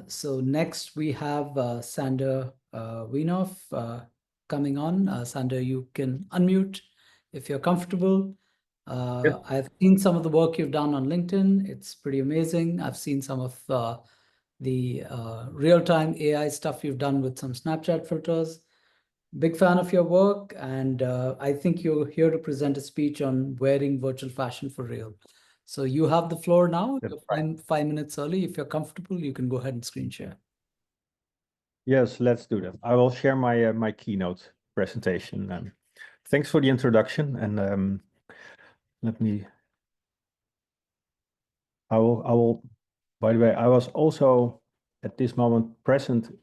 So next we have Sander Wienoff coming on. Sander, you can unmute if you're comfortable. Yes. I've seen some of the work you've done on LinkedIn. It's pretty amazing. I've seen some of the real-time AI stuff you've done with some Snapchat filters. Big fan of your work, and I think you're here to present a speech on wearing virtual fashion for real. So you have the floor now. That's You're right. 5 minutes early. If you're comfortable, you can go ahead and screen share. Yes, let's do that. I will share my my keynote presentation. Thanks for the introduction, and let me. I will. By the way, I was also at this moment present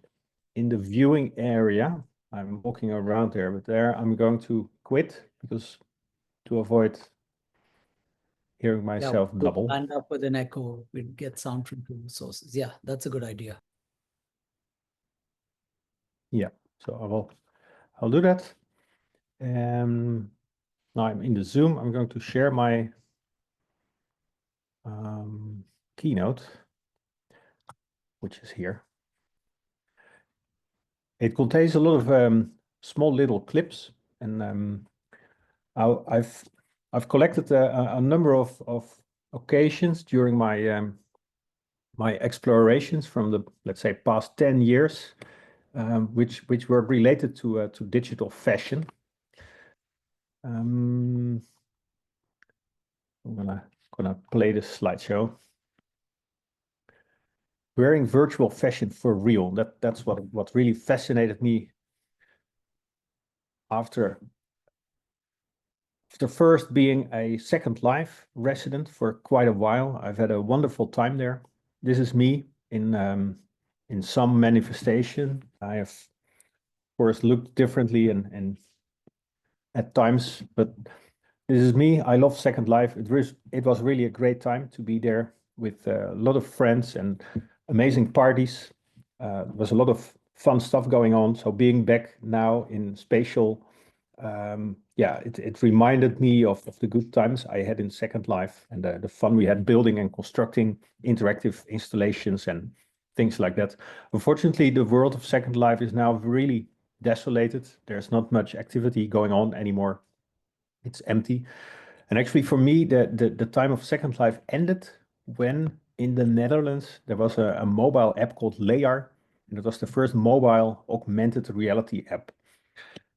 in the viewing area. I'm walking around there, but there I'm going to quit because to avoid hearing Yeah, myself we'll double. end up with an echo. We'll get sound from two sources. Yeah, that's a good idea. Yeah, so I'll do that. Now I'm in the Zoom. I'm going to share my keynote, which is here. It contains a lot of small little clips, and I've collected a number of occasions during my my explorations from the, let's say, past 10 years, which were related to digital fashion. I'm gonna play this slideshow. Wearing virtual fashion for real. That's what really fascinated me after first being a Second Life resident for quite a while. I've had a wonderful time there. This is me in some manifestation. I have, of course, looked differently and at times, but this is me. I love Second Life. It was really a great time to be there with a lot of friends and amazing parties. There was a lot of fun stuff going on. So being back now in spatial, yeah, it reminded me of the good times I had in Second Life and the fun we had building and constructing interactive installations and things like that. Unfortunately, the world of Second Life is now really desolated. There's not much activity going on anymore. It's empty. And actually, for me, the time of Second Life ended when in the Netherlands there was a mobile app called Layar, and it was the first mobile augmented reality app.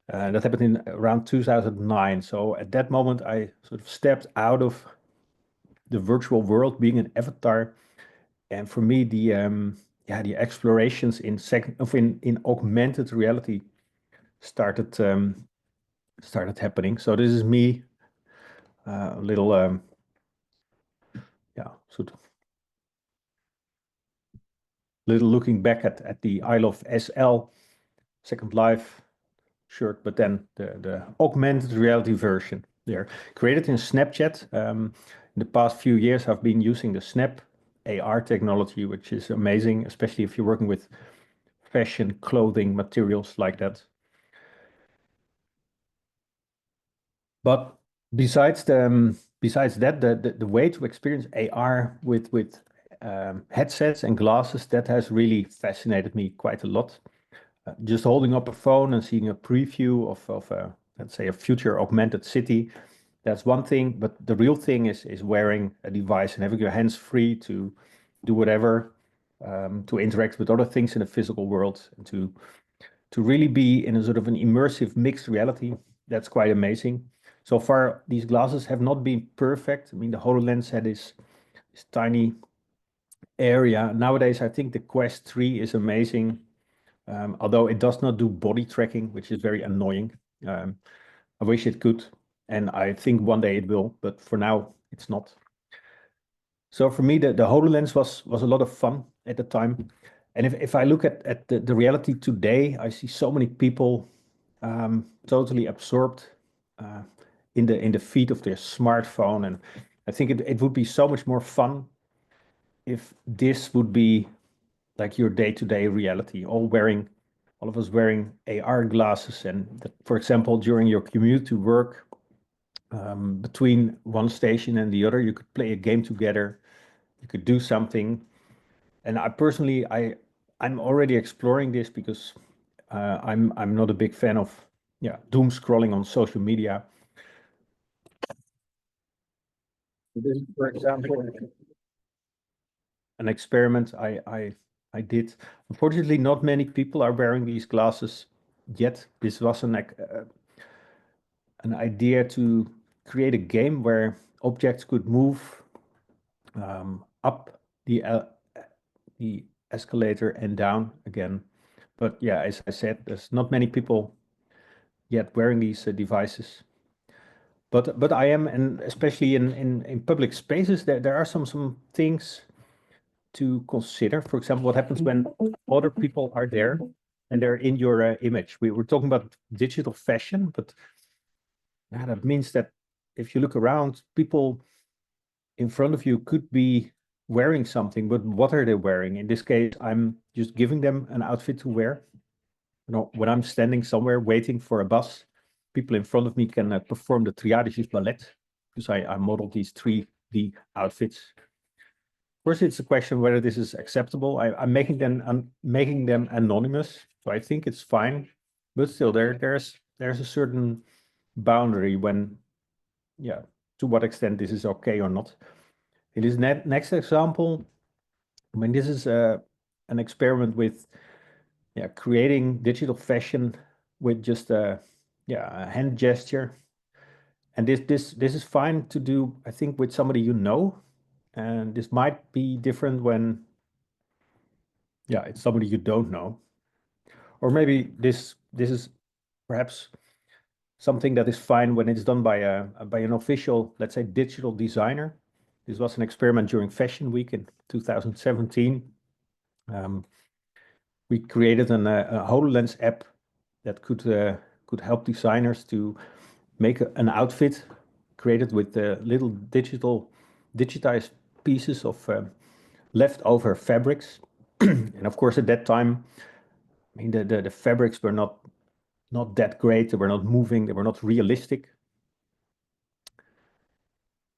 That happened in around 2009. So at that moment, I sort of stepped out of the virtual world, being an avatar, and for me, the explorations in augmented reality started started happening. So this is me, a little yeah, sort of little looking back at the I Love SL Second Life shirt, but then the augmented reality version there. Created in Snapchat. In the past few years, I've been using the Snap AR technology, which is amazing, especially if you're working with fashion, clothing, materials like that. But besides that, the way to experience AR with headsets and glasses, that has really fascinated me quite a lot. Just holding up a phone and seeing a preview of a, let's say, a future augmented city, that's one thing. But the real thing is wearing a device and having your hands free to do whatever, to interact with other things in the physical world, and to really be in a sort of an immersive mixed reality. That's quite amazing. So far, these glasses have not been perfect. I mean, the HoloLens had this tiny area. Nowadays, I think the Quest 3 is amazing, although it does not do body tracking, which is very annoying. I wish it could, and I think one day it will, but for now, it's not. So for me, the HoloLens was a lot of fun at the time. And if I look at the reality today, I see so many people totally absorbed uh, in the feed of their smartphone. And I think it would be so much more fun if this would be like your day-to-day reality, all of us wearing AR glasses. And that, for example, during your commute to work, between one station and the other, you could play a game together, you could do something. And I personally, I'm already exploring this because I'm not a big fan of doom scrolling on social media. This is, for example, an experiment I did. Unfortunately, not many people are wearing these glasses yet. This was an idea to create a game where objects could move up the escalator and down again. But yeah, as I said, there's not many people yet wearing these devices. But I am, and especially in public spaces, there are some things to consider. For example, what happens when other people are there and they're in your image. We were talking about digital fashion, but yeah, that means that if you look around, people in front of you could be wearing something, but what are they wearing? In this case, I'm just giving them an outfit to wear. You know, when I'm standing somewhere waiting for a bus, people in front of me can perform the triadisch ballet because I modeled these 3D outfits. First, it's a question whether this is acceptable. I'm making them anonymous, so I think it's fine. But still, there's a certain boundary when, yeah, to what extent this is okay or not. In this next example, when this is an experiment with creating digital fashion with just a hand gesture, and this is fine to do, I think, with somebody you know, and this might be different when it's somebody you don't know, or maybe this is perhaps something that is fine when it's done by an official, let's say, digital designer. This was an experiment during Fashion Week in 2017. We created a HoloLens app that could help designers to make an outfit created with little digitized pieces of leftover fabrics. And of course, at that time, I mean, the fabrics were not that great. They were not moving. They were not realistic.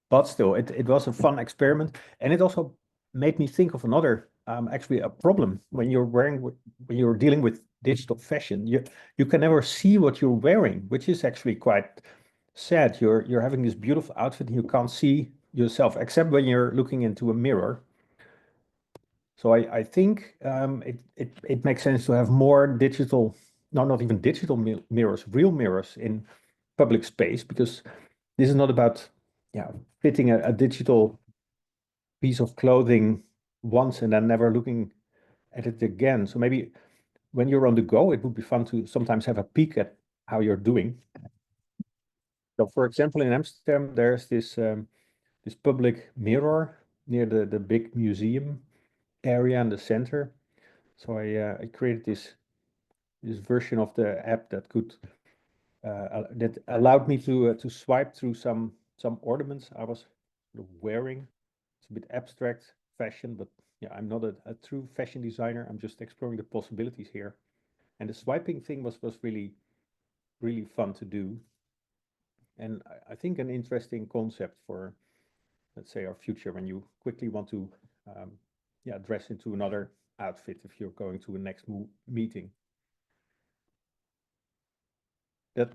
But still, it was a fun experiment, and it also made me think of another actually a problem when you're dealing with digital fashion. You can never see what you're wearing, which is actually quite sad. You're having this beautiful outfit and you can't see yourself except when you're looking into a mirror. So I think it makes sense to have more digital, no, not even digital mirrors, real mirrors in public space, because this is not about fitting a digital piece of clothing once and then never looking at it again. So maybe when you're on the go, it would be fun to sometimes have a peek at how you're doing. So for example, in Amsterdam, there's this public mirror near the big museum area in the center. So I created this version of the app that could that allowed me to swipe through some ornaments I was sort of wearing. It's a bit abstract fashion, but yeah, I'm not a true fashion designer. I'm just exploring the possibilities here. And the swiping thing was really, really fun to do. And I think an interesting concept for, let's say, our future when you quickly want to dress into another outfit if you're going to a next meeting. That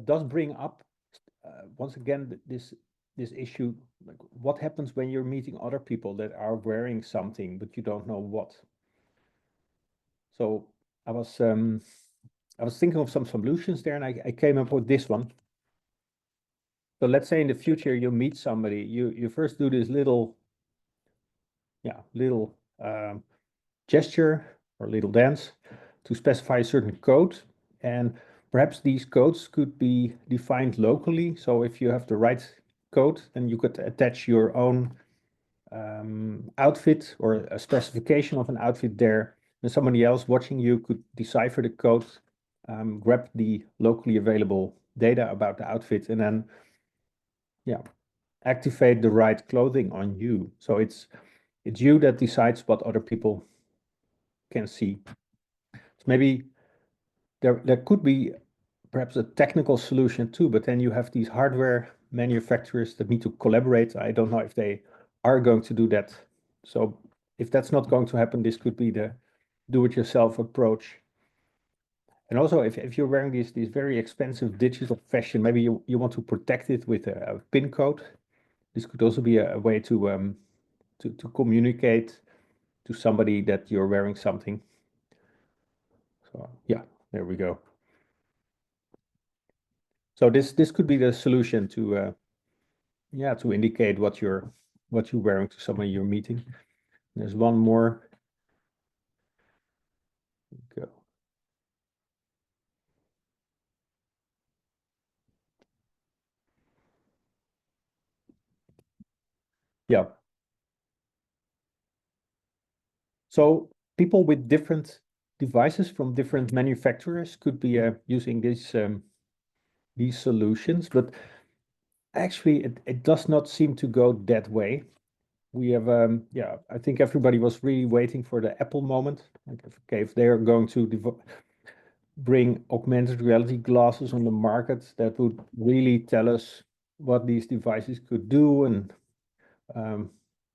does bring up once again this issue, like what happens when you're meeting other people that are wearing something but you don't know what. So I was thinking of some solutions there, and I came up with this one. So let's say in the future you meet somebody, you first do this little gesture or little dance to specify a certain code, and perhaps these codes could be defined locally. So if you have the right code, then you could attach your own outfit or a specification of an outfit there, and somebody else watching you could decipher the code, grab the locally available data about the outfit, and then activate the right clothing on you. So it's you that decides what other people can see. So maybe there could be perhaps a technical solution too, but then you have these hardware manufacturers that need to collaborate. I don't know if they are going to do that. So if that's not going to happen, this could be the do-it-yourself approach. And also, if you're wearing these very expensive digital fashion, maybe you want to protect it with a PIN code. This could also be a way to communicate to somebody that you're wearing something. So yeah, there we go. So this could be the solution to yeah, to indicate what you're wearing to somebody you're meeting. There's one more. Go. Yeah. So people with different devices from different manufacturers could be using these solutions, but actually it does not seem to go that way. We have yeah, I think everybody was really waiting for the Apple moment. Like, okay, if they're going to bring augmented reality glasses on the market, that would really tell us what these devices could do and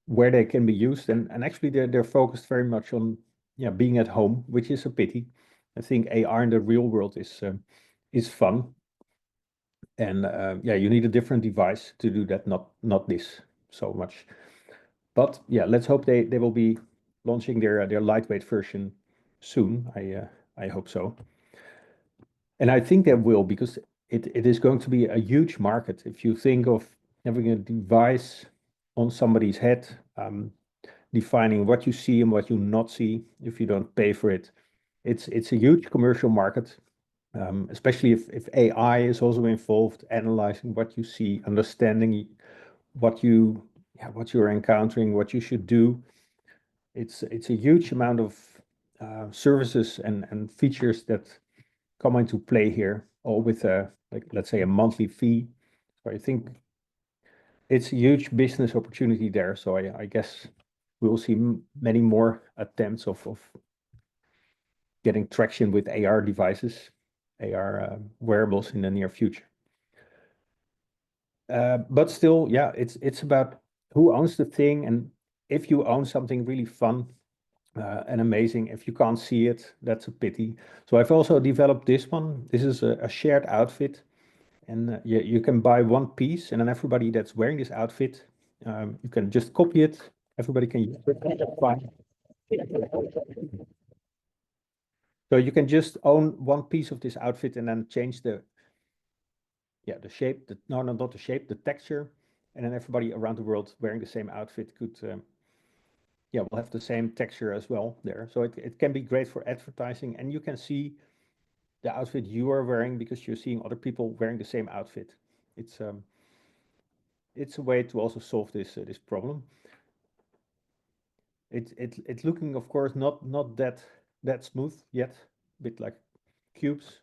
where they can be used. And actually they're focused very much on yeah, being at home, which is a pity. I think AR in the real world is fun. And yeah, you need a different device to do that, not this so much. But yeah, let's hope they will be launching their lightweight version soon. I hope so. And I think they will, because it is going to be a huge market. If you think of having a device on somebody's head, defining what you see and what you not see if you don't pay for it, it's a huge commercial market, especially if AI is also involved, analyzing what you see, understanding what you're encountering, what you should do. It's a huge amount of services and features that come into play here, all with like, let's say, a monthly fee. So I think it's a huge business opportunity there. So I guess we will see many more attempts of getting traction with AR devices, AR wearables in the near future. But still, yeah, it's about who owns the thing, and if you own something really fun and amazing, if you can't see it, that's a pity. So I've also developed this one. This is a shared outfit, and you can buy one piece, and then everybody that's wearing this outfit, you can just copy it. Everybody can use it. Fine. So you can just own one piece of this outfit and then change the shape, no, not the shape, the texture, and then everybody around the world wearing the same outfit could will have the same texture as well there. So it can be great for advertising, and you can see the outfit you are wearing because you're seeing other people wearing the same outfit. It's a way to also solve this problem. It's looking, of course, not that smooth yet, a bit like cubes.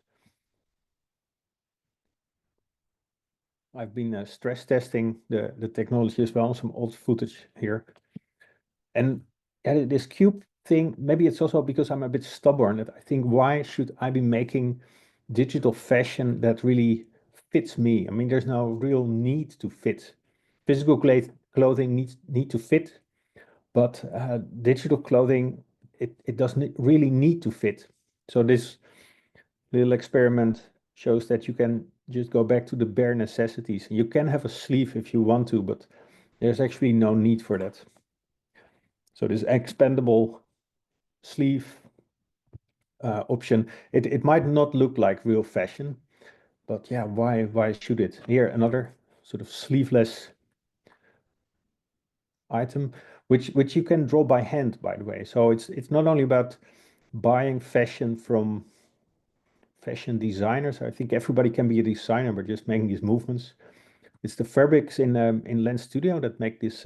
I've been stress testing the technology as well, some old footage here. And yeah, this cube thing, maybe it's also because I'm a bit stubborn that I think, why should I be making digital fashion that really fits me? I mean, there's no real need to fit. Physical clothing need to fit, but digital clothing, it doesn't really need to fit. So this little experiment shows that you can just go back to the bare necessities. You can have a sleeve if you want to, but there's actually no need for that. So this expandable sleeve option, it might not look like real fashion, but yeah, why should it? Here, another sort of sleeveless item, which you can draw by hand, by the way. So it's not only about buying fashion from fashion designers. I think everybody can be a designer, but just making these movements. It's the fabrics in Lens Studio that make this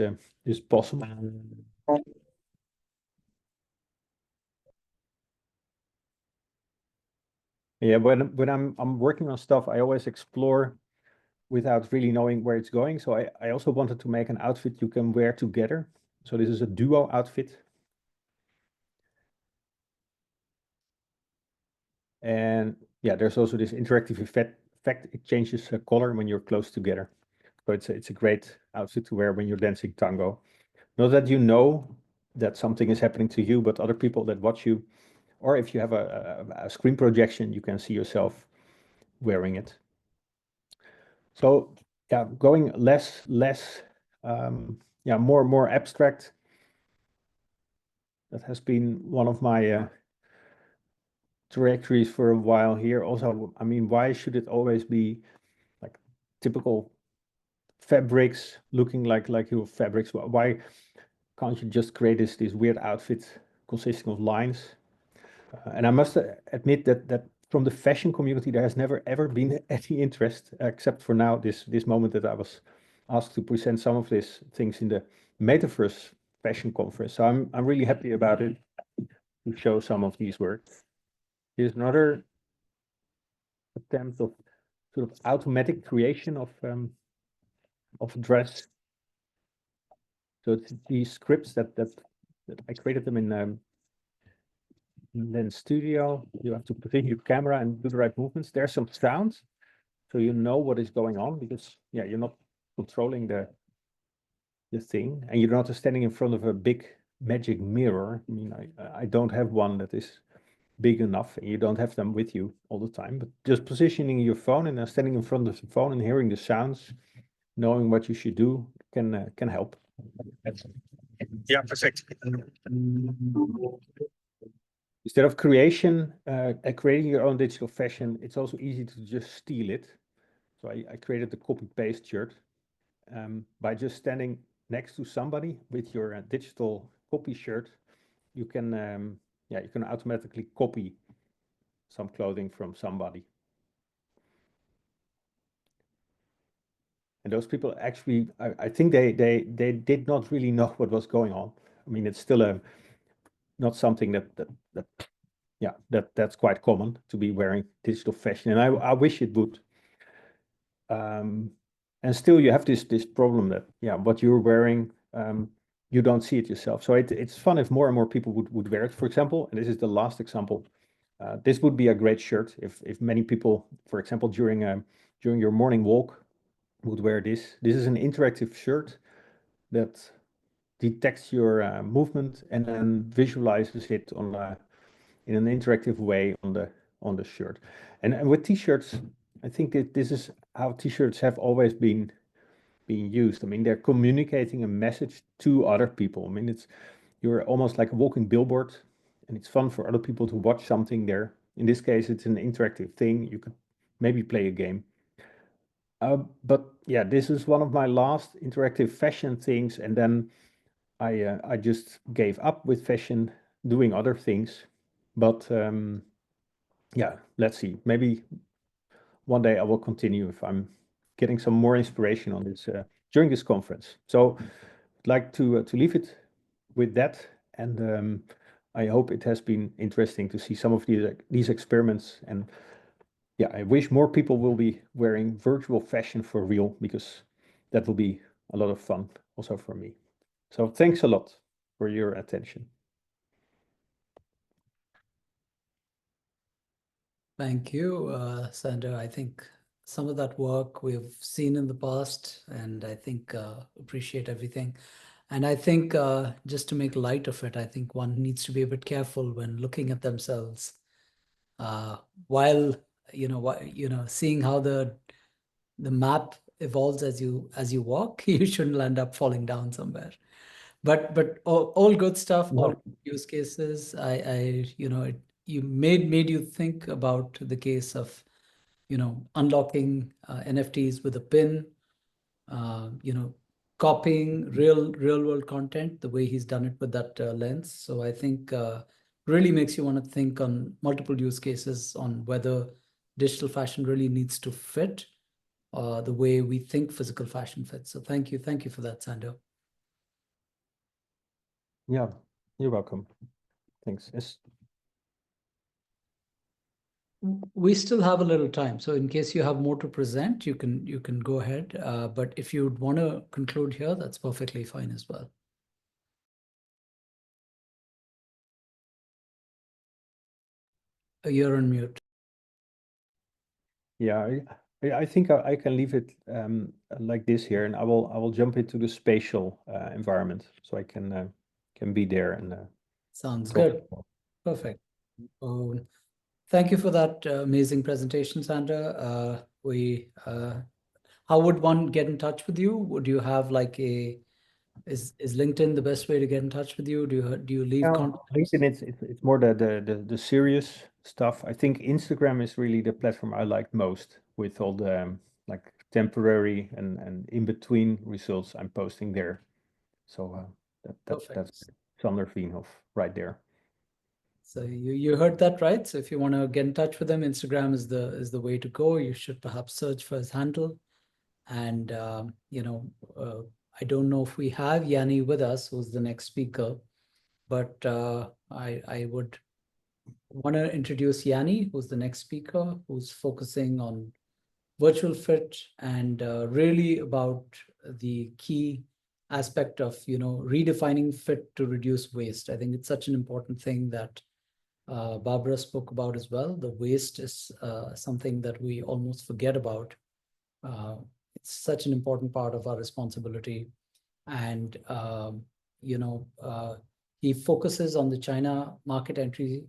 possible. Yeah, when I'm working on stuff, I always explore without really knowing where it's going. So I also wanted to make an outfit you can wear together. So this is a duo outfit. And yeah, there's also this interactive effect. It changes color when you're close together. So it's a great outfit to wear when you're dancing tango. Not that you know that something is happening to you, but other people that watch you, or if you have a screen projection, you can see yourself wearing it. So yeah, going less, yeah, more abstract. That has been one of my trajectories for a while here. Also, I mean, why should it always be like typical fabrics looking like your fabrics? Why can't you just create this weird outfit consisting of lines? And I must admit that from the fashion community, there has never ever been any interest, except for now, this moment that I was asked to present some of these things in the Metaverse Fashion Conference. So I'm really happy about it to show some of these works. Here's another attempt of sort of automatic creation of dress. So it's these scripts that I created them in then Studio. You have to position your camera and do the right movements. There's some sounds, so you know what is going on, because yeah, you're not controlling the thing, and you're not standing in front of a big magic mirror. I mean, I don't have one that is big enough, and you don't have them with you all the time. But just positioning your phone and then standing in front of the phone and hearing the sounds, knowing what you should do can help. Yeah, perfect. Instead of creating your own digital fashion, it's also easy to just steal it. So I created the copy paste shirt by just standing next to somebody with your digital copy shirt. You can you can automatically copy some clothing from somebody. And those people actually, I think they did not really know what was going on. I mean, it's still not something that's quite common to be wearing digital fashion, and I wish it would. And still, you have this problem that what you're wearing, you don't see it yourself. So it's fun if more and more people would wear it. For example, and this is the last example. This would be a great shirt if many people, for example, during your morning walk, would wear this. This is an interactive shirt that detects your movement and then visualizes it in an interactive way on the shirt. And with t-shirts, I think that this is how t-shirts have always been used. I mean, they're communicating a message to other people. I mean, you're almost like a walking billboard, and it's fun for other people to watch something there. In this case, it's an interactive thing. You could maybe play a game. But yeah, this is one of my last interactive fashion things, and then I just gave up with fashion, doing other things. But yeah, let's see. Maybe one day I will continue if I'm getting some more inspiration on this during this conference. So I'd like to leave it with that, and I hope it has been interesting to see some of these experiments. And yeah, I wish more people will be wearing virtual fashion for real, because that will be a lot of fun also for me. So thanks a lot for your attention. Thank you, Sander. I think some of that work we've seen in the past, and I think appreciate everything. And I think just to make light of it, I think one needs to be a bit careful when looking at themselves while seeing how the map evolves as you walk. You shouldn't end up falling down somewhere. But all good stuff, all No. good use cases. You made you think about the case of unlocking NFTs with a pin, you know, copying real world content the way he's done it with that lens. So I think really makes you want to think on multiple use cases on whether digital fashion really needs to fit the way we think physical fashion fits. So thank you for that, Sando. Yeah, you're welcome. Thanks. Yes. We still have a little time, so in case you have more to present, you can go ahead. But if you'd want to conclude here, that's perfectly fine as well. You're on mute. Yeah, I think I can leave it like this here, and I will jump into the spatial environment, so I can can be there and Sounds talk. good. Perfect. Thank you for that amazing presentation, Sandra. How would one get in touch with you? Would you have like is LinkedIn the best way to get in touch with you? Do you leave Yeah, contacts? LinkedIn, it's more the serious stuff. I think Instagram is really the platform I like most, with all the like temporary and in between results I'm posting there. So that's Perfect. Sander Veenhoff right there. So you heard that right. So if you want to get in touch with him, Instagram is the way to go. You should perhaps search for his handle. And I don't know if we have Yanni with us, who's the next speaker, but I would want to introduce Yanni, who's the next speaker, who's focusing on virtual fit and really about the key aspect of redefining fit to reduce waste. I think it's such an important thing that Barbara spoke about as well. The waste is something that we almost forget about. It's such an important part of our responsibility. And, he focuses on the China market entry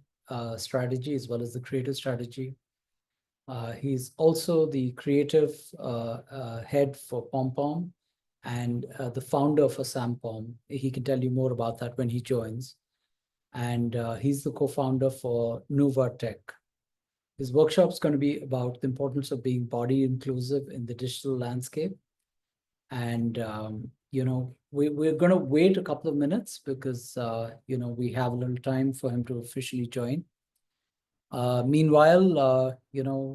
strategy as well as the creative strategy. He's also the creative head for PomPom and the founder for SamPom. He can tell you more about that when he joins. And he's the co-founder for Nuva Tech. His workshop's going to be about the importance of being body inclusive in the digital landscape. And, we're going to wait a couple of minutes because, we have a little time for him to officially join. Meanwhile,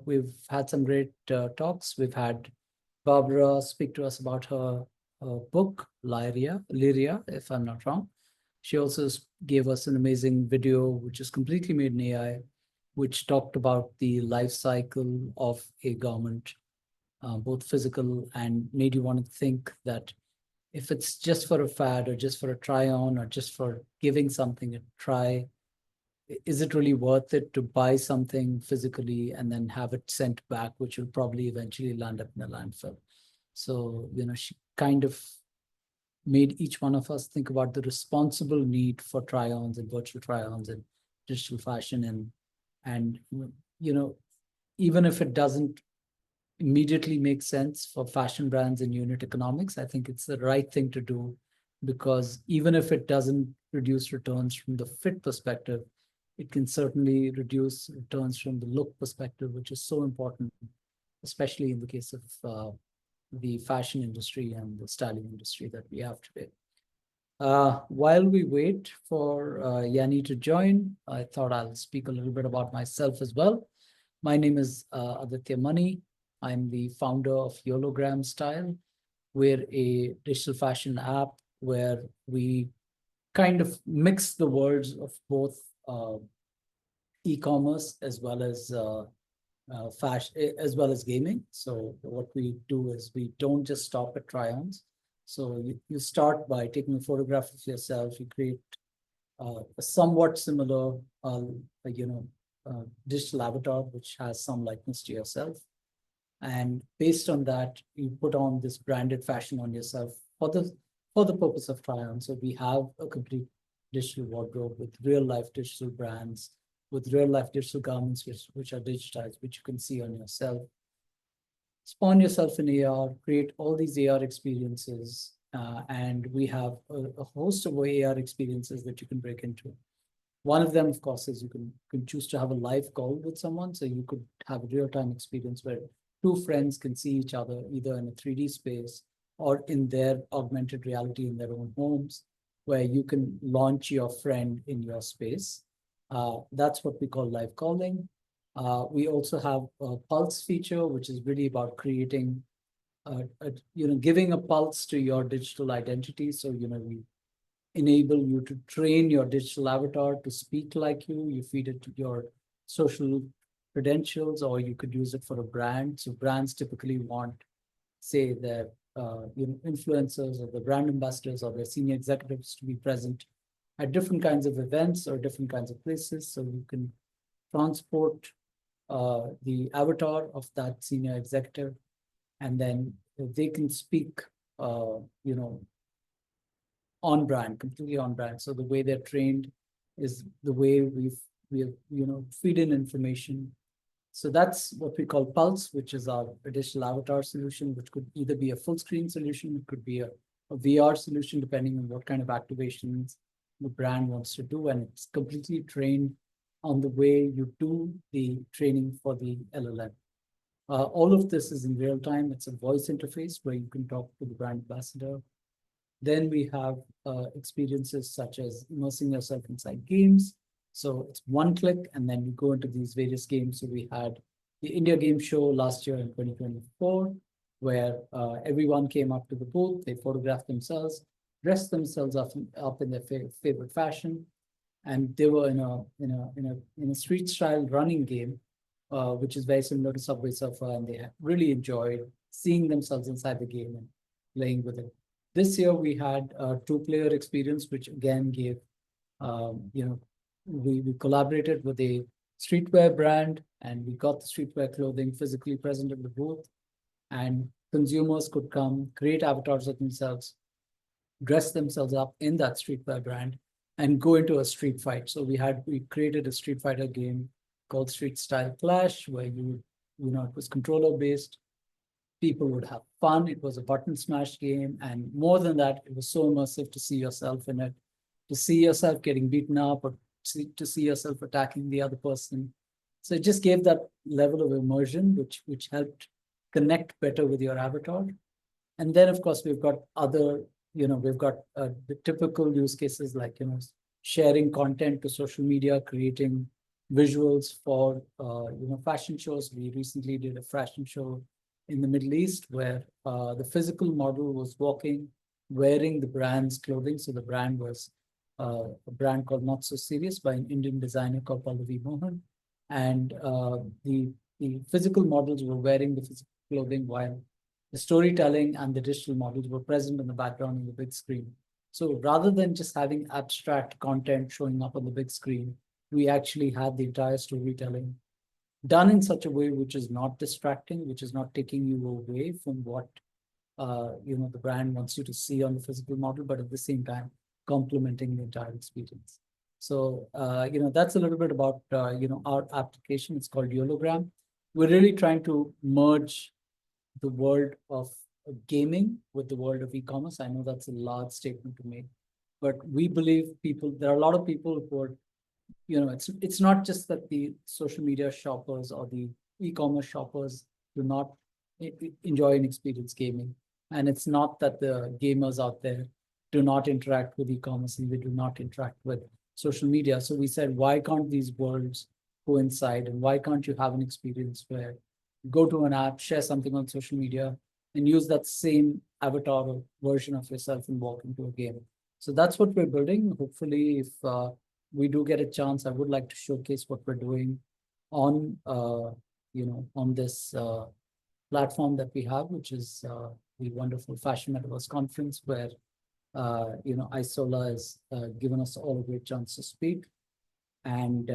we've had some great talks. We've had Barbara speak to us about her book, Lyria, if I'm not wrong. She also gave us an amazing video, which is completely made in AI, which talked about the life cycle of a garment, both physical, and made you want to think that if it's just for a fad or just for a try on or just for giving something a try, is it really worth it to buy something physically and then have it sent back, which will probably eventually land up in a landfill? So, she kind of made each one of us think about the responsible need for try-ons and virtual try-ons and digital fashion. And even if it doesn't immediately make sense for fashion brands and unit economics, I think it's the right thing to do, because even if it doesn't reduce returns from the fit perspective, it can certainly reduce returns from the look perspective, which is so important, especially in the case of the fashion industry and the styling industry that we have today. While we wait for Yanni to join, I thought I'll speak a little bit about myself as well. My name is Aditya Mani. I'm the founder of Yologram Style. We're a digital fashion app where we kind of mix the worlds of both e-commerce as well as fashion, as well as gaming. So what we do is we don't just stop at try-ons. So you start by taking a photograph of yourself. You create a somewhat similar, digital avatar, which has some likeness to yourself. And based on that, you put on this branded fashion on yourself for the purpose of try-on. So we have a complete digital wardrobe with real life digital brands, with real life digital garments which are digitized, which you can see on yourself. Spawn yourself in AR, create all these AR experiences, and we have a host of AR experiences that you can break into. One of them, of course, is you can choose to have a live call with someone. So you could have a real-time experience where two friends can see each other either in a 3D space or in their augmented reality in their own homes, where you can launch your friend in your space. That's what we call live calling. We also have a pulse feature, which is really about creating, giving a pulse to your digital identity. So, we enable you to train your digital avatar to speak like you. You feed it to your social credentials, or you could use it for a brand. So brands typically want, say, their influencers or the brand ambassadors or their senior executives to be present at different kinds of events or different kinds of places. So you can transport the avatar of that senior executive, and then they can speak, on brand, completely on brand. So the way they're trained is the way we feed in information. So that's what we call Pulse, which is our digital avatar solution, which could either be a full screen solution, it could be a VR solution, depending on what kind of activations the brand wants to do. And it's completely trained on the way you do the training for the LLM. All of this is in real time. It's a voice interface where you can talk to the brand ambassador. Then we have experiences such as immersing yourself inside games. So it's one click, and then you go into these various games. So we had the India Game Show last year in 2024, where everyone came up to the booth, they photographed themselves, dressed themselves up in their favorite fashion, and they were in a street style running game, which is very similar to Subway Surfer, and they really enjoyed seeing themselves inside the game and playing with it. This year we had a two-player experience, which again gave, we collaborated with a streetwear brand, and we got the streetwear clothing physically present in the booth, and consumers could come, create avatars of themselves, dress themselves up in that streetwear brand, and go into a street fight. So we created a Street Fighter game called Street Style Clash, where it was controller based. People would have fun. It was a button smash game. And more than that, it was so immersive to see yourself in it, to see yourself getting beaten up, or to see yourself attacking the other person. So it just gave that level of immersion, which helped connect better with your avatar. And then, of course, we've got other, we've got the typical use cases like, sharing content to social media, creating visuals for, fashion shows. We recently did a fashion show in the Middle East where the physical model was walking, wearing the brand's clothing. So the brand was a brand called Not So Serious by an Indian designer called Pallavi Mohan. And the physical models were wearing the physical clothing while the storytelling and the digital models were present in the background on the big screen. So rather than just having abstract content showing up on the big screen, we actually had the entire storytelling done in such a way which is not distracting, which is not taking you away from what the brand wants you to see on the physical model, but at the same time complementing the entire experience. So that's a little bit about our application. It's called Yologram. We're really trying to merge the world of gaming with the world of e-commerce. I know that's a large statement to make, but we believe there are a lot of people who are, it's not just that the social media shoppers or the e-commerce shoppers do not enjoy and experience gaming. And it's not that the gamers out there do not interact with e-commerce and they do not interact with social media. So we said, why can't these worlds coincide? And why can't you have an experience where you go to an app, share something on social media, and use that same avatar or version of yourself and walk into a game? So that's what we're building. Hopefully, if we do get a chance, I would like to showcase what we're doing on on this platform that we have, which is the wonderful Fashion Metaverse Conference, where Isola has given us all a great chance to speak. And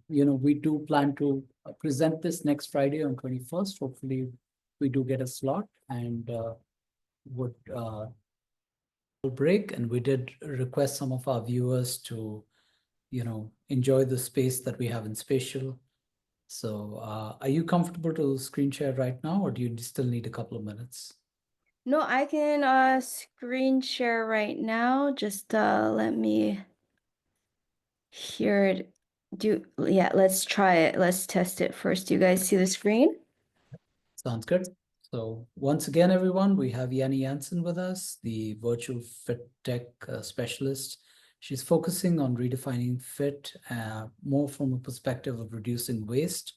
we do plan to present this next Friday on 21st. Hopefully, we do get a slot and would break. And we did request some of our viewers to enjoy the space that we have in Spatial. So are you comfortable to screen share right now, or do you still need a couple of minutes? No, I can screen share right now. Just let me hear it. Yeah, let's try it. Let's test it first. Do you guys see the screen? Sounds good. So once again, everyone, we have Yanni Jansen with us, the virtual fit tech specialist. She's focusing on redefining fit more from a perspective of reducing waste.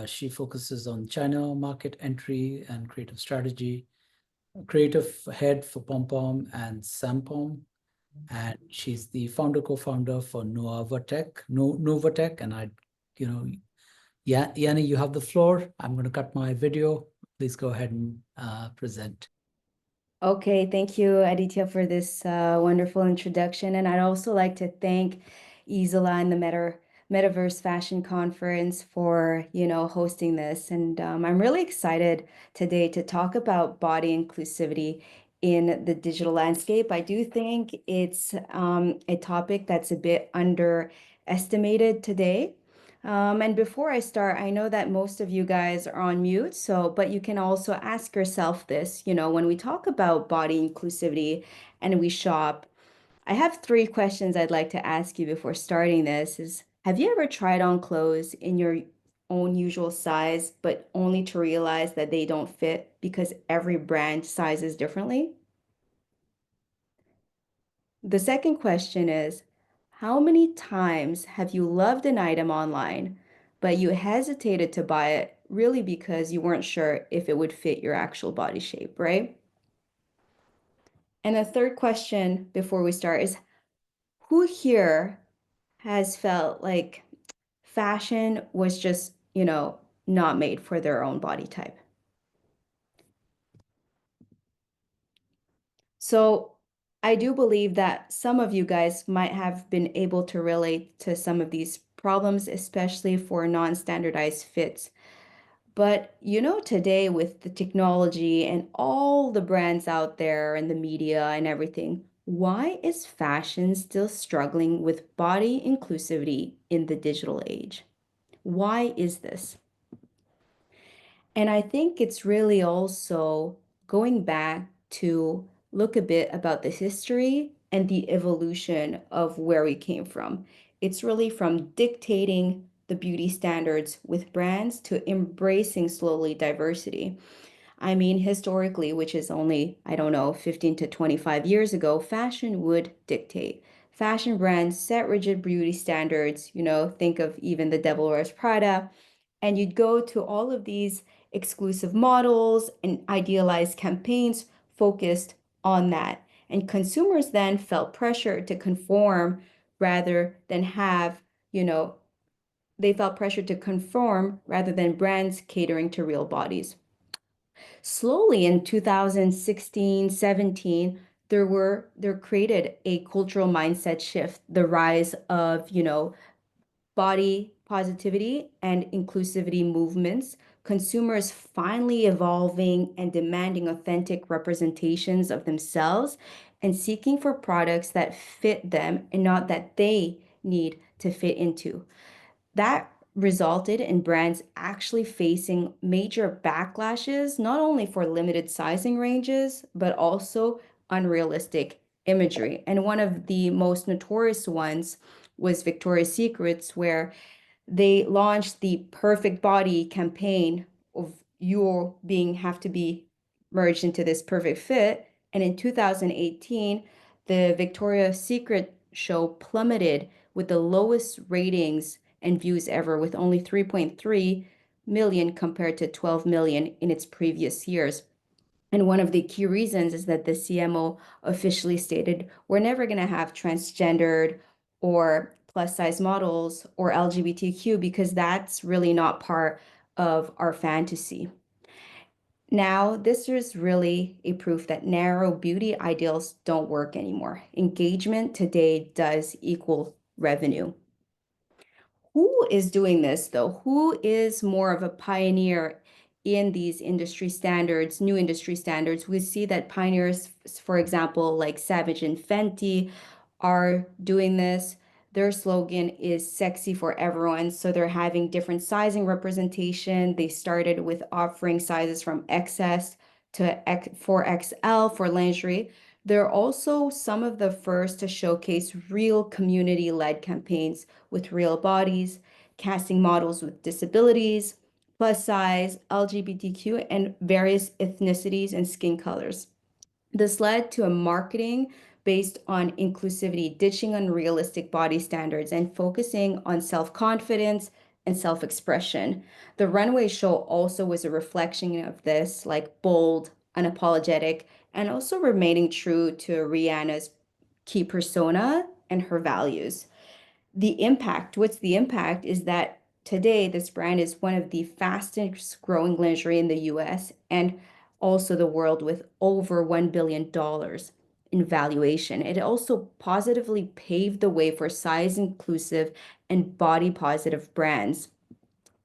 She focuses on China market entry and creative strategy, creative head for PomPom and Sampom. And she's the co-founder for Novatech, and Yanni, you have the floor. I'm going to cut my video. Please go ahead and present. Okay, thank you, Aditya, for this wonderful introduction. And I'd also like to thank Isola and the Metaverse Fashion Conference for, hosting this. And I'm really excited today to talk about body inclusivity in the digital landscape. I do think it's a topic that's a bit underestimated today. And before I start, I know that most of you guys are on mute, but you can also ask yourself this, when we talk about body inclusivity and we shop, I have three questions I'd like to ask you before starting this is, have you ever tried on clothes in your own usual size, but only to realize that they don't fit because every brand sizes differently? The second question is, how many times have you loved an item online, but you hesitated to buy it really because you weren't sure if it would fit your actual body shape, right? And the third question before we start is, who here has felt like fashion was just, not made for their own body type? So I do believe that some of you guys might have been able to relate to some of these problems, especially for non-standardized fits. But today with the technology and all the brands out there and the media and everything, why is fashion still struggling with body inclusivity in the digital age? Why is this? And I think it's really also going back to look a bit about the history and the evolution of where we came from. It's really from dictating the beauty standards with brands to embracing slowly diversity. I mean, historically, which is only, I don't know, 15 to 25 years ago, fashion would dictate. Fashion brands set rigid beauty standards, think of even the Devil Wears Prada, and you'd go to all of these exclusive models and idealized campaigns focused on that. And consumers then felt pressure to conform rather than they felt pressure to conform rather than brands catering to real bodies. Slowly in 2016, 17, there created a cultural mindset shift, the rise of, body positivity and inclusivity movements, consumers finally evolving and demanding authentic representations of themselves and seeking for products that fit them and not that they need to fit into. That resulted in brands actually facing major backlashes, not only for limited sizing ranges, but also unrealistic imagery. And one of the most notorious ones was Victoria's Secrets, where they launched the perfect body campaign of you being have to be merged into this perfect fit. And in 2018, the Victoria's Secret show plummeted with the lowest ratings and views ever, with only 3.3 million compared to 12 million in its previous years. And one of the key reasons is that the CMO officially stated, we're never going to have transgendered or plus size models or LGBTQ because that's really not part of our fantasy. Now, this is really a proof that narrow beauty ideals don't work anymore. Engagement today does equal revenue. Who is doing this though? Who is more of a pioneer in these industry standards, new industry standards? We see that pioneers, for example, like Savage and Fenty are doing this. Their slogan is sexy for everyone. So they're having different sizing representation. They started with offering sizes from XS to 4XL for lingerie. They're also some of the first to showcase real community-led campaigns with real bodies, casting models with disabilities, plus size, LGBTQ, and various ethnicities and skin colors. This led to a marketing based on inclusivity, ditching unrealistic body standards and focusing on self-confidence and self-expression. The runway show also was a reflection of this, like bold, unapologetic, and also remaining true to Rihanna's key persona and her values. What's the impact is that today this brand is one of the fastest growing lingerie in the US and also the world with over $1 billion in valuation. It also positively paved the way for size inclusive and body positive brands.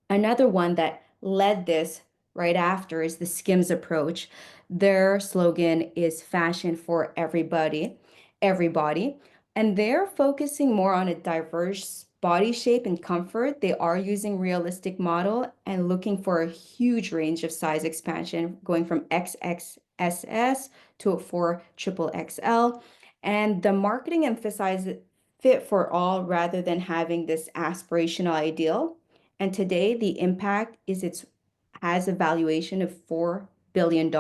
Another one that led this right after is the Skims approach. Their slogan is fashion for everybody, and they're focusing more on a diverse body shape and comfort. They are using realistic model and looking for a huge range of size expansion, going from XXSS to for triple XL. And the marketing emphasizes fit for all rather than having this aspirational ideal. And today the impact is it has a valuation of $4 billion.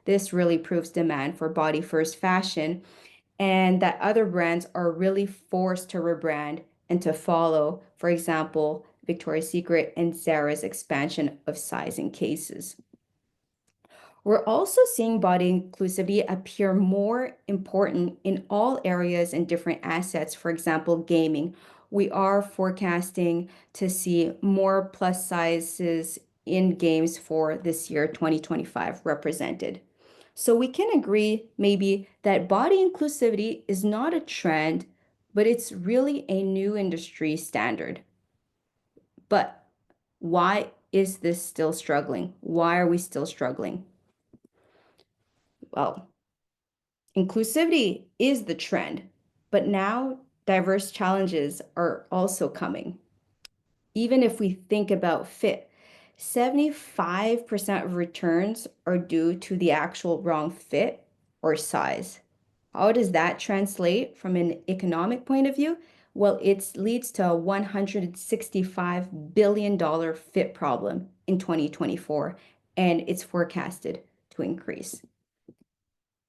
This really proves demand for body first fashion, and that other brands are really forced to rebrand and to follow, for example, Victoria's Secret and Zara's expansion of size and cases. We're also seeing body inclusivity appear more important in all areas and different assets. For example, gaming. We are forecasting to see more plus sizes in games for this year, 2025, represented. So we can agree maybe that body inclusivity is not a trend, but it's really a new industry standard. But why is this still struggling? Why are we still struggling? Well, inclusivity is the trend, but now diverse challenges are also coming. Even if we think about fit, 75% of returns are due to the actual wrong fit or size. How does that translate from an economic point of view? Well, it leads to a $165 billion fit problem in 2024, and it's forecasted to increase.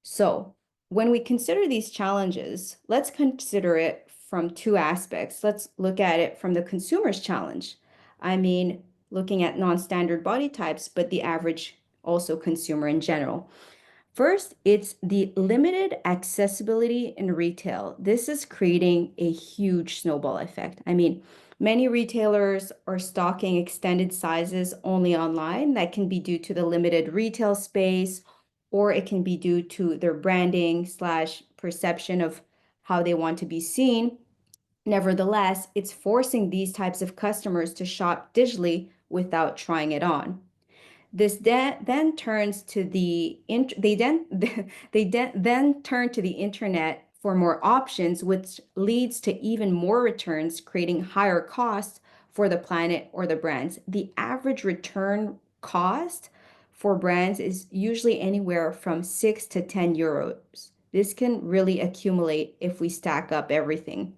So, when we consider these challenges, let's consider it from two aspects. Let's look at it from the consumer's challenge. I mean, looking at non-standard body types, but the average also consumer in general. First, it's the limited accessibility in retail. This is creating a huge snowball effect. I mean, many retailers are stocking extended sizes only online. That can be due to the limited retail space, or it can be due to their branding / perception of how they want to be seen. Nevertheless, it's forcing these types of customers to shop digitally without trying it on. This then turns to the then turn to the internet for more options, which leads to even more returns, creating higher costs for the planet or the brands. The average return cost for brands is usually anywhere from 6 to 10 euros. This can really accumulate if we stack up everything.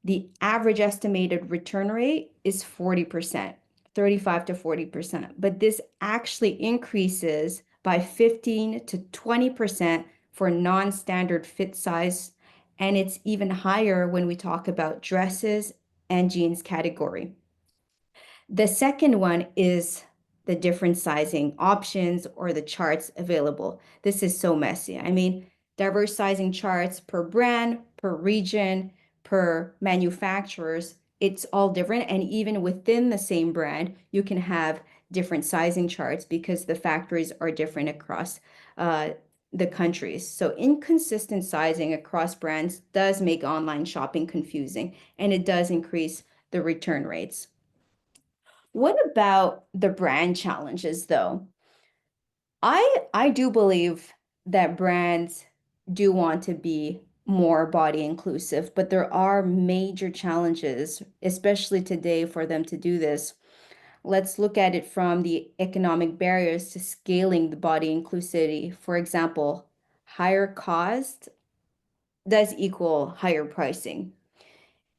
The average estimated return rate is 40%, 35 to 40%, but this actually increases by 15 to 20% for non-standard fit size, and it's even higher when we talk about dresses and jeans category. The second one is the different sizing options or the charts available. This is so messy. I mean, diverse sizing charts per brand, per region, per manufacturers, it's all different. And even within the same brand, you can have different sizing charts because the factories are different across the countries. So inconsistent sizing across brands does make online shopping confusing, and it does increase the return rates. What about the brand challenges, though? I do believe that brands do want to be more body inclusive, but there are major challenges, especially today, for them to do this. Let's look at it from the economic barriers to scaling the body inclusivity. For example, higher cost does equal higher pricing.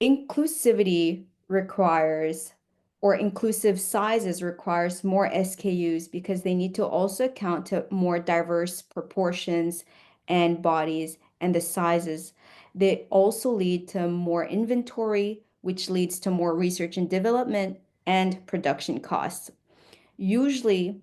Inclusivity requires, or inclusive sizes requires more SKUs because they need to also account to more diverse proportions and bodies and the sizes. They also lead to more inventory, which leads to more research and development and production costs. Usually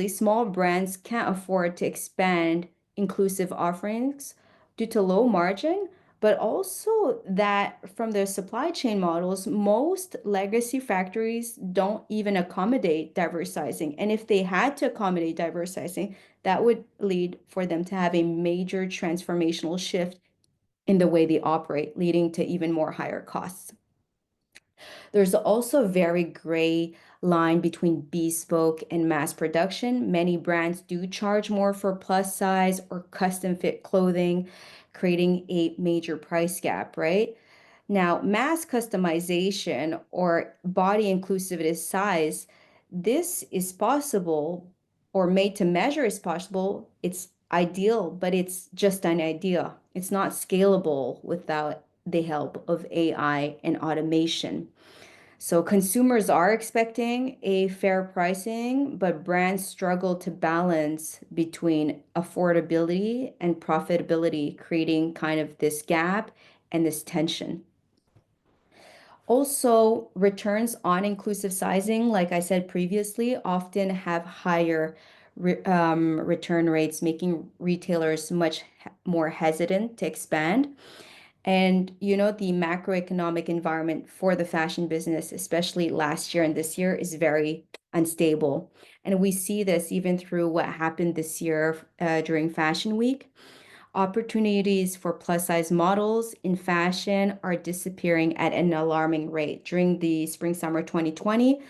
small brands can't afford to expand inclusive offerings due to low margin, but also that from the supply chain models, most legacy factories don't even accommodate diverse sizing. And if they had to accommodate diverse sizing, that would lead for them to have a major transformational shift in the way they operate, leading to even more higher costs. There's also very gray line between bespoke and mass production. Many brands do charge more for plus size or custom fit clothing, creating a major price gap, right? Now, mass customization or body inclusivity size, this is possible, or made to measure is possible. It's ideal, but it's just an idea. It's not scalable without the help of AI and automation. So consumers are expecting a fair pricing, but brands struggle to balance between affordability and profitability, creating kind of this gap and this tension. Also, returns on inclusive sizing, like I said previously, often have higher return rates, making retailers much more hesitant to expand. And the macroeconomic environment for the fashion business, especially last year and this year, is very unstable. And we see this even through what happened this year during Fashion Week. Opportunities for plus size models in fashion are disappearing at an alarming rate. During the spring summer 2020,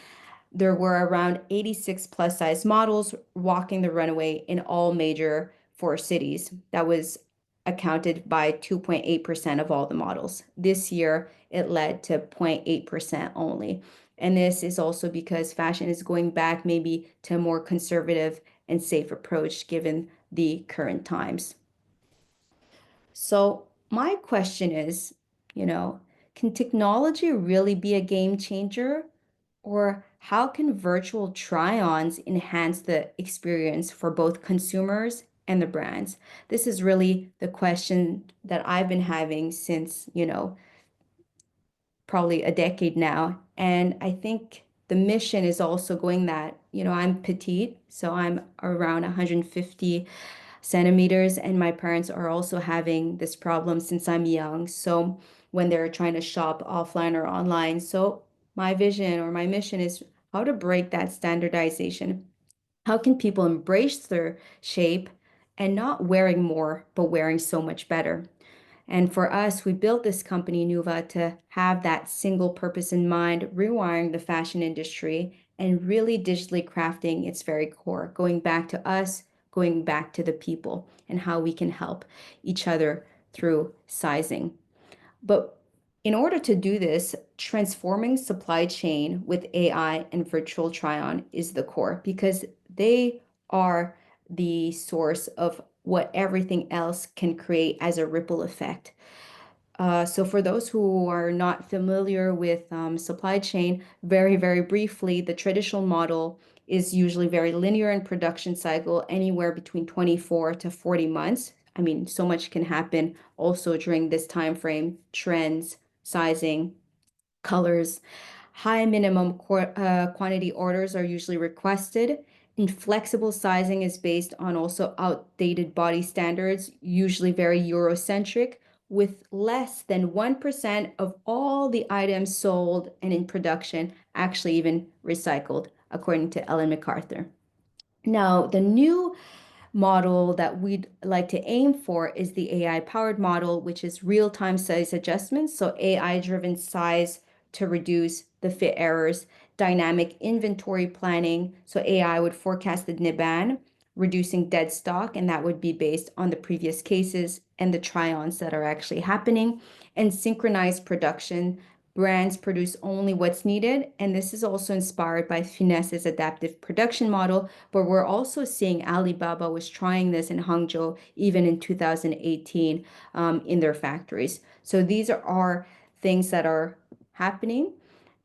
there were around 86 plus size models walking the runway in all major four cities. That was accounted by 2.8% of all the models. This year, it led to 0.8% only. And this is also because fashion is going back maybe to a more conservative and safe approach given the current times. So my question is, can technology really be a game changer? Or how can virtual try-ons enhance the experience for both consumers and the brands? This is really the question that I've been having since, probably a decade now. And I think the mission is also going that, I'm petite, so I'm around 150 centimeters, and my parents are also having this problem since I'm young. So when they're trying to shop offline or online, so my vision or my mission is how to break that standardization. How can people embrace their shape and not wearing more, but wearing so much better? And for us, we built this company, Nuva, to have that single purpose in mind, rewiring the fashion industry and really digitally crafting its very core, going back to us, going back to the people, and how we can help each other through sizing. But in order to do this, transforming supply chain with AI and virtual try-on is the core because they are the source of what everything else can create as a ripple effect. So for those who are not familiar with supply chain, very, very briefly, the traditional model is usually very linear in production cycle, anywhere between 24 to 40 months. I mean, so much can happen also during this time frame, trends, sizing, colors. High minimum quantity orders are usually requested. Inflexible sizing is based on also outdated body standards, usually very Eurocentric, with less than 1% of all the items sold and in production actually even recycled, according to Ellen MacArthur. Now, the new model that we'd like to aim for is the AI-powered model, which is real-time size adjustments. So AI-driven size to reduce the fit errors, dynamic inventory planning. So AI would forecast the demand, reducing dead stock, and that would be based on the previous cases and the try-ons that are actually happening, and synchronized production. Brands produce only what's needed, and this is also inspired by Finesse's adaptive production model, but we're also seeing Alibaba was trying this in Hangzhou even in 2018 in their factories. So these are things that are happening,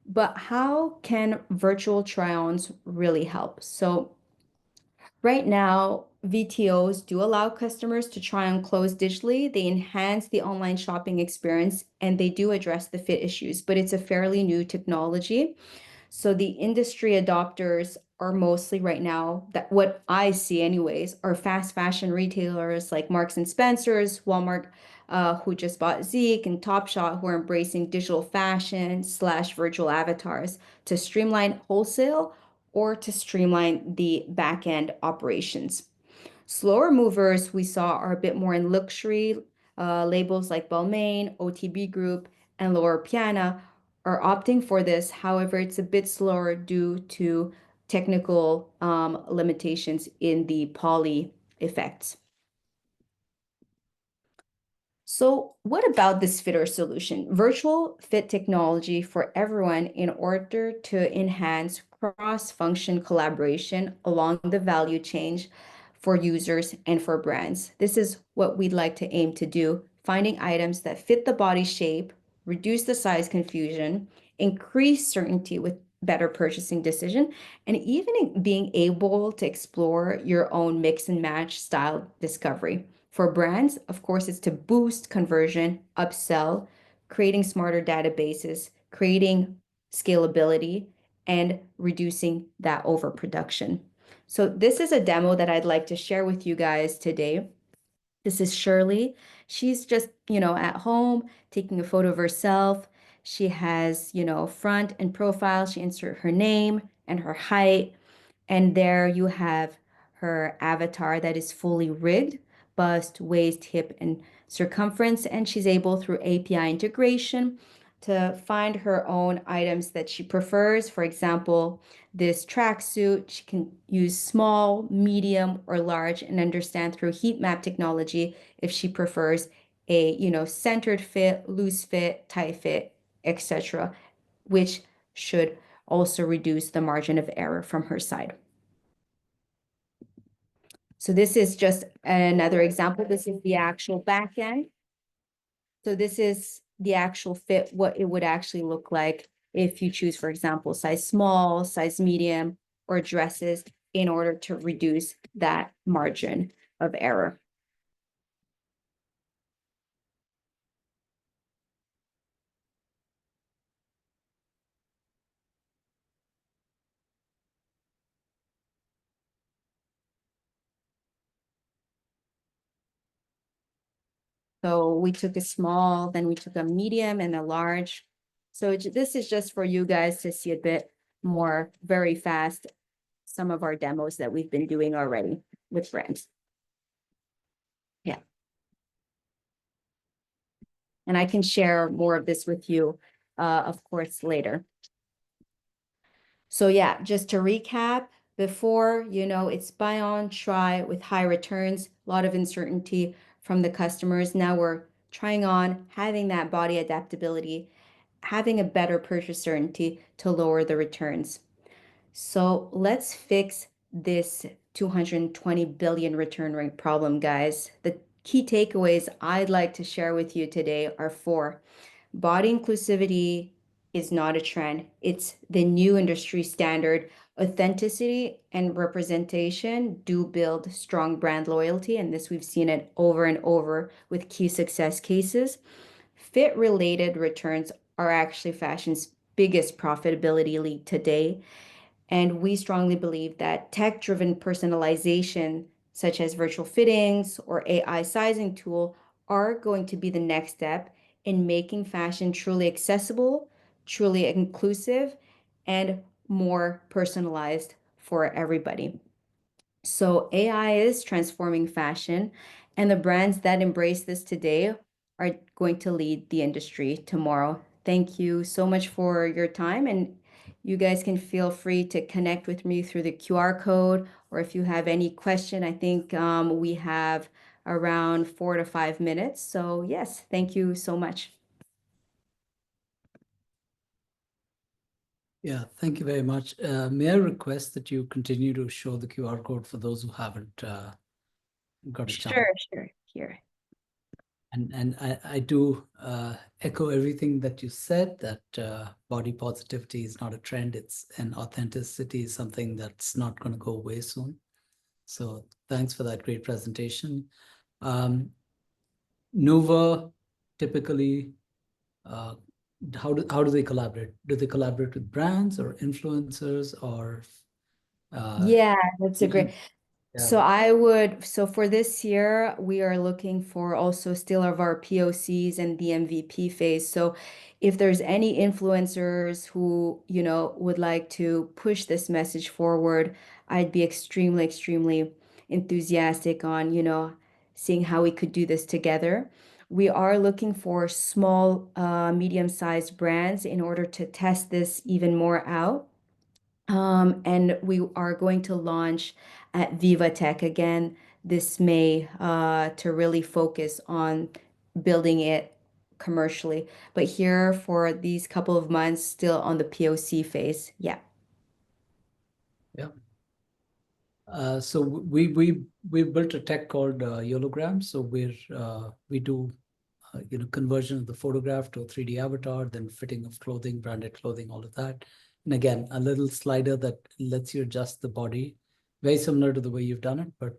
but how can virtual try-ons really help? So right now, VTOs do allow customers to try on clothes digitally. They enhance the online shopping experience and they do address the fit issues, but it's a fairly new technology. So the industry adopters are mostly right now, that what I see anyways, are fast fashion retailers like Marks and Spencer's, Walmart, who just bought Zeek, and Topshop, who are embracing digital fashion / virtual avatars to streamline wholesale or to streamline the back end operations. Slower movers we saw are a bit more in luxury. Labels like Balmain, OTB Group, and Loro Piana are opting for this. However, it's a bit slower due to technical limitations in the poly effects. So what about this fitter solution? Virtual fit technology for everyone in order to enhance cross-function collaboration along the value chain for users and for brands. This is what we'd like to aim to do, finding items that fit the body shape, reduce the size confusion, increase certainty with better purchasing decision, and even being able to explore your own mix and match style discovery. For brands, of course, it's to boost conversion, upsell, creating smarter databases, creating scalability, and reducing that overproduction. So this is a demo that I'd like to share with you guys today. This is Shirley. She's just, at home taking a photo of herself. She has, front and profile. She insert her name and her height. And there you have her avatar that is fully rigged, bust, waist, hip, and circumference. And she's able through API integration to find her own items that she prefers. For example, this tracksuit, she can use small, medium, or large and understand through heat map technology if she prefers a, centered fit, loose fit, tight fit, etc., which should also reduce the margin of error from her side. So this is just another example. This is the actual back end. So this is the actual fit, what it would actually look like if you choose, for example, size small, size medium, or dresses in order to reduce that margin of error. So we took a small, then we took a medium and a large. So this is just for you guys to see a bit more very fast some of our demos that we've been doing already with brands. Yeah. And I can share more of this with you, of course, later. So yeah, just to recap, before, it's buy on, try with high returns, a lot of uncertainty from the customers. Now we're trying on, having that body adaptability, having a better purchase certainty to lower the returns. So let's fix this 220 billion return rate problem, guys. The key takeaways I'd like to share with you today are 4. Body inclusivity is not a trend. It's the new industry standard. Authenticity and representation do build strong brand loyalty, and this we've seen it over and over with key success cases. Fit-related returns are actually fashion's biggest profitability lead today. And we strongly believe that tech-driven personalization, such as virtual fittings or AI sizing tool, are going to be the next step in making fashion truly accessible, truly inclusive, and more personalized for everybody. So AI is transforming fashion, and the brands that embrace this today are going to lead the industry tomorrow. Thank you so much for your time, and you guys can feel free to connect with me through the QR code, or if you have any question, I think we have around 4 to 5 minutes. So yes, thank you so much. Yeah, thank you very much. May I request that you continue to show the QR code for those who haven't got a chance? Sure. Here. And I do echo everything that you said, that body positivity is not a trend, and authenticity is something that's not going to go away soon. So thanks for that great presentation. Nuva typically, how do they collaborate? Do they collaborate with brands or influencers or? Yeah, that's a great. Yeah. So for this year, we are looking for also still of our POCs and the MVP phase. So if there's any influencers who, would like to push this message forward, I'd be extremely enthusiastic on, seeing how we could do this together. we are looking for small, medium-sized brands in order to test this even more out. And we are going to launch at Viva Tech again this May to really focus on building it commercially. But here for these couple of months, still on the POC phase. Yeah. Yeah. So we built a tech called Yologram. So we do conversion of the photograph to a 3D avatar, then fitting of clothing, branded clothing, all of that. And again, a little slider that lets you adjust the body, very similar to the way you've done it. But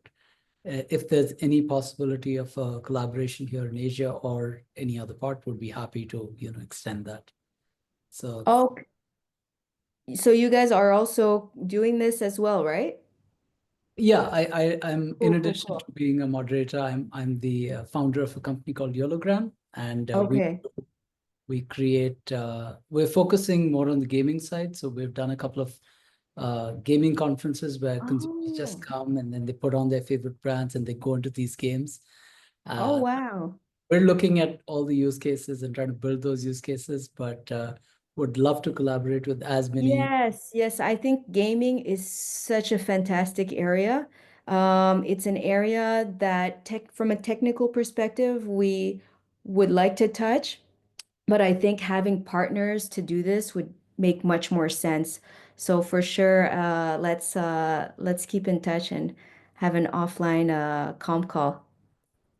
if there's any possibility of a collaboration here in Asia or any other part, would be happy to extend that. So Oh, so you guys are also doing this as well, right? yeah, I'm in Cool, cool, addition cool. to being a moderator, I'm the founder of a company called Yologram, and Okay. we create. We're focusing more on the gaming side, so we've done a couple of gaming conferences where consumers just Oh, come and then they put on their favorite brands and they go into these games. oh, Uh, wow. we're looking at all the use cases and trying to build those use cases, but would love to collaborate with as many. Yes, yes. I think gaming is such a fantastic area. It's an area that from a technical perspective, we would like to touch, but I think having partners to do this would make much more sense. So for sure, let's keep in touch and have an offline comp call.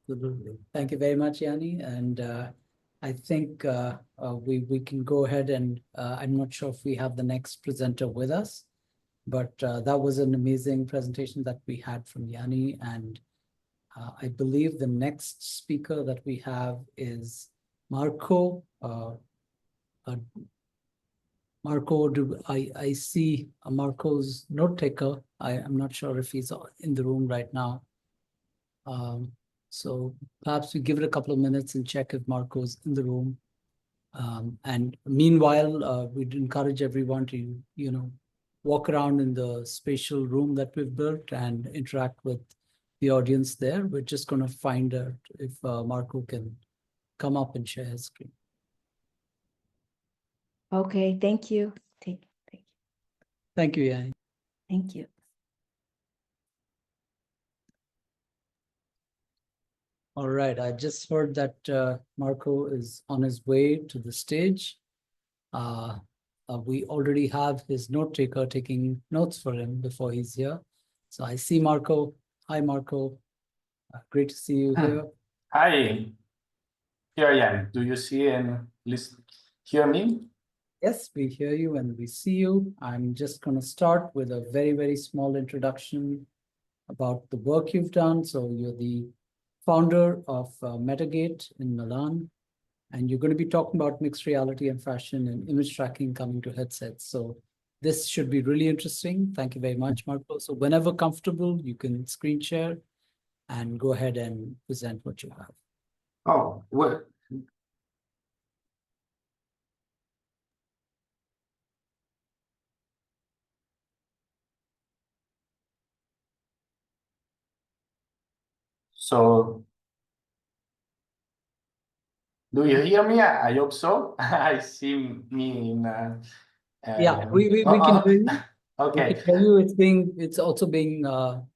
Absolutely. Thank you very much, Yanni. And I think we can go ahead and I'm not sure if we have the next presenter with us, but that was an amazing presentation that we had from Yanni. And I believe the next speaker that we have is Marco. Marco, I see Marco's note taker. I'm not sure if he's in the room right now. So perhaps we give it a couple of minutes and check if Marco's in the room. And meanwhile, we'd encourage everyone to, walk around in the spatial room that we've built and interact with the audience there. We're just going to find out if Marco can come up and share his screen. Okay, thank you. Thank you. Thank you, Yanni. Thank you. All right, I just heard that Marco is on his way to the stage. We already have his note taker taking notes for him before he's here. So I see Marco. Hi, Marco. Great to see you here. Hi, here I am. Do you see and listen, hear me? Yes, we hear you and we see you. I'm just going to start with a very, very small introduction about the work you've done. So you're the founder of Metagate in Milan, and you're going to be talking about mixed reality and fashion and image tracking coming to headsets. So this should be really interesting. Thank you very much, Marco. So whenever comfortable, you can screen share and go ahead and present what you have. Oh, well, so do you hear me? I hope so. I see me in. Yeah, we can hear you. We Okay. can hear you. It's also being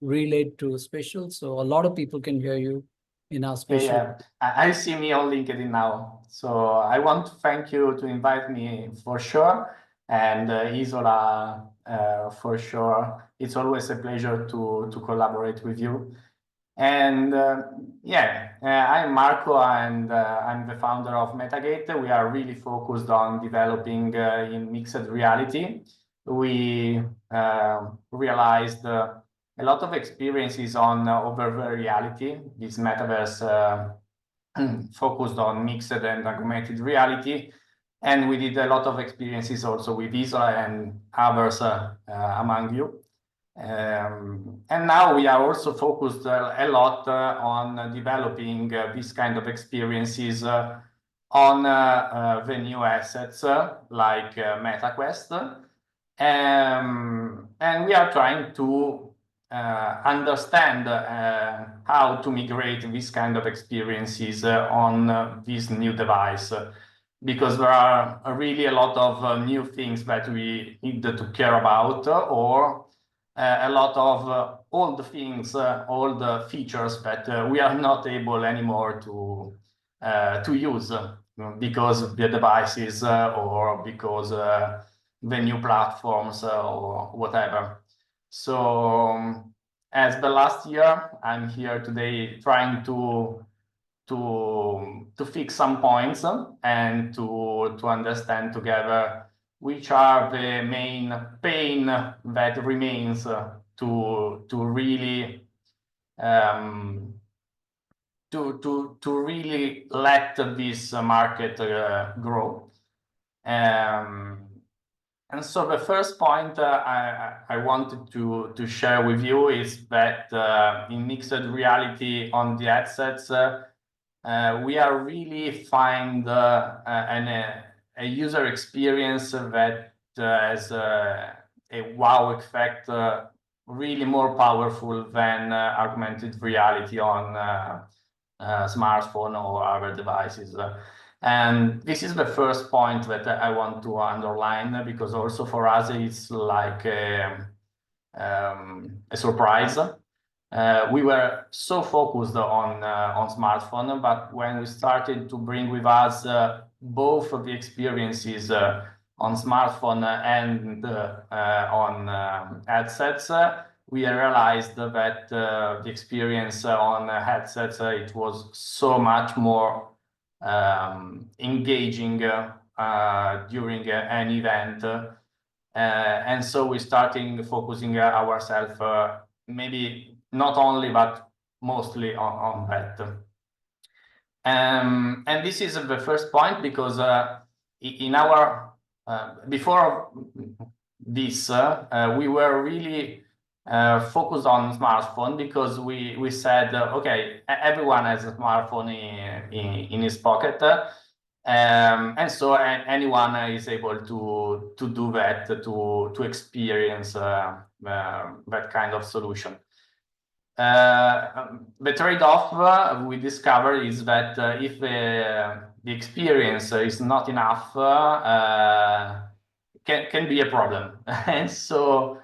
relayed to spatial, so a lot of people can hear you in our spatial. Yeah, I see me on LinkedIn now. So I want to thank you to invite me for sure. And Isola, for sure. It's always a pleasure to collaborate with you. And I'm Marco, and I'm the founder of Metagate. We are really focused on developing in mixed reality. We realized a lot of experiences on overlay reality, this metaverse focused on mixed and augmented reality. And we did a lot of experiences also with Isola and others among you. And now we are also focused a lot on developing this kind of experiences on the new assets like MetaQuest. And we are trying to understand how to migrate this kind of experiences on this new device, because there are really a lot of new things that we need to care about, or a lot of old things, all the features that we are not able anymore to use because the devices or because the new platforms or whatever. So as the last year, I'm here today trying to fix some points and to understand together which are the main pain that remains to really to really let this market grow. And so the first point I wanted to share with you is that in mixed reality on the headsets, we are really find a user experience that has a wow effect, really more powerful than augmented reality on smartphone or other devices. And this is the first point that I want to underline, because also for us it's like a surprise. We were so focused on smartphone, but when we started to bring with us both of the experiences on smartphone and on headsets, we realized that the experience on headsets it was so much more engaging during an event, and so we started focusing ourselves maybe not only but mostly on that. And this is the first point, because in our before this we were really focused on smartphone, because we said okay, everyone has a smartphone in his pocket, and so anyone is able to do that, to experience that kind of solution. The trade-off we discover is that if the experience is not enough, can be a problem. And so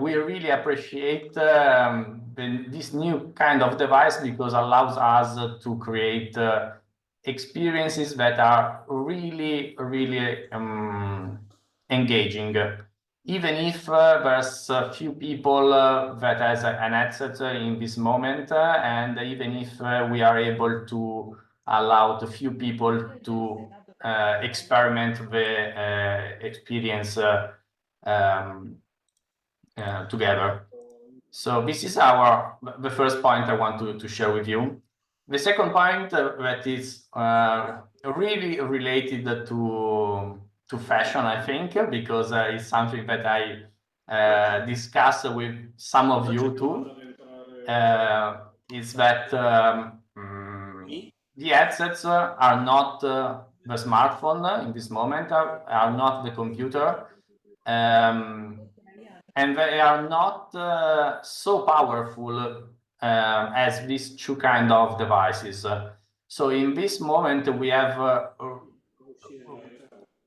we really appreciate this new kind of device, because allows us to create experiences that are really engaging. Even if there's a few people that has an headset in this moment, and even if we are able to allow the few people to experiment the experience together. So this is the first point I want to share with you. The second point that is really related to fashion, I think, because it's something that I discuss with some of you too, is that the headsets are not the smartphone in this moment, are not the computer, and they are not so powerful as these two kind of devices. So in this moment we have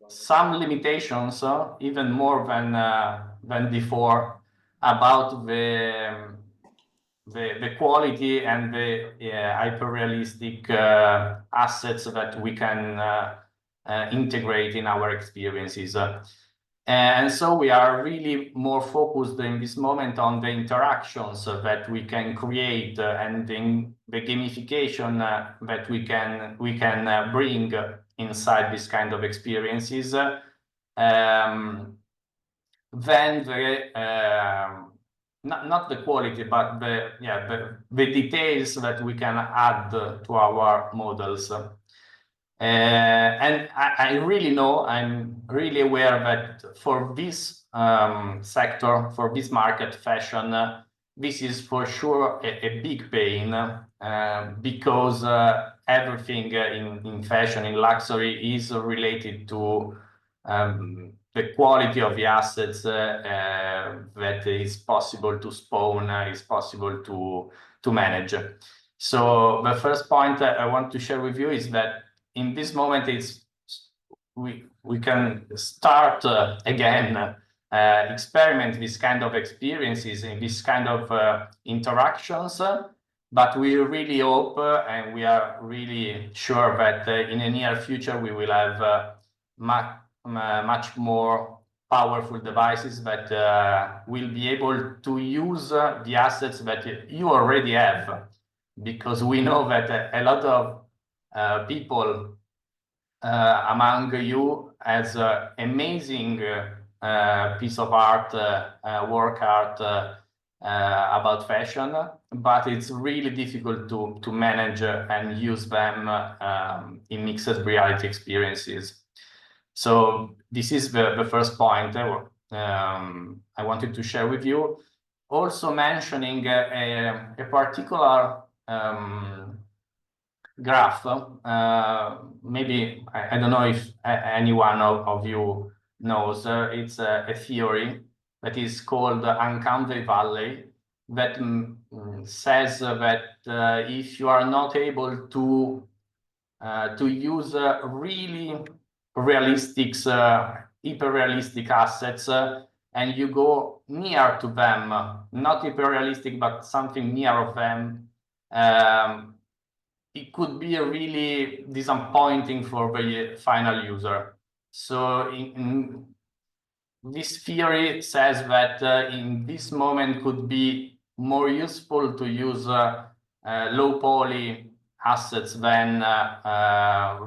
some limitations, even more than before, about the quality and the hyper-realistic assets that we can integrate in our experiences. And so we are really more focused in this moment on the interactions that we can create and the gamification that we can bring inside this kind of experiences. Then not the quality, but the details that we can add to our models. And I really know, I'm really aware that for this sector, for this market, fashion, this is for sure a big pain, because everything in fashion, in luxury, is related to the quality of the assets that is possible to spawn, is possible to manage. So the first point I want to share with you is that in this moment, we can start again experiment this kind of experiences and this kind of interactions, but we really hope and we are really sure that in the near future we will have much more powerful devices that will be able to use the assets that you already have, because we know that a lot of people among you has amazing piece of art, work art about fashion, but it's really difficult to manage and use them in mixed reality experiences. So this is the first point I wanted to share with you. Also mentioning a particular graph. Maybe I don't know if anyone of you knows. It's a theory that is called Uncanny Valley, that says that if you are not able to use really realistic, hyper-realistic assets, and you go near to them, not hyper-realistic, but something near of them, it could be really disappointing for the final user. So this theory says that in this moment could be more useful to use low poly assets than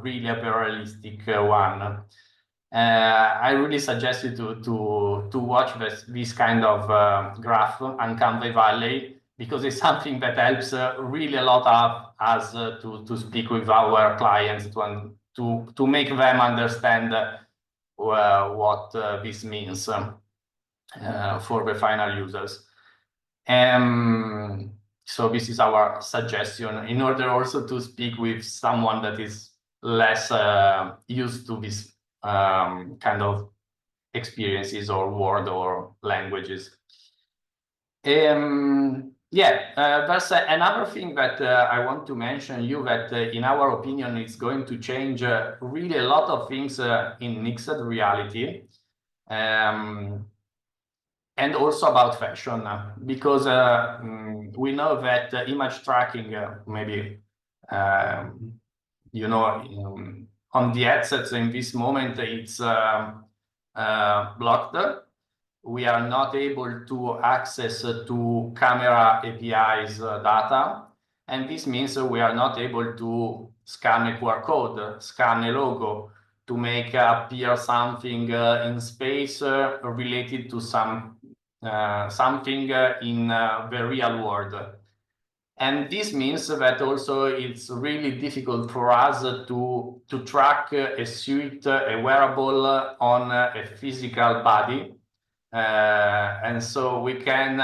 really a realistic one. I really suggest you to watch this kind of graph, Uncanny Valley, because it's something that helps really a lot of us to speak with our clients, to make them understand what this means for the final users. So this is our suggestion, in order also to speak with someone that is less used to this kind of experiences or word or languages. There's another thing that I want to mention you, that in our opinion is going to change really a lot of things in mixed reality, and also about fashion, because we know that image tracking, maybe you know, on the headsets in this moment it's blocked. We are not able to access to camera APIs data, and this means we are not able to scan a QR code, scan a logo, to make appear something in space related to something in the real world. And this means that also it's really difficult for us to track a suit, a wearable on a physical body. And so we can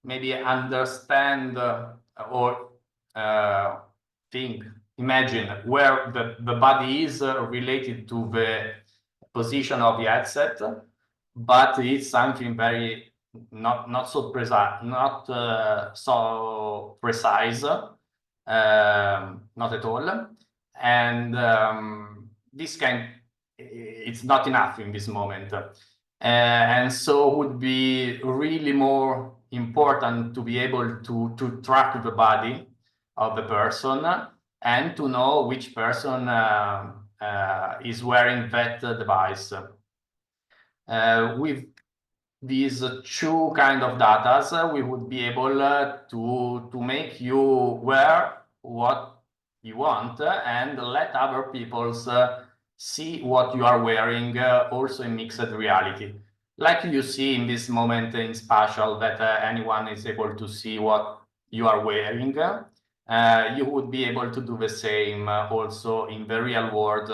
maybe understand or imagine where the body is related to the position of the headset, but it's something very not so precise, not at all. And this it's not enough in this moment. And so would be really more important to be able to track the body of the person and to know which person is wearing that device. With these two kind of data, we would be able to make you wear what you want and let other people see what you are wearing also in mixed reality. Like you see in this moment in spatial, that anyone is able to see what you are wearing. You would be able to do the same also in the real world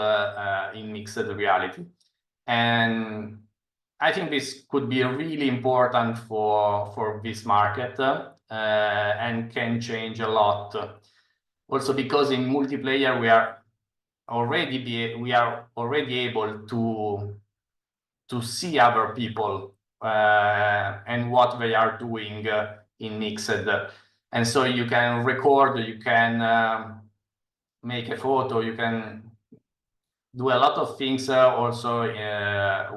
in mixed reality. And I think this could be really important for this market and can change a lot. Also because in multiplayer we are already able to see other people and what they are doing in Mixed. And so you can record, you can make a photo, you can do a lot of things also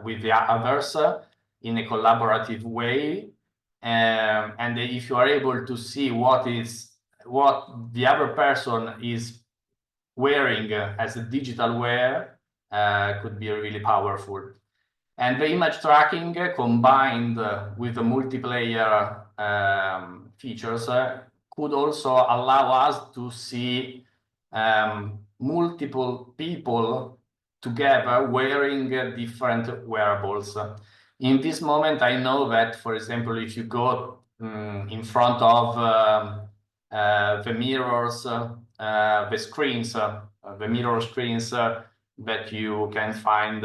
with the others in a collaborative way. And if you are able to see what the other person is wearing as a digital wear, could be really powerful. And the image tracking combined with the multiplayer features could also allow us to see multiple people together wearing different wearables. In this moment, I know that, for example, if you go in front of the mirrors, the screens, the mirror screens that you can find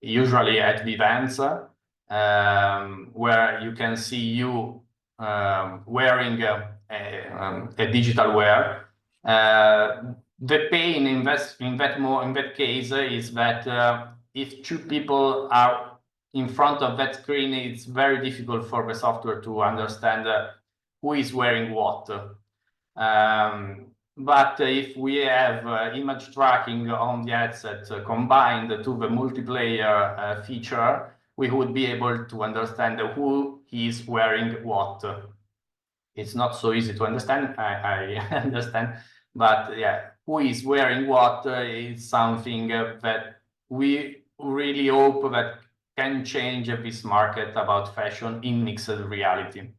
usually at the events, where you can see you wearing a digital wear. The pain in that case is that if two people are in front of that screen, it's very difficult for the software to understand who is wearing what. But if we have image tracking on the headset combined to the multiplayer feature, we would be able to understand who is wearing what. It's not so easy to understand, I understand, but yeah, who is wearing what is something that we really hope that can change this market about fashion in mixed reality.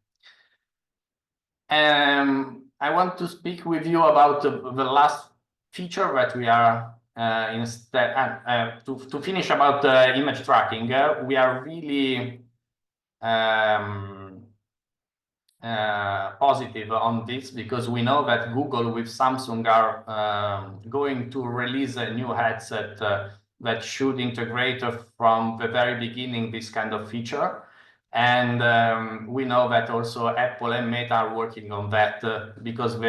I want to speak with you about the last feature that we are instead to finish about image tracking. We are really positive on this because we know that Google with Samsung are going to release a new headset that should integrate from the very beginning this kind of feature. And we know that also Apple and Meta are working on that because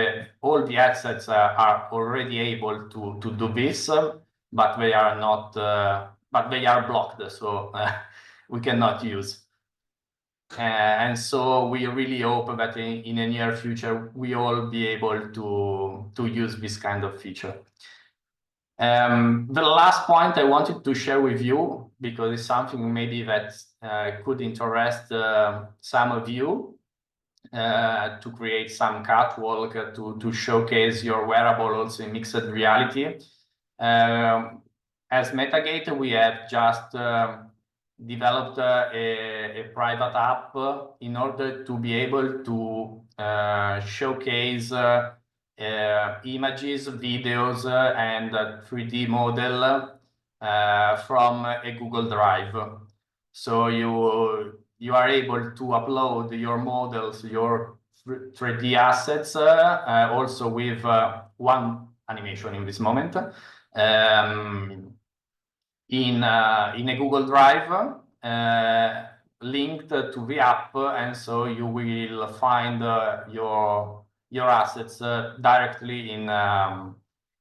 all the headsets are already able to do this, but they are not, but they are blocked, so we cannot use. And so we really hope that in the near future we all be able to use this kind of feature. The last point I wanted to share with you, because it's something maybe that could interest some of you, to create some catwalk to showcase your wearable also in mixed reality. As Metagate, we have just developed a private app in order to be able to showcase images, videos, and a 3D model from a Google Drive. So you are able to upload your models, your 3D assets, also with one animation in this moment, in a Google Drive, linked to the app, and so you will find your assets directly in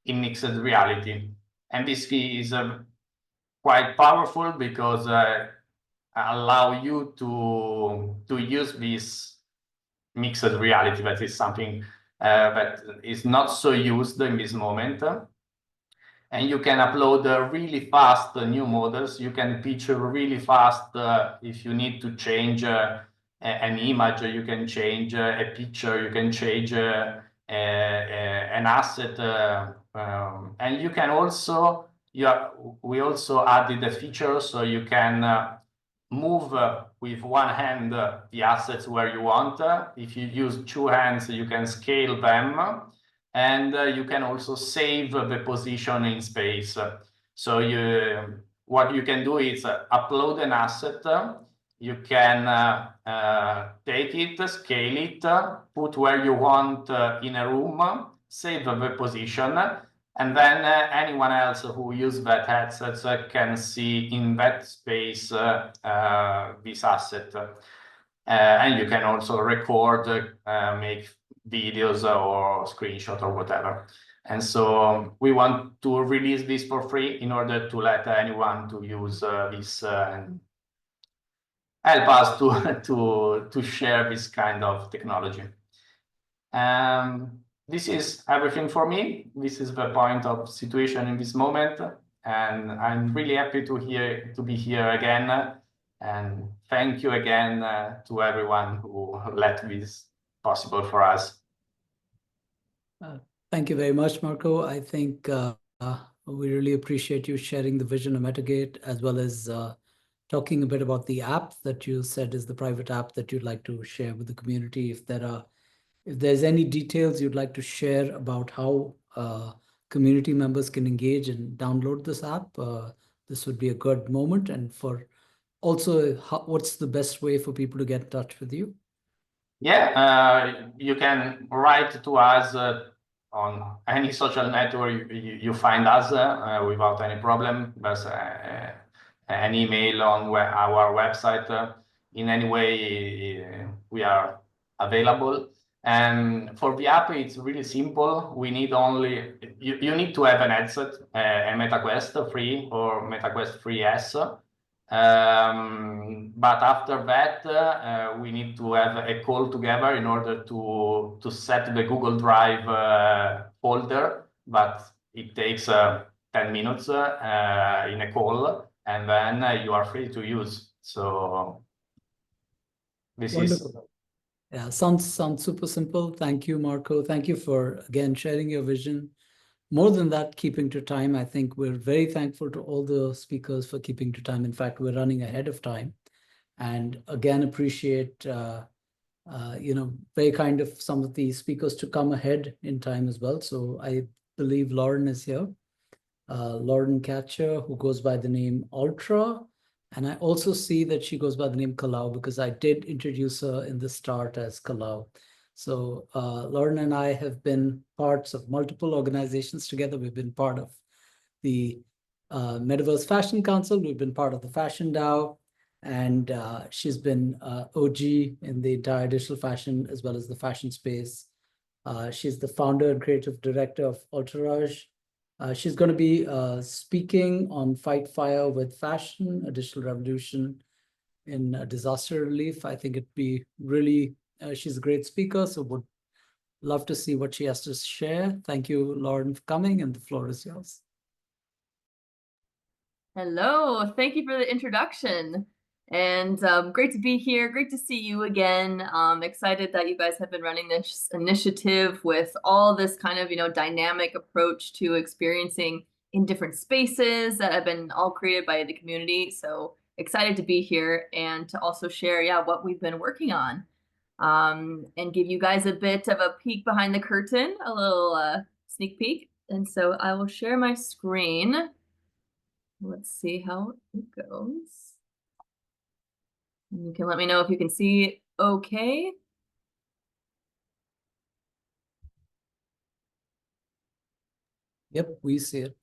mixed reality. And this is quite powerful because allow you to use this mixed reality. That is something that is not so used in this moment. And you can upload really fast new models. You can picture really fast if you need to change an image, you can change a picture, you can change an asset. And you can also, we also added a feature so you can move with one hand the assets where you want. If you use two hands, you can scale them. And you can also save the position in space. So what you can do is upload an asset. You can take it, scale it, put where you want in a room, save the position, and then anyone else who uses that headset can see in that space this asset. And you can also record, make videos or screenshot or whatever. And so we want to release this for free in order to let anyone to use this and help us to share this kind of technology. This is everything for me. This is the point of situation in this moment, and I'm really happy to be here again. And thank you again to everyone who let this possible for us. Thank you very much, Marco. I think we really appreciate you sharing the vision of Metagate, as well as talking a bit about the app that you said is the private app that you'd like to share with the community. If there's any details you'd like to share about how community members can engage and download this app, this would be a good moment. And for also, what's the best way for people to get in touch with you? Yeah, you can write to us on any social network you find us without any problem. There's an email on our website. In any way, we are available. And for the app, it's really simple. We need only, you need to have an headset, a MetaQuest 3 or MetaQuest 3S. But after that, we need to have a call together in order to set the Google Drive folder, but it takes 10 minutes in a call, and then you are free to use. So this Wonderful. is... Yeah, sounds super simple. Thank you, Marco. Thank you for, again, sharing your vision. More than that, keeping to time. I think we're very thankful to all the speakers for keeping to time. In fact, we're running ahead of time. And again, appreciate, very kind of some of the speakers to come ahead in time as well. So I believe Lauren is here. Lauren Catcher, who goes by the name Ultra. And I also see that she goes by the name Kalau, because I did introduce her in the start as Kalau. So Lauren and I have been parts of multiple organizations together. We've been part of the Metaverse Fashion Council. We've been part of the Fashion DAO. And she's been OG in the entire digital fashion as well as the fashion space. She's the founder and creative director of Ultrarage. She's going to be speaking on Fight Fire with Fashion, a digital revolution in disaster relief. I think it'd be really, she's a great speaker, so would love to see what she has to share. Thank you, Lauren, for coming, and the floor is yours. Hello, thank you for the introduction. And great to be here. Great to see you again. Excited that you guys have been running this initiative with all this kind of, dynamic approach to experiencing in different spaces that have been all created by the community. So excited to be here and to also share, what we've been working on, and give you guys a bit of a peek behind the curtain, a little sneak peek. And so I will share my screen. Let's see how it goes. You can let me know if you can see okay. Yep, we see it.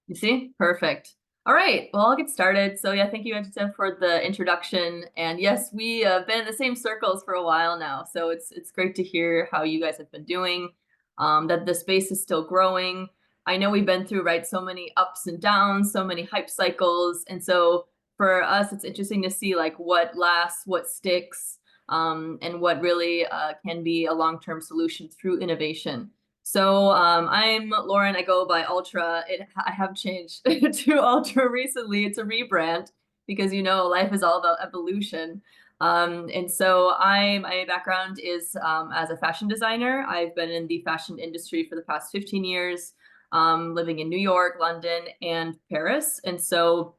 You see? Perfect. All right, well, I'll get started. So thank you, Edson, for the introduction. And yes, we have been in the same circles for a while now. So it's great to hear how you guys have been doing, that the space is still growing. I know we've been through, so many ups and downs, so many hype cycles. And so for us, it's interesting to see what lasts, what sticks, and what really can be a long-term solution through innovation. So I'm Lauren. I go by Ultra. I have changed to Ultra recently. It's a rebrand because life is all about evolution. And so my background is as a fashion designer. I've been in the fashion industry for the past 15 years, living in New York, London, and Paris. And so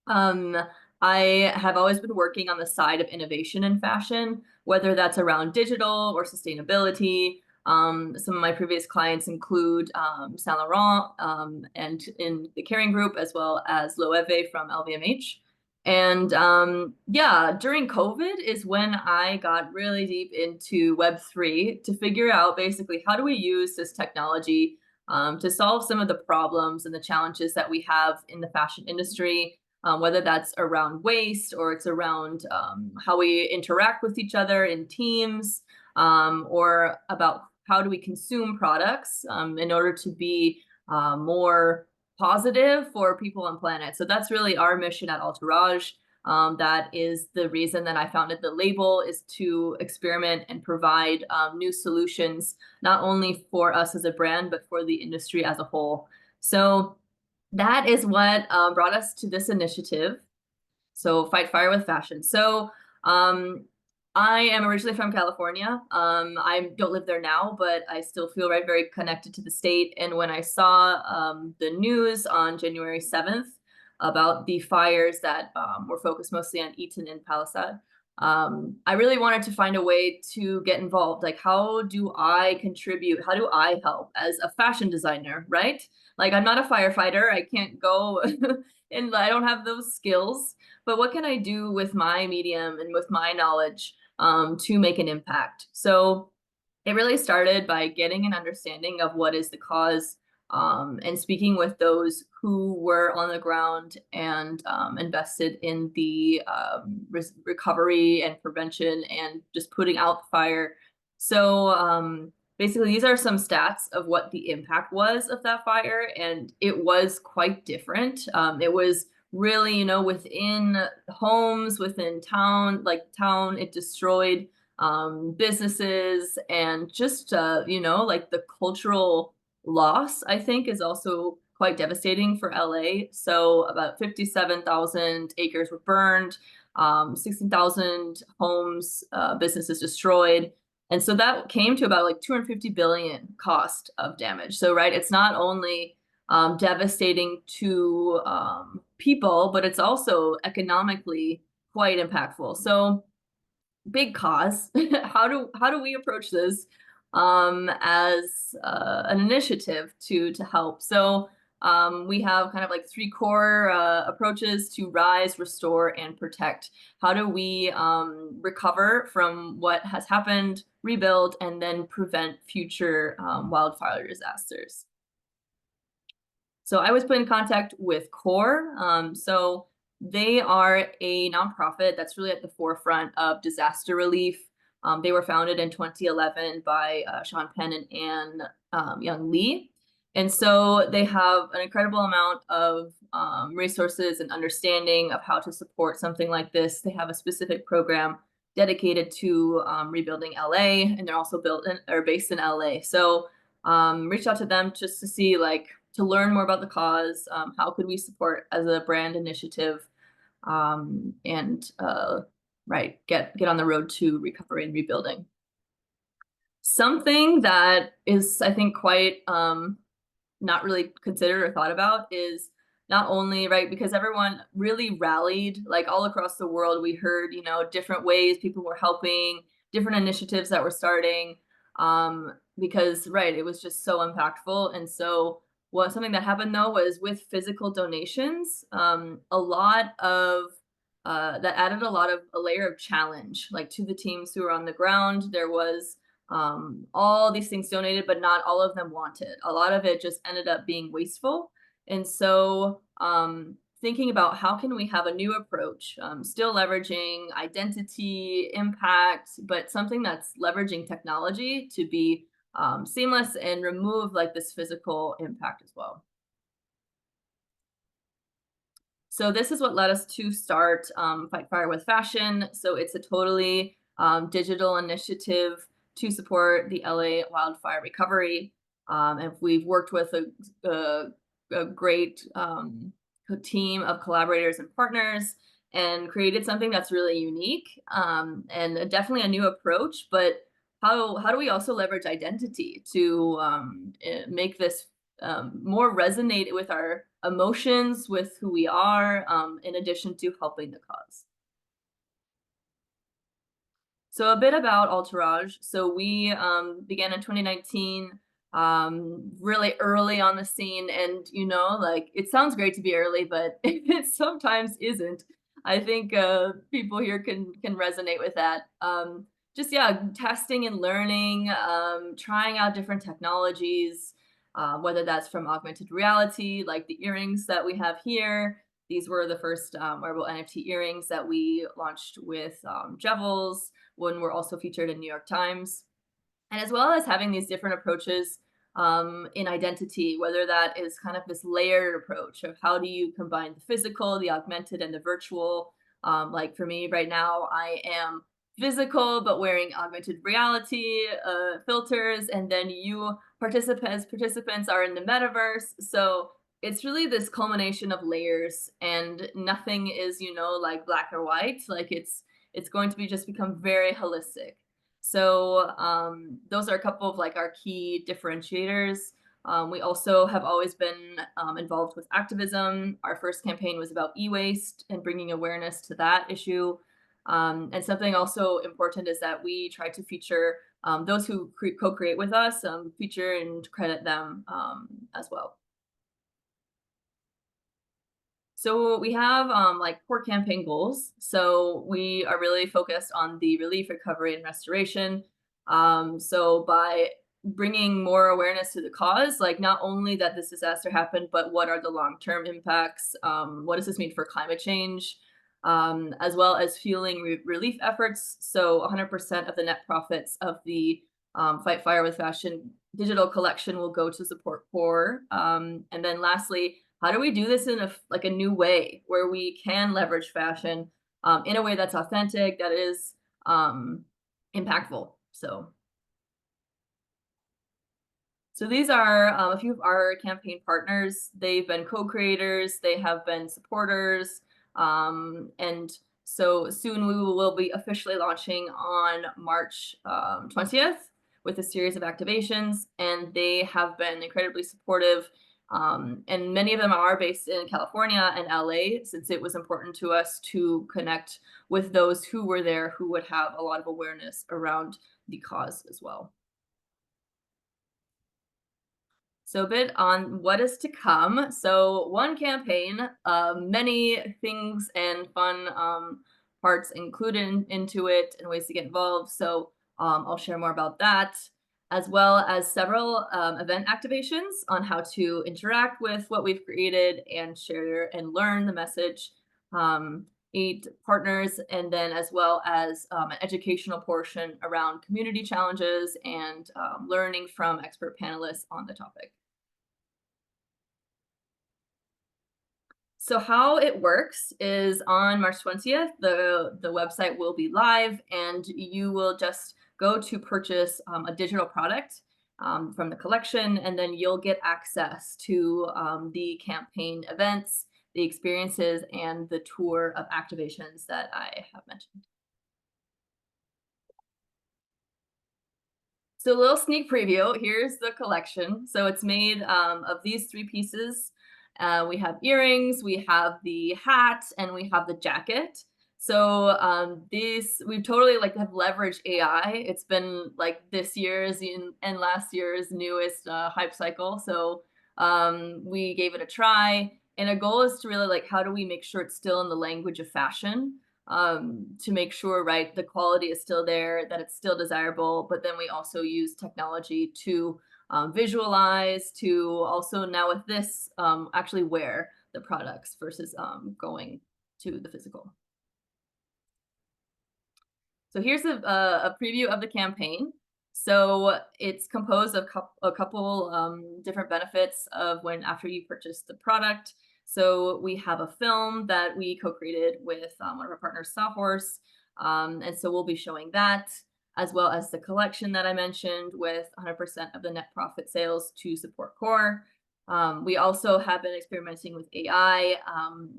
I have always been working on the side of innovation in fashion, whether that's around digital or sustainability. Some of my previous clients include Saint Laurent and in the Kering Group, as well as Loewe from LVMH. And during COVID is when I got really deep into Web3 to figure out basically how do we use this technology to solve some of the problems and the challenges that we have in the fashion industry, whether that's around waste or it's around how we interact with each other in teams, or about how do we consume products in order to be more positive for people and planet. So that's really our mission at Entourage. That is the reason that I founded the label, is to experiment and provide new solutions, not only for us as a brand, but for the industry as a whole. So that is what brought us to this initiative. So Fight Fire with Fashion. So I am originally from California. I don't live there now, but I still feel very connected to the state. And when I saw the news on January 7th about the fires that were focused mostly on Eaton and Palisade, I really wanted to find a way to get involved. Like, how do I contribute? How do I help as a fashion designer, right? Like, I'm not a firefighter. I can't go and I don't have those skills. But what can I do with my medium and with my knowledge to make an impact? So it really started by getting an understanding of what is the cause, and speaking with those who were on the ground and invested in the recovery and prevention and just putting out the fire. So basically, these are some stats of what the impact was of that fire, and it was quite different. It was really, you know, within homes, within town, it destroyed businesses, and just, you know, like the cultural loss, I think, is also quite devastating for LA. So about 57,000 acres were burned, 16,000 homes, businesses destroyed. And so that came to about like 250 billion cost of damage. So, right, it's not only devastating to people, but it's also economically quite impactful. So big cause. How do we approach this as an initiative to help? So we have kind of like three core approaches to rise, restore, and protect. How do we recover from what has happened, rebuild, and then prevent future wildfire disasters? So I was put in contact with CORE. So they are a nonprofit that's really at the forefront of disaster relief. They were founded in 2011 by Sean Penn and Anne Young Lee. And so they have an incredible amount of resources and understanding of how to support something like this. They have a specific program dedicated to rebuilding LA, and they're also based in LA. So reached out to them just to see, like, to learn more about the cause, how could we support as a brand initiative, and right, get on the road to recovery and rebuilding. Something that is, I think, quite not really considered or thought about is not only, right, because everyone really rallied, like all across the world. We heard, you know, different ways people were helping, different initiatives that were starting, because, right, it was just so impactful. And so something that happened though was with physical donations, a lot of that added a layer of challenge, like, to the teams who were on the ground. There was all these things donated, but not all of them wanted. A lot of it just ended up being wasteful. And so thinking about how can we have a new approach, still leveraging identity, impact, but something that's leveraging technology to be seamless and remove, like, this physical impact as well. So this is what led us to start Fight Fire with Fashion. So it's a totally digital initiative to support the LA wildfire recovery. And we've worked with a great team of collaborators and partners, and created something that's really unique, and definitely a new approach. But how do we also leverage identity to make this more resonate with our emotions, with who we are, in addition to helping the cause? So a bit about Entourage. So we began in 2019, really early on the scene. And, you know, like, it sounds great to be early, but it sometimes isn't. I think people here can resonate with that. Just, yeah, testing and learning, trying out different technologies, whether that's from augmented reality, like the earrings that we have here. These were the first wearable NFT earrings that we launched with Jevels, when we're also featured in New York Times. And as well as having these different approaches in identity, whether that is kind of this layered approach of how do you combine the physical, the augmented, and the virtual. Like for me right now, I am physical but wearing augmented reality filters, and then you participants are in the metaverse. So it's really this culmination of layers, and nothing is, you know, like black or white. Like it's going to be just become very holistic. So those are a couple of like our key differentiators. We also have always been involved with activism. Our first campaign was about e-waste and bringing awareness to that issue. And something also important is that we try to feature those who co-create with us, feature and credit them as well. So we have like core campaign goals. So we are really focused on the relief, recovery, and restoration. So by bringing more awareness to the cause, like not only that this disaster happened, but what are the long-term impacts? What does this mean for climate change? As well as fueling relief efforts. So 100% of the net profits of the Fight Fire with Fashion digital collection will go to support core. And then lastly, how do we do this in a new way where we can leverage fashion in a way that's authentic, that is impactful? So these are a few of our campaign partners. They've been co-creators, they have been supporters, and so soon we will be officially launching on March 20th with a series of activations, and they have been incredibly supportive. And many of them are based in California and LA, since it was important to us to connect with those who were there, who would have a lot of awareness around the cause as well. So a bit on what is to come. So one campaign, many things and fun parts included into it and ways to get involved. So I'll share more about that, as well as several event activations on how to interact with what we've created and share and learn the message. 8 partners, and then as well as an educational portion around community challenges and learning from expert panelists on the topic. So how it works is on March 20th, the website will be live, and you will just go to purchase a digital product from the collection, and then you'll get access to the campaign events, the experiences, and the tour of activations that I have mentioned. So a little sneak preview, here's the collection. So it's made of these 3 pieces. We have earrings, we have the hat, and we have the jacket. So we've totally have leveraged AI. It's been like this year's and last year's newest hype cycle. So we gave it a try, and our goal is to really how do we make sure it's still in the language of fashion, to make sure, right, the quality is still there, that it's still desirable, but then we also use technology to visualize, to also now with this actually wear the products versus going to the physical. So here's a preview of the campaign. So it's composed of a couple different benefits of after you purchase the product. So we have a film that we co-created with one of our partners, Sawhorse, and so we'll be showing that, as well as the collection that I mentioned with 100% of the net profit sales to support core. We also have been experimenting with AI,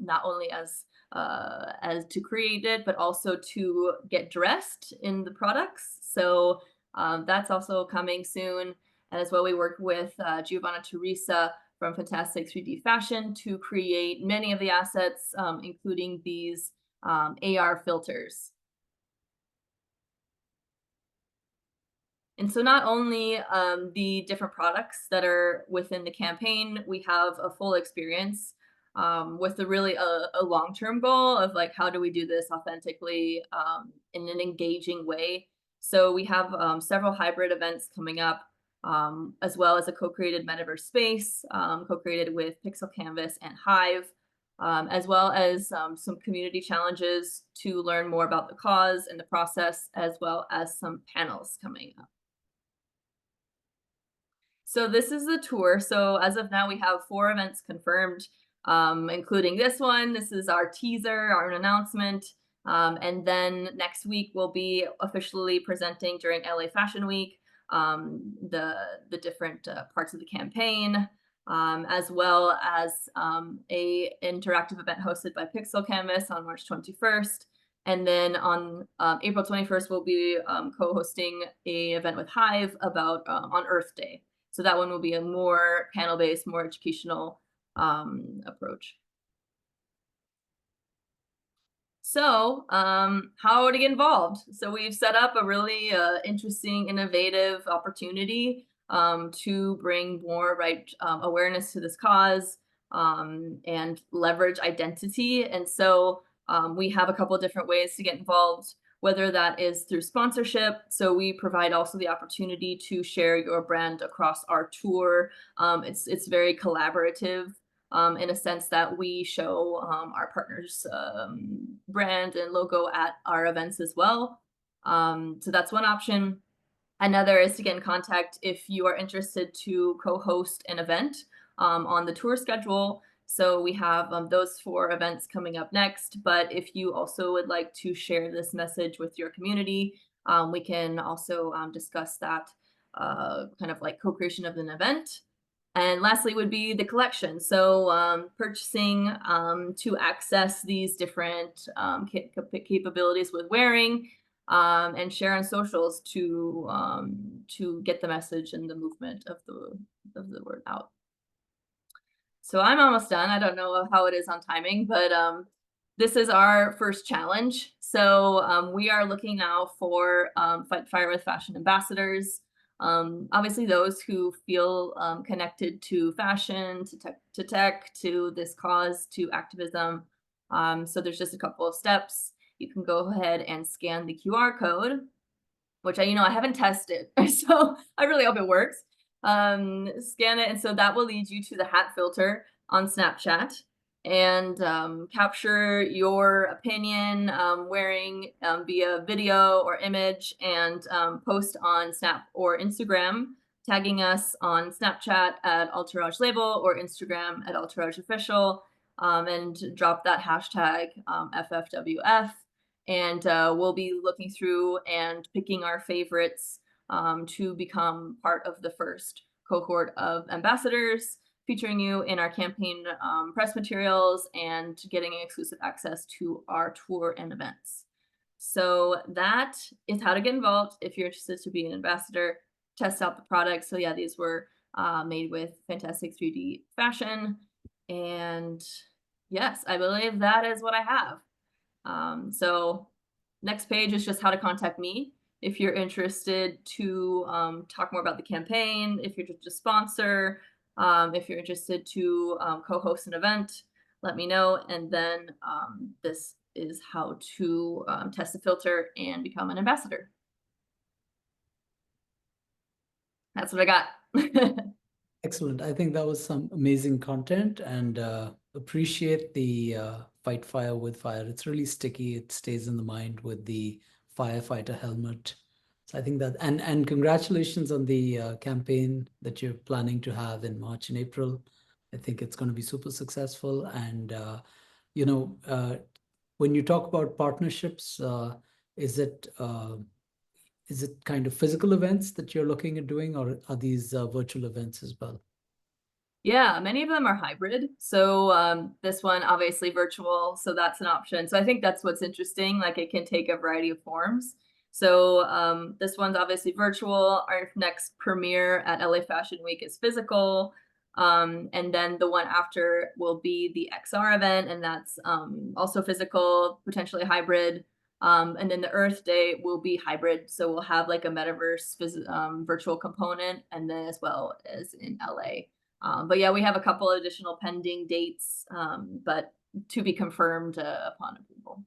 not only as to create it, but also to get dressed in the products. So that's also coming soon. And as well, we work with Giovanna Teresa from Fantastic 3D Fashion to create many of the assets, including these AR filters. And so not only the different products that are within the campaign, we have a full experience with a long-term goal of how do we do this authentically in an engaging way. So we have several hybrid events coming up, as well as a co-created metaverse space, co-created with Pixel Canvas and Hive, as well as some community challenges to learn more about the cause and the process, as well as some panels coming up. So this is the tour. So as of now, we have 4 events confirmed, including this one. This is our teaser, our announcement. And then next week we'll be officially presenting during LA Fashion Week the different parts of the campaign, as well as a interactive event hosted by Pixel Canvas on March 21st. And then on April 21st, we'll be co-hosting a event with Hive about on Earth Day. So that one will be a more panel-based, more educational approach. So how to get involved? So we've set up a really interesting, innovative opportunity to bring more awareness to this cause and leverage identity. And so we have a couple of different ways to get involved, whether that is through sponsorship. So we provide also the opportunity to share your brand across our tour. It's very collaborative in a sense that we show our partners' brand and logo at our events as well. So that's one option. Another is to get in contact if you are interested to co-host an event on the tour schedule. So we have those 4 events coming up next, but if you also would like to share this message with your community, we can also discuss that kind of like co-creation of an event. And lastly would be the collection. So purchasing to access these different capabilities with wearing and share on socials to get the message and the movement of the word out. So I'm almost done. I don't know how it is on timing, but this is our first challenge. So we are looking now for Fight Fire with Fashion ambassadors. Obviously those who feel connected to fashion, to tech, to this cause, to activism. So there's just a couple of steps. You can go ahead and scan the QR code, which I haven't tested, so I really hope it works. Scan it, and so that will lead you to the hat filter on Snapchat, and capture your opinion wearing via video or image, and post on Snap or Instagram, tagging us on Snapchat at Entourage Label or Instagram at Entourage Official, and drop that hashtag FFWF. And we'll be looking through and picking our favorites to become part of the first cohort of ambassadors, featuring you in our campaign press materials and getting exclusive access to our tour and events. So that is how to get involved if you're interested to be an ambassador, test out the product. So yeah, these were made with fantastic 3D fashion. And yes, I believe that is what I have. So next page is just how to contact me if you're interested to talk more about the campaign, if you're just a sponsor, if you're interested to co-host an event, let me know. And then this is how to test the filter and become an ambassador. That's what I got. Excellent. I think that was some amazing content, and appreciate the Fight Fire with Fire. It's really sticky. It stays in the mind with the firefighter helmet. So I think that, and congratulations on the campaign that you're planning to have in March and April. I think it's going to be super successful. And, when you talk about partnerships, is it kind of physical events that you're looking at doing, or are these virtual events as well? Yeah, many of them are hybrid. So this one obviously virtual, so that's an option. So I think that's what's interesting, like it can take a variety of forms. So this one's obviously virtual. Our next premiere at LA Fashion Week is physical. And then the one after will be the XR event, and that's also physical, potentially hybrid. And then the Earth Day will be hybrid. So we'll have like a metaverse virtual component, and then as well as in LA. But yeah, we have a couple additional pending dates, but to be confirmed upon approval.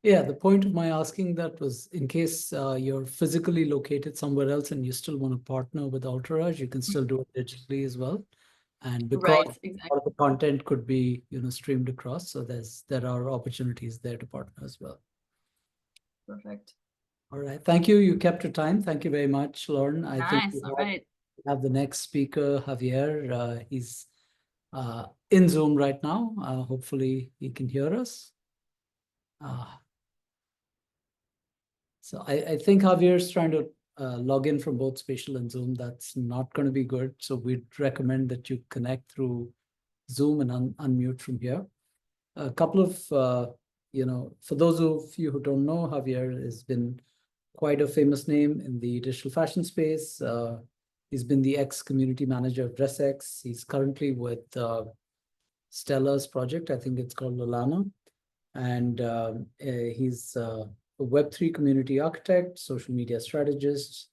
Yeah, the point of my asking that was in case you're physically located somewhere else and you still want to partner with Entourage, you can still do it digitally as well. And because Right, exactly. all the content could be, streamed across, so there are opportunities there to partner as well. Perfect. All right, thank you. You kept your time. Thank you very much, Lauren. I think Nice. All right. have the next speaker, Javier. He's in Zoom right now. Hopefully he can hear us. So I think Javier's trying to log in from both Spatial and Zoom. That's not going to be good. So we'd recommend that you connect through Zoom and unmute from here. A couple of, for those of you who don't know, Javier has been quite a famous name in the digital fashion space. He's been the ex-community manager of DressX. He's currently with Stella's project. I think it's called Lalana. And he's a Web3 community architect, social media strategist,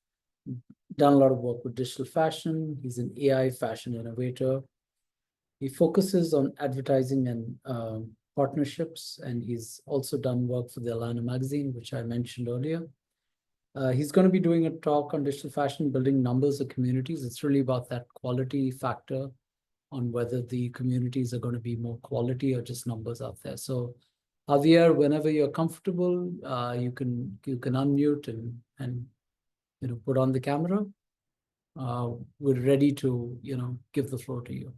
done a lot of work with digital fashion. He's an AI fashion innovator. He focuses on advertising and partnerships, and he's also done work for the Atlanta magazine, which I mentioned earlier. He's going to be doing a talk on digital fashion, building numbers of communities. It's really about that quality factor on whether the communities are going to be more quality or just numbers out there. So Javier, whenever you're comfortable, you can unmute and put on the camera. We're ready to give the floor to you.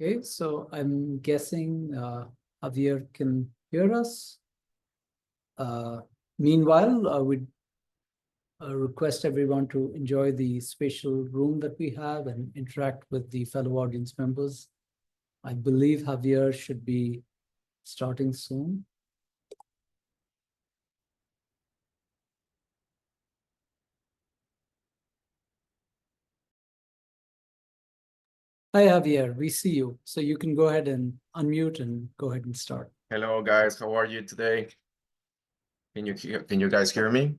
Okay, so I'm guessing Javier can hear us. Meanwhile, we'd request everyone to enjoy the spatial room that we have and interact with the fellow audience members. I believe Javier should be starting soon. Hi, Javier, we see you. So you can go ahead and unmute and go ahead and start. Hello, guys. How are you today? Can you guys hear me?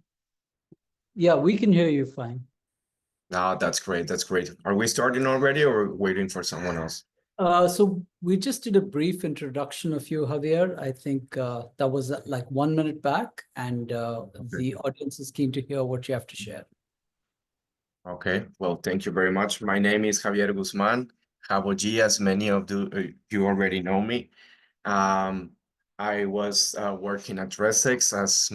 Yeah, we can hear you fine. No, that's great. That's great. Are we starting already or waiting for someone else? So we just did a brief introduction of you, Javier. I think that was like 1 minute back, and the audience is keen to hear what you have to share. Okay. Well, thank you very much. My name is Javier Guzman, Javo G, as many of you already know me. I was working at DressX, as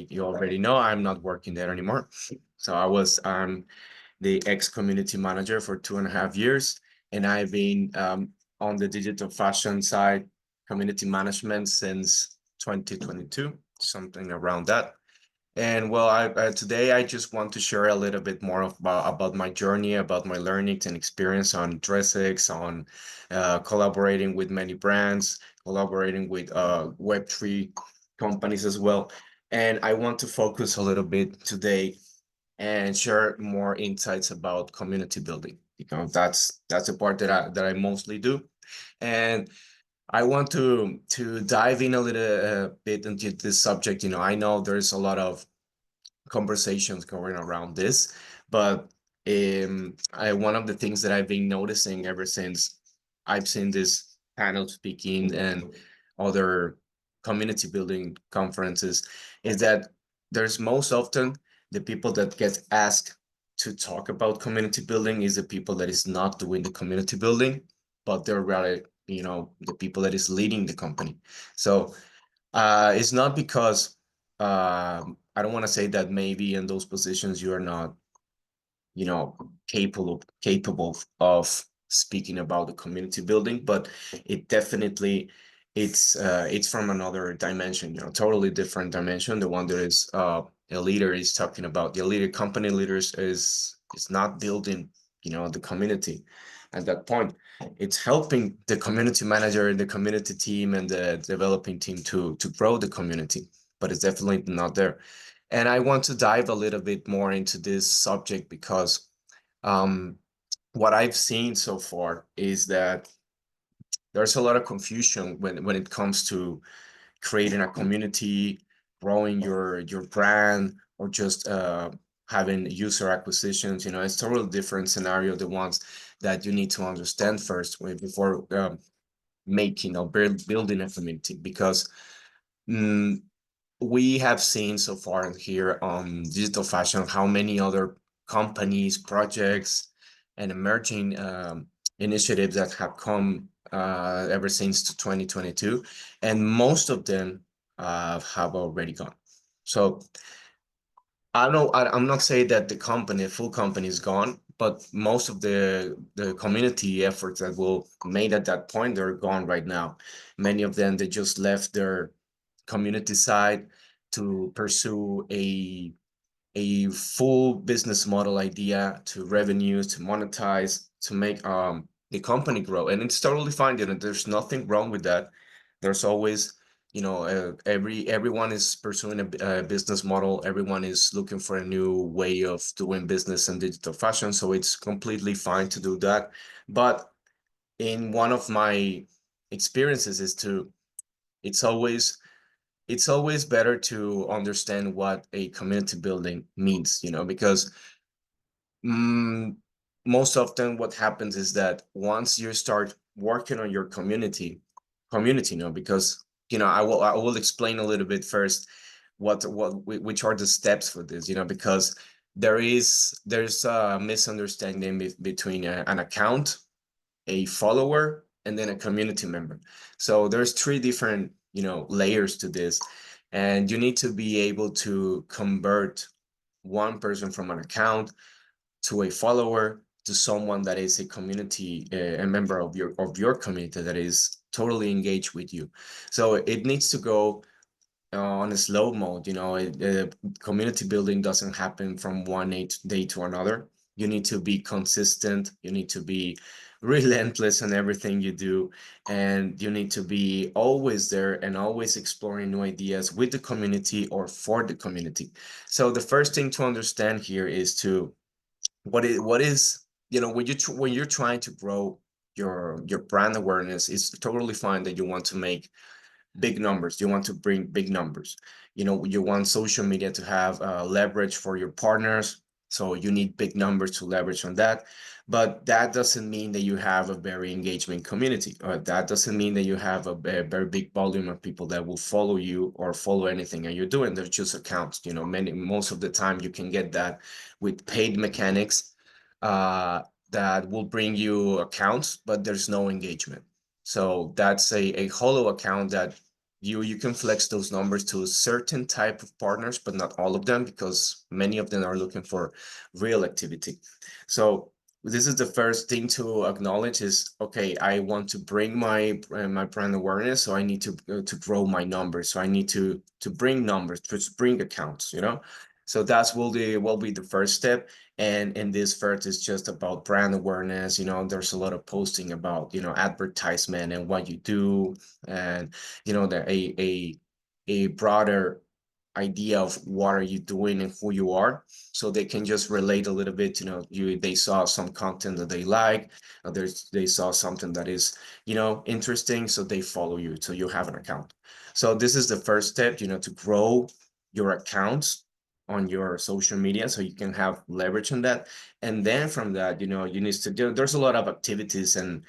you already know. I'm not working there anymore. So I'm the ex-community manager for 2.5 years, and I've been on the digital fashion side, community management since 2022, something around that. And well, today I just want to share a little bit more about my journey, about my learnings and experience on DressX, on collaborating with many brands, collaborating with Web3 companies as well. And I want to focus a little bit today and share more insights about community building, because that's the part that I mostly do. And I want to dive in a little bit into this subject. I know there's a lot of conversations going around this, but one of the things that I've been noticing ever since I've seen this panel speaking and other community building conferences is that there's most often the people that get asked to talk about community building is the people that is not doing the community building, but they're rather, the people that is leading the company. So it's not because I don't want to say that maybe in those positions you are not, capable of speaking about the community building, but it definitely it's from another dimension, totally different dimension. The one that is a leader is talking about. The leader, company leaders is not building, the community. At that point, it's helping the community manager and the community team and the developing team to grow the community, but it's definitely not there. And I want to dive a little bit more into this subject because what I've seen so far is that there's a lot of confusion when it comes to creating a community, growing your brand, or just having user acquisitions. It's totally different scenario, the ones that you need to understand first before making or building a community, because we have seen so far here on digital fashion how many other companies, projects, and emerging initiatives that have come ever since 2022, and most of them have already gone. So I don't know, I'm not saying that the full company is gone, but most of the community efforts that were made at that point, they're gone right now. Many of them, they just left their community side to pursue a full business model idea, to revenues, to monetize, to make the company grow. And it's totally fine. You know, there's nothing wrong with that. There's always, you know, everyone is pursuing a business model. Everyone is looking for a new way of doing business in digital fashion. So it's completely fine to do that. But in one of my experiences is to, it's always better to understand what a community building means, you know, because most often what happens is that once you start working on your community, you know, because, you know, I will explain a little bit first which are the steps for this, you know, because there's a misunderstanding between an account, a follower, and then a community member. So there's 3 different, you know, layers to this, and you need to be able to convert one person from an account to a follower to someone that is a community, a member of your community that is totally engaged with you. So it needs to go on a slow mode, you know. Community building doesn't happen from one day to another. You need to be consistent, you need to be relentless in everything you do, and you need to be always there and always exploring new ideas with the community or for the community. So the first thing to understand here is to what is you know, when you're trying to grow your brand awareness, it's totally fine that you want to make big numbers. You want to bring big numbers. You know, you want social media to have leverage for your partners. So you need big numbers to leverage on that. But that doesn't mean that you have a very engagement community. Or that doesn't mean that you have a very big volume of people that will follow you or follow anything that you're doing. They're just accounts. You know, most of the time you can get that with paid mechanics that will bring you accounts, but there's no engagement. So that's a hollow account that you can flex those numbers to a certain type of partners, but not all of them, because many of them are looking for real activity. So this is the first thing to acknowledge is, okay, I want to bring my brand awareness, so I need to grow my numbers. So I need to bring numbers, to bring accounts, you know. So that's will be the first step. And this first is just about brand awareness. You know, there's a lot of posting about, you know, advertisement and what you do, and you know, a broader idea of what are you doing and who you are, so they can just relate a little bit. You know, they saw some content that they like, they saw something that is, you know, interesting, so they follow you, so you have an account. So this is the first step, you know, to grow your accounts on your social media, so you can have leverage on that. And then from that, you know, you need to do, there's a lot of activities and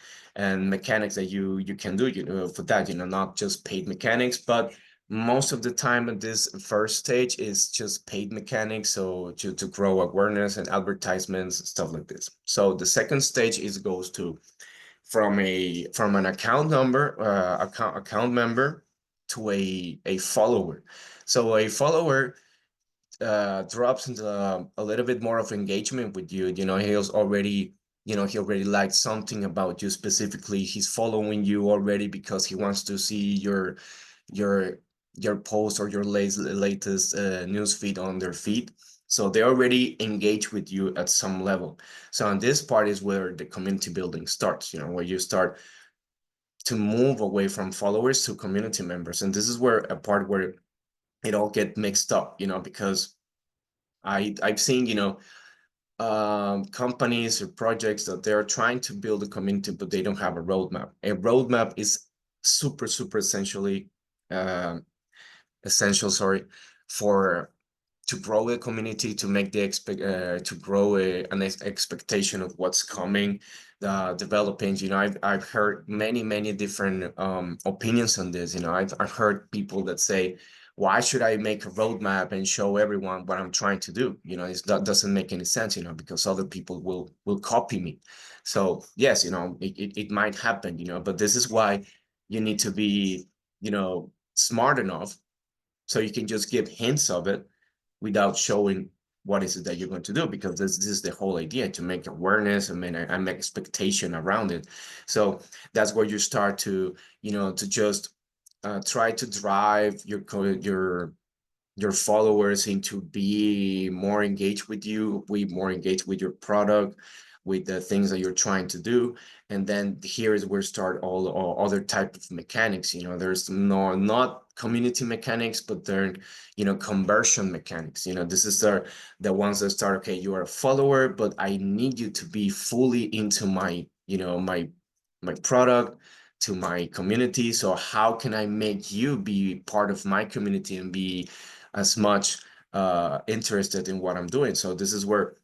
mechanics that you can do, you know, for that, you know, not just paid mechanics, but most of the time at this first stage is just paid mechanics, so to grow awareness and advertisements, stuff like this. So the second stage is goes to from an account member to a follower. So a follower drops into a little bit more of engagement with you. You know, he already liked something about you specifically. He's following you already because he wants to see your post or your latest news feed on their feed. So they already engage with you at some level. So on this part is where the community building starts, you know, where you start to move away from followers to community members. And this is where a part where it all get mixed up, you know, because I've seen, you know, companies or projects that they're trying to build a community, but they don't have a roadmap. A roadmap is super essential, sorry, for to grow a community, to make the to grow an expectation of what's coming, developing. You know, I've heard many different opinions on this. You know, I've heard people that say, why should I make a roadmap and show everyone what I'm trying to do? You know, that doesn't make any sense, you know, because other people will copy me. So yes, you know, it might happen, you know, but this is why you need to be, you know, smart enough so you can just give hints of it without showing what is it that you're going to do, because this is the whole idea, to make awareness and make expectation around it. So that's where you start to, you know, to just try to drive your followers into be more engaged with you, be more engaged with your product, with the things that you're trying to do. And then here is where start all other type of mechanics. You know, there's not community mechanics, but they're, you know, conversion mechanics. You know, this is the ones that start, okay, you are a follower, but I need you to be fully into my, you know, my product, to my community. So how can I make you be part of my community and be as much interested in what I'm doing? So this is where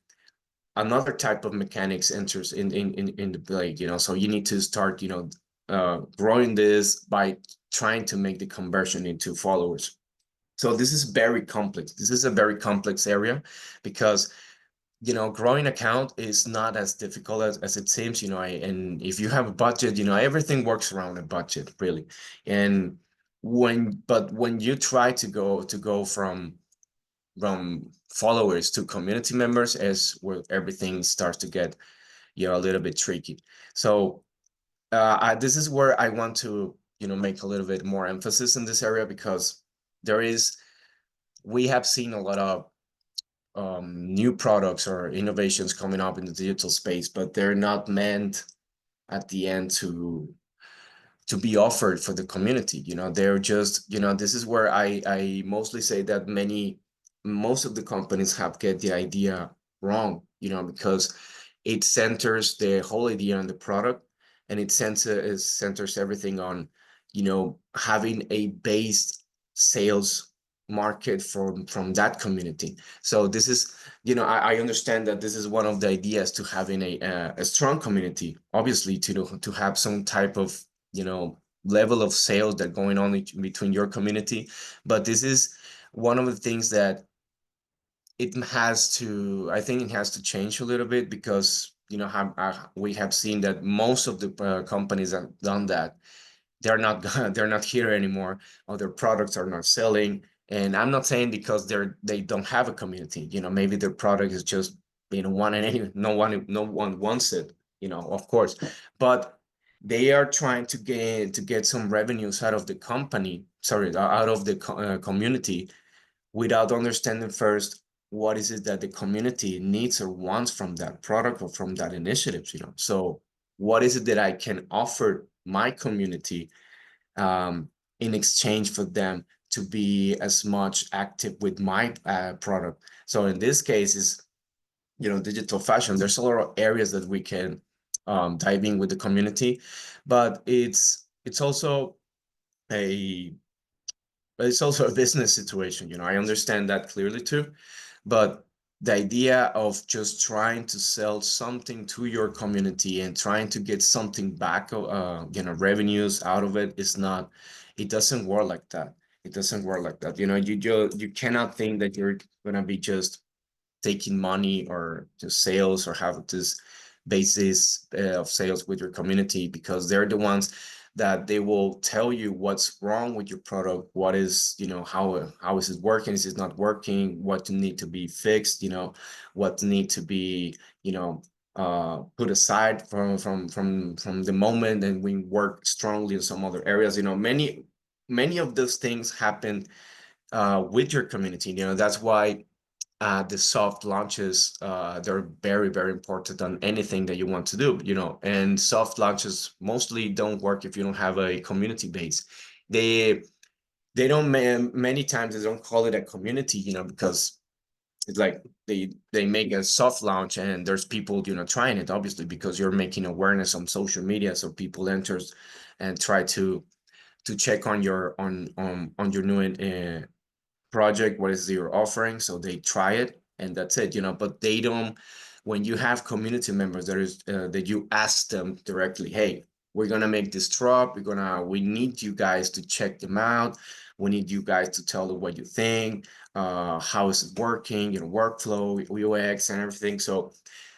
another type of mechanics enters in the play, you know. So you need to start, you know, growing this by trying to make the conversion into followers. So this is very complex. This is a very complex area, because, you know, growing account is not as difficult as it seems, you know. And if you have a budget, you know, everything works around a budget, really. And when you try to go from followers to community members, is where everything starts to get, you know, a little bit tricky. So this is where I want to, you know, make a little bit more emphasis in this area, because we have seen a lot of new products or innovations coming up in the digital space, but they're not meant at the end to be offered for the community. You know, they're just, you know, this is where I mostly say that most of the companies have get the idea wrong, you know, because it centers the whole idea on the product, and it centers everything on, you know, having a base sales market from that community. So this is, you know, I understand that this is one of the ideas to having a strong community, obviously, to have some type of, you know, level of sales that going on between your community. But this is one of the things that I think it has to change a little bit, because, you know, we have seen that most of the companies that have done that, they're not they're not here anymore, or their products are not selling. And I'm not saying because they don't have a community, you know, maybe their product is just, you know, no one wants it, you know, of course, but they are trying to get some revenues out of the company, sorry, out of the community, without understanding first what is it that the community needs or wants from that product or from that initiative, you know. So what is it that I can offer my community in exchange for them to be as much active with my product? So in this case is, you know, digital fashion. There's a lot of areas that we can dive in with the community, but it's also a business situation. You know, I understand that clearly too, but the idea of just trying to sell something to your community and trying to get something back, you know, revenues out of it, is not, it doesn't work like that. It doesn't work like that. You know, you cannot think that you're gonna be just taking money or just sales or have this basis of sales with your community, because they're the ones that they will tell you what's wrong with your product, what is, you know, how is it working, is it not working, what need to be fixed, you know, what need to be, you know, put aside from the moment, and we work strongly in some other areas. You know, many of those things happen with your community. You know, that's why the soft launches, they're very, very important on anything that you want to do, you know. And soft launches mostly don't work if you don't have a community base. They don't, many times they don't call it a community, you know, because it's like they make a soft launch and there's people, you know, trying it, obviously, because you're making awareness on social media, so people enters and try to check on your new project, what is your offering, so they try it and that's it, you know. But they don't, when you have community members that you ask them directly, hey, we're gonna make this drop. We need you guys to check them out. We need you guys to tell them what you think, how is it working, workflow, UX, and everything. So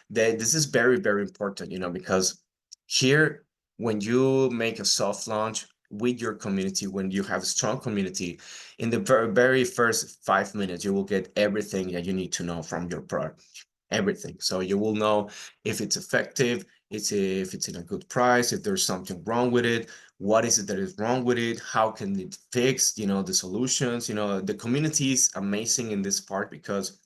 this is very, very important, because here, when you make a soft launch with your community, when you have a strong community, in the very, very first 5 minutes, you will get everything that you need to know from your product, everything. So you will know if it's effective, if it's in a good price, if there's something wrong with it, what is it that is wrong with it, how can it fix, the solutions. The community is amazing in this part because,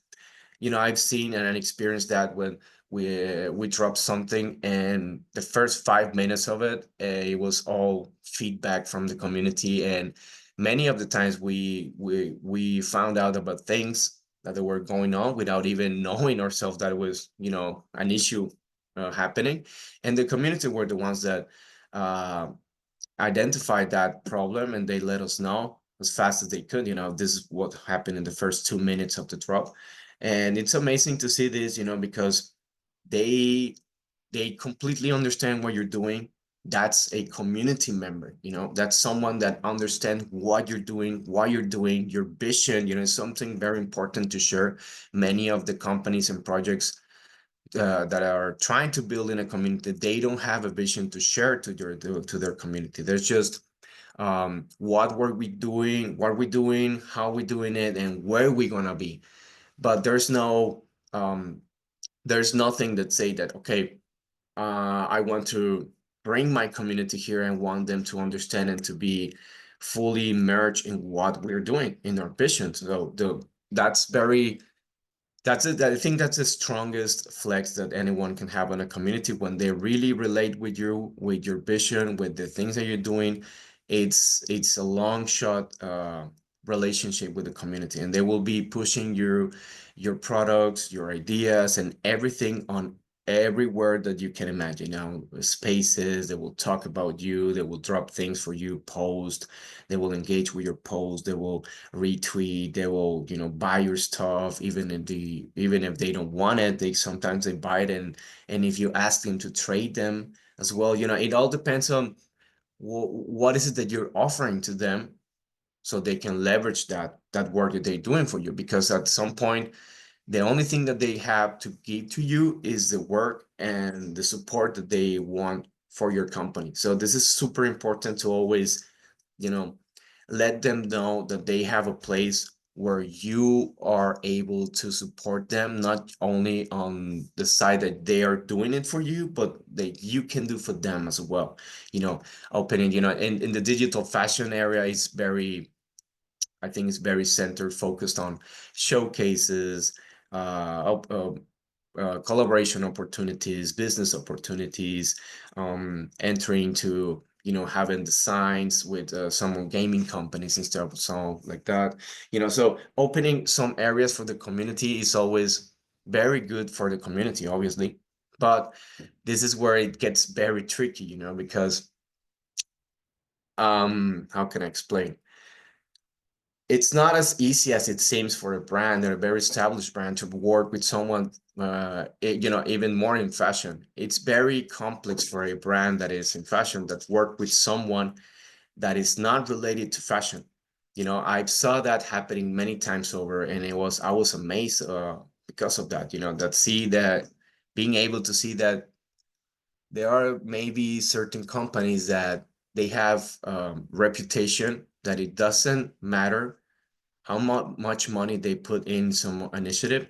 I've seen and experienced that when we dropped something and the first 5 minutes of it, it was all feedback from the community, and many of the times we found out about things that were going on without even knowing ourselves that it was an issue happening, and the community were the ones that identified that problem, and they let us know as fast as they could. This is what happened in the first 2 minutes of the drop. And it's amazing to see this, because they completely understand what you're doing. That's a community member, that's someone that understands what you're doing, why you're doing, your vision, something very important to share. Many of the companies and projects that are trying to build in a community, they don't have a vision to share to their community. There's just what we doing, how we doing it, and where we gonna be. But there's nothing that say that, okay, I want to bring my community here and want them to understand and to be fully immersed in what we're doing in our vision. So I think that's the strongest flex that anyone can have on a community, when they really relate with you, with your vision, with the things that you're doing. It's a long shot relationship with the community, and they will be pushing your products, your ideas, and everything on everywhere that you can imagine. Spaces, they will talk about you, they will drop things for you, post, they will engage with your post, they will retweet, they will buy your stuff, even if they don't want it, they sometimes buy it, and if you ask them to trade them as well, it all depends on what is it that you're offering to them, so they can leverage that work that they're doing for you. Because at some point, the only thing that they have to give to you is the work and the support that they want for your company. So this is super important to always let them know that they have a place where you are able to support them, not only on the side that they are doing it for you, but that you can do for them as well. Opening, in the digital fashion area, I think it's very centered, focused on showcases, collaboration opportunities, business opportunities, entering to having designs with some gaming companies instead of some like that. So opening some areas for the community is always very good for the community, obviously. But this is where it gets very tricky, because how can I explain? It's not as easy as it seems for a brand, or a very established brand, to work with someone, even more in fashion. It's very complex for a brand that is in fashion, that work with someone that is not related to fashion. I saw that happening many times over, and I was amazed because of that. That being able to see that there are maybe certain companies that they have reputation, that it doesn't matter how much money they put in some initiative,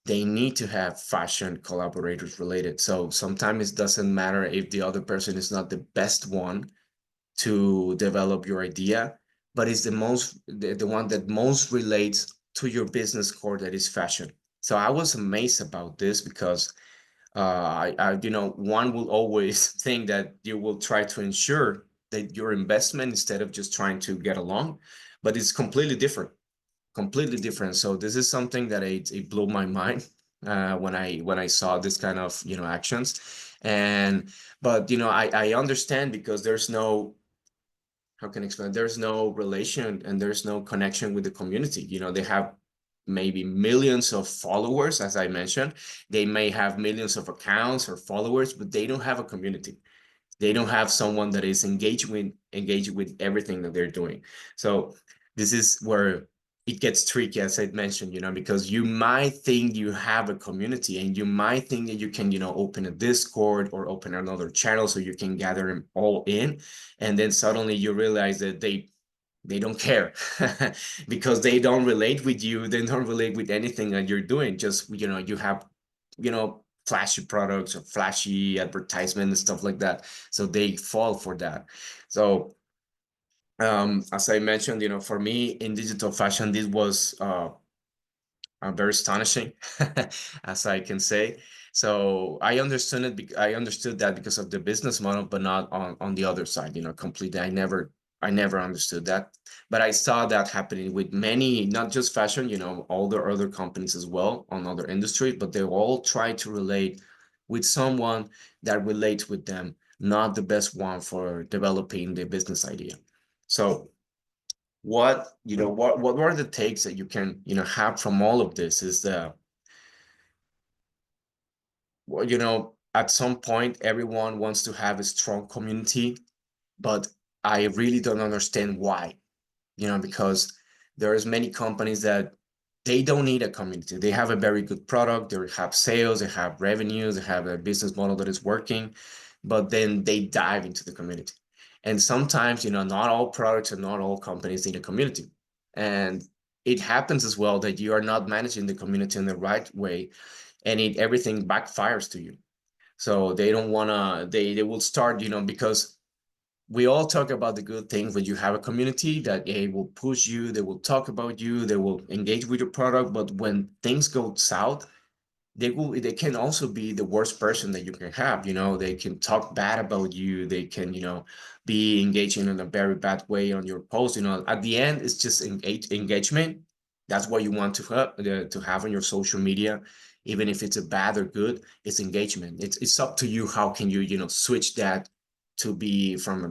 they need to have fashion collaborators related. So sometimes it doesn't matter if the other person is not the best one to develop your idea, but it's the one that most relates to your business core, that is fashion. So I was amazed about this, because one will always think that you will try to ensure that your investment, instead of just trying to get along, but it's completely different. So this is something that it blew my mind when I saw this kind of actions. But I understand, because there's no, how can I explain, there's no relation and there's no connection with the community. They have maybe millions of followers, as I mentioned. They may have millions of accounts or followers, but they don't have a community. They don't have someone that is engaged with everything that they're doing. So this is where it gets tricky, as I mentioned, because you might think you have a community and you might think that you can, open a Discord or open another channel so you can gather them all in. And then suddenly you realize that they don't care because they don't relate with you. They don't relate with anything that you're doing. Just, you have, flashy products or flashy advertisement and stuff like that. So they fall for that. So as I mentioned, for me in digital fashion, this was very astonishing, as I can say. So I understood it. I understood that because of the business model, but not on the other side. Completely. I never understood that. But I saw that happening with many, not just fashion. All the other companies as well on other industries, but they all try to relate with someone that relates with them, not the best one for developing the business idea. So what are the takes that you can have from all of this is at some point everyone wants to have a strong community, but I really don't understand why, because there's many companies that they don't need a community. They have a very good product, they have sales, they have revenues, they have a business model that is working, but then they dive into the community. And sometimes, not all products and not all companies need a community. And it happens as well that you are not managing the community in the right way, and everything backfires to you. So they don't wanna, they will start, because we all talk about the good things when you have a community that they will push you, they will talk about you, they will engage with your product. But when things go south, they can also be the worst person that you can have. They can talk bad about you, they can be engaging in a very bad way on your post. At the end, it's just engagement. That's what you want to have on your social media. Even if it's a bad or good, it's engagement. It's up to you. How can you switch that to be from a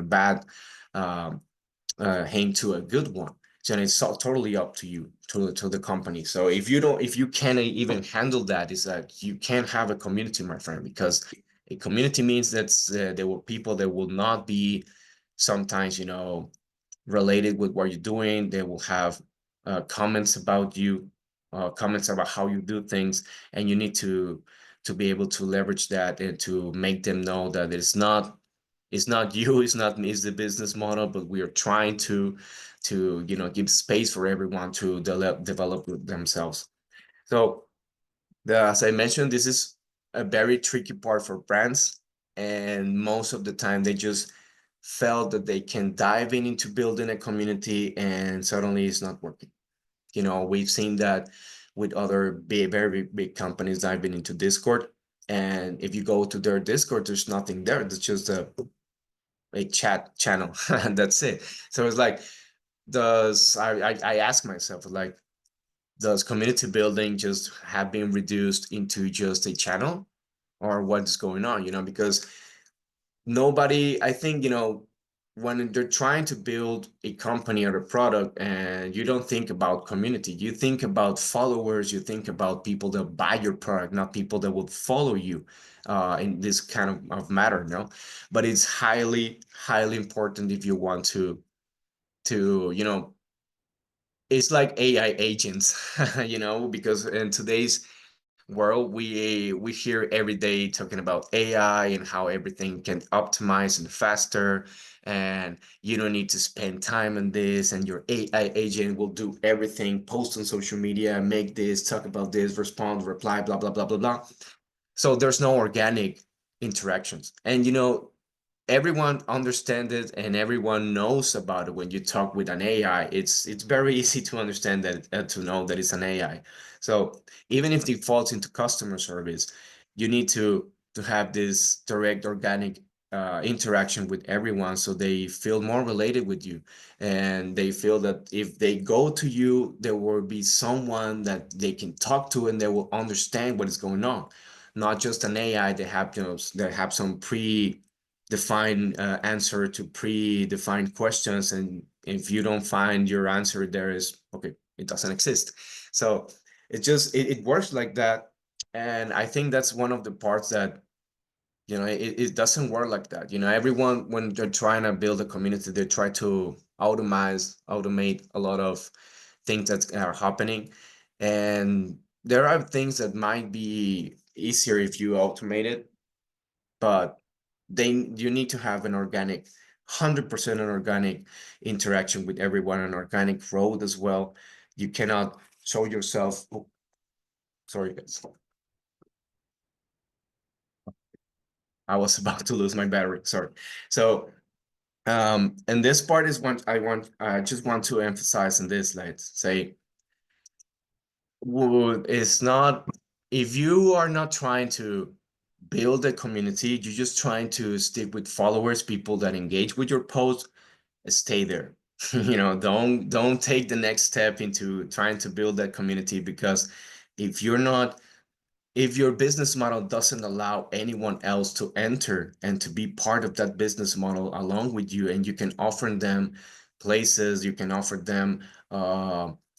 bad hang to a good one? So it's totally up to you, to the company. So if you can't even handle that, is that you can't have a community, my friend, because a community means that there were people that will not be sometimes related with what you're doing. They will have comments about you, comments about how you do things, and you need to be able to leverage that and to make them know that it's not you, it's not me, it's the business model, but we are trying to give space for everyone to develop themselves. So as I mentioned, this is a very tricky part for brands, and most of the time they just felt that they can dive into building a community, and suddenly it's not working. We've seen that with other very big companies diving into Discord, and if you go to their Discord, there's nothing there. It's just a chat channel. That's it. So it's like, I ask myself, like, does community building just have been reduced into just a channel, or what's going on? Because nobody, I think, when they're trying to build a company or a product, and you don't think about community, you think about followers, you think about people that buy your product, not people that will follow you in this kind of matter, no? But it's highly important if you want to it's like AI agents, because in today's world, we hear every day talking about AI and how everything can optimize and faster, and you don't need to spend time on this, and your AI agent will do everything, post on social media, make this, talk about this, respond, reply, blah, blah, blah, blah, blah. So there's no organic interactions. And everyone understands it and everyone knows about it. When you talk with an AI, it's very easy to understand that, to know that it's an AI. So even if it falls into customer service, you need to have this direct organic interaction with everyone, so they feel more related with you, and they feel that if they go to you, there will be someone that they can talk to, and they will understand what is going on, not just an AI that have some predefined answer to predefined questions, and if you don't find your answer there, is okay, it doesn't exist. So it works like that. And I think that's one of the parts that You know, it doesn't work like that. You know, everyone, when they're trying to build a community, they try to automate a lot of things that are happening. And there are things that might be easier if you automate it, but you need to have an organic, 100% an organic interaction with everyone, an organic growth as well. You cannot show yourself. Oh, sorry, guys. I was about to lose my battery. Sorry. So, and this part is what I just want to emphasize in this, let's say, it's not, if you are not trying to build a community, you're just trying to stick with followers, people that engage with your post, stay there. You know, don't take the next step into trying to build that community, because if your business model doesn't allow anyone else to enter and to be part of that business model along with you, and you can offer them places, you can offer them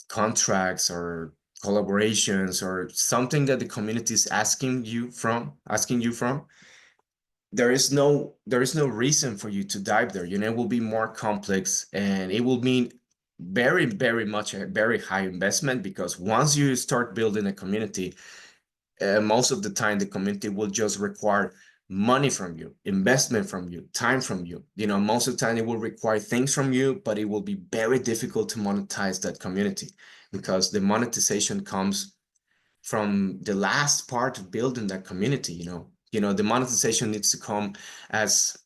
contracts or collaborations or something that the community is asking you from, there is no reason for you to dive there. You know, it will be more complex, and it will mean very, very much a very high investment, because once you start building a community, most of the time the community will just require money from you, investment from you, time from you. You know, most of the time it will require things from you, but it will be very difficult to monetize that community, because the monetization comes from the last part of building that community. You know, the monetization needs to come as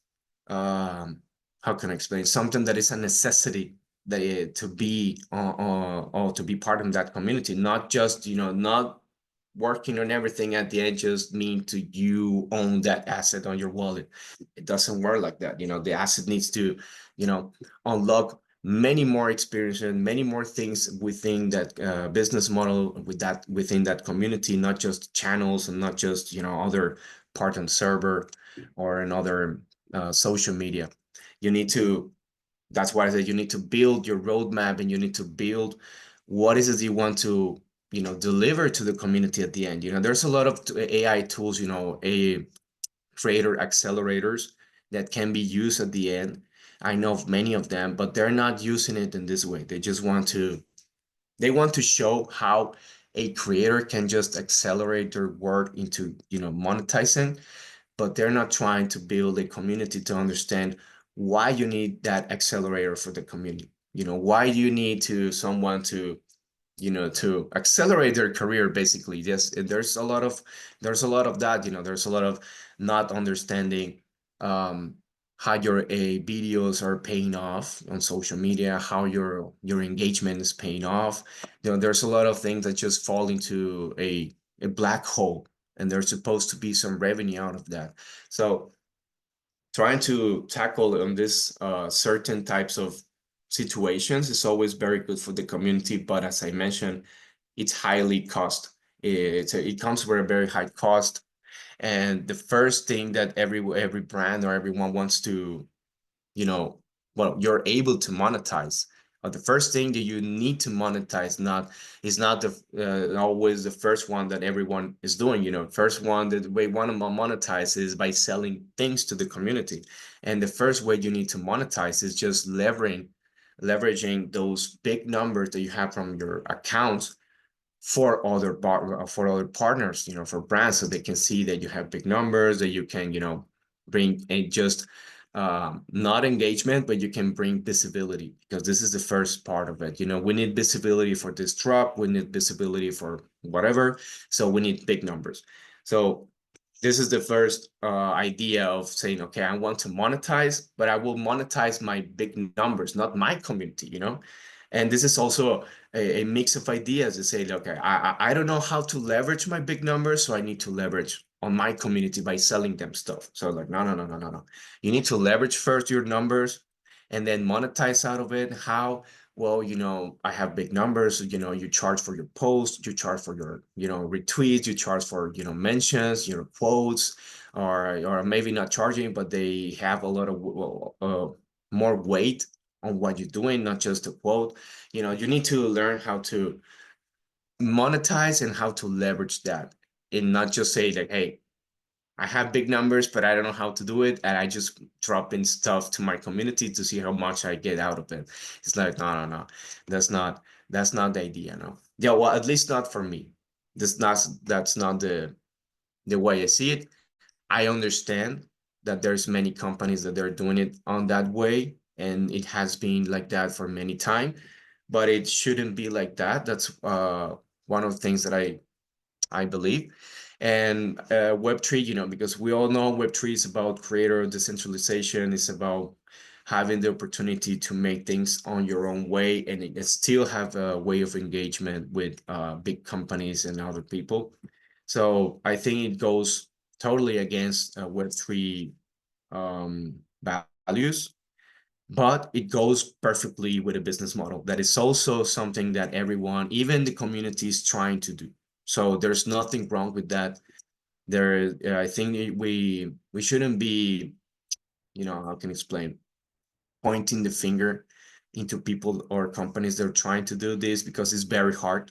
how can I explain, something that is a necessity, that to be or to be part of that community, not just, you know, not working on everything at the end just mean to you own that asset on your wallet. It doesn't work like that. You know, the asset needs to, you know, unlock many more experiences, many more things within that business model, within that community, not just channels and not just, you know, other part on server or another social media. You need to, that's why I said you need to build your roadmap, and you need to build what is it you want to, you know, deliver to the community at the end. You know, there's a lot of AI tools, you know, creator accelerators that can be used at the end. I know of many of them, but they're not using it in this way. They just want to, they want to show how a creator can just accelerate their work into, you know, monetizing, but they're not trying to build a community to understand why you need that accelerator for the community. You know, why you need to someone to, you know, to accelerate their career, basically. Yes, there's a lot of that. You know, there's a lot of not understanding how your videos are paying off on social media, how your engagement is paying off. You know, there's a lot of things that just fall into a black hole, and there's supposed to be some revenue out of that. So trying to tackle on this certain types of situations is always very good for the community, but as I mentioned, it's highly cost. It comes with a very high cost, and the first thing that every brand or everyone wants to, you know, well, you're able to monetize. The first thing that you need to monetize is not always the first one that everyone is doing. You know, first one that we want to monetize is by selling things to the community, and the first way you need to monetize is just leveraging those big numbers that you have from your accounts for other partners, you know, for brands, so they can see that you have big numbers, that you can, you know, bring a just not engagement, but you can bring visibility, because this is the first part of it. You know, we need visibility for this drop, we need visibility for whatever, so we need big numbers. So this is the first idea of saying, okay, I want to monetize, but I will monetize my big numbers, not my community, you know. And this is also a mix of ideas to say, okay, I don't know how to leverage my big numbers, so I need to leverage on my community by selling them stuff. So like, no. You need to leverage first your numbers and then monetize out of it. How? Well, you know, I have big numbers, you know, you charge for your posts, you charge for your, you know, retweets, you charge for, you know, mentions, your quotes, or maybe not charging, but they have a lot of more weight on what you're doing, not just a quote. You know, you need to learn how to monetize and how to leverage that, and not just say like, hey, I have big numbers, but I don't know how to do it. And I just drop in stuff to my community to see how much I get out of it. It's like, no. That's not the idea, no. Yeah, well, at least not for me. That's not the way I see it. I understand that there's many companies that they're doing it on that way, and it has been like that for many time, but it shouldn't be like that. That's one of the things that I believe. And Web3, you know, because we all know Web3 is about creator decentralization, it's about having the opportunity to make things on your own way, and it still have a way of engagement with big companies and other people. So I think it goes totally against Web3 values, but it goes perfectly with a business model. That is also something that everyone, even the community, is trying to do. So there's nothing wrong with that. I think we shouldn't be, you know, how can I explain, pointing the finger into people or companies that are trying to do this, because it's very hard.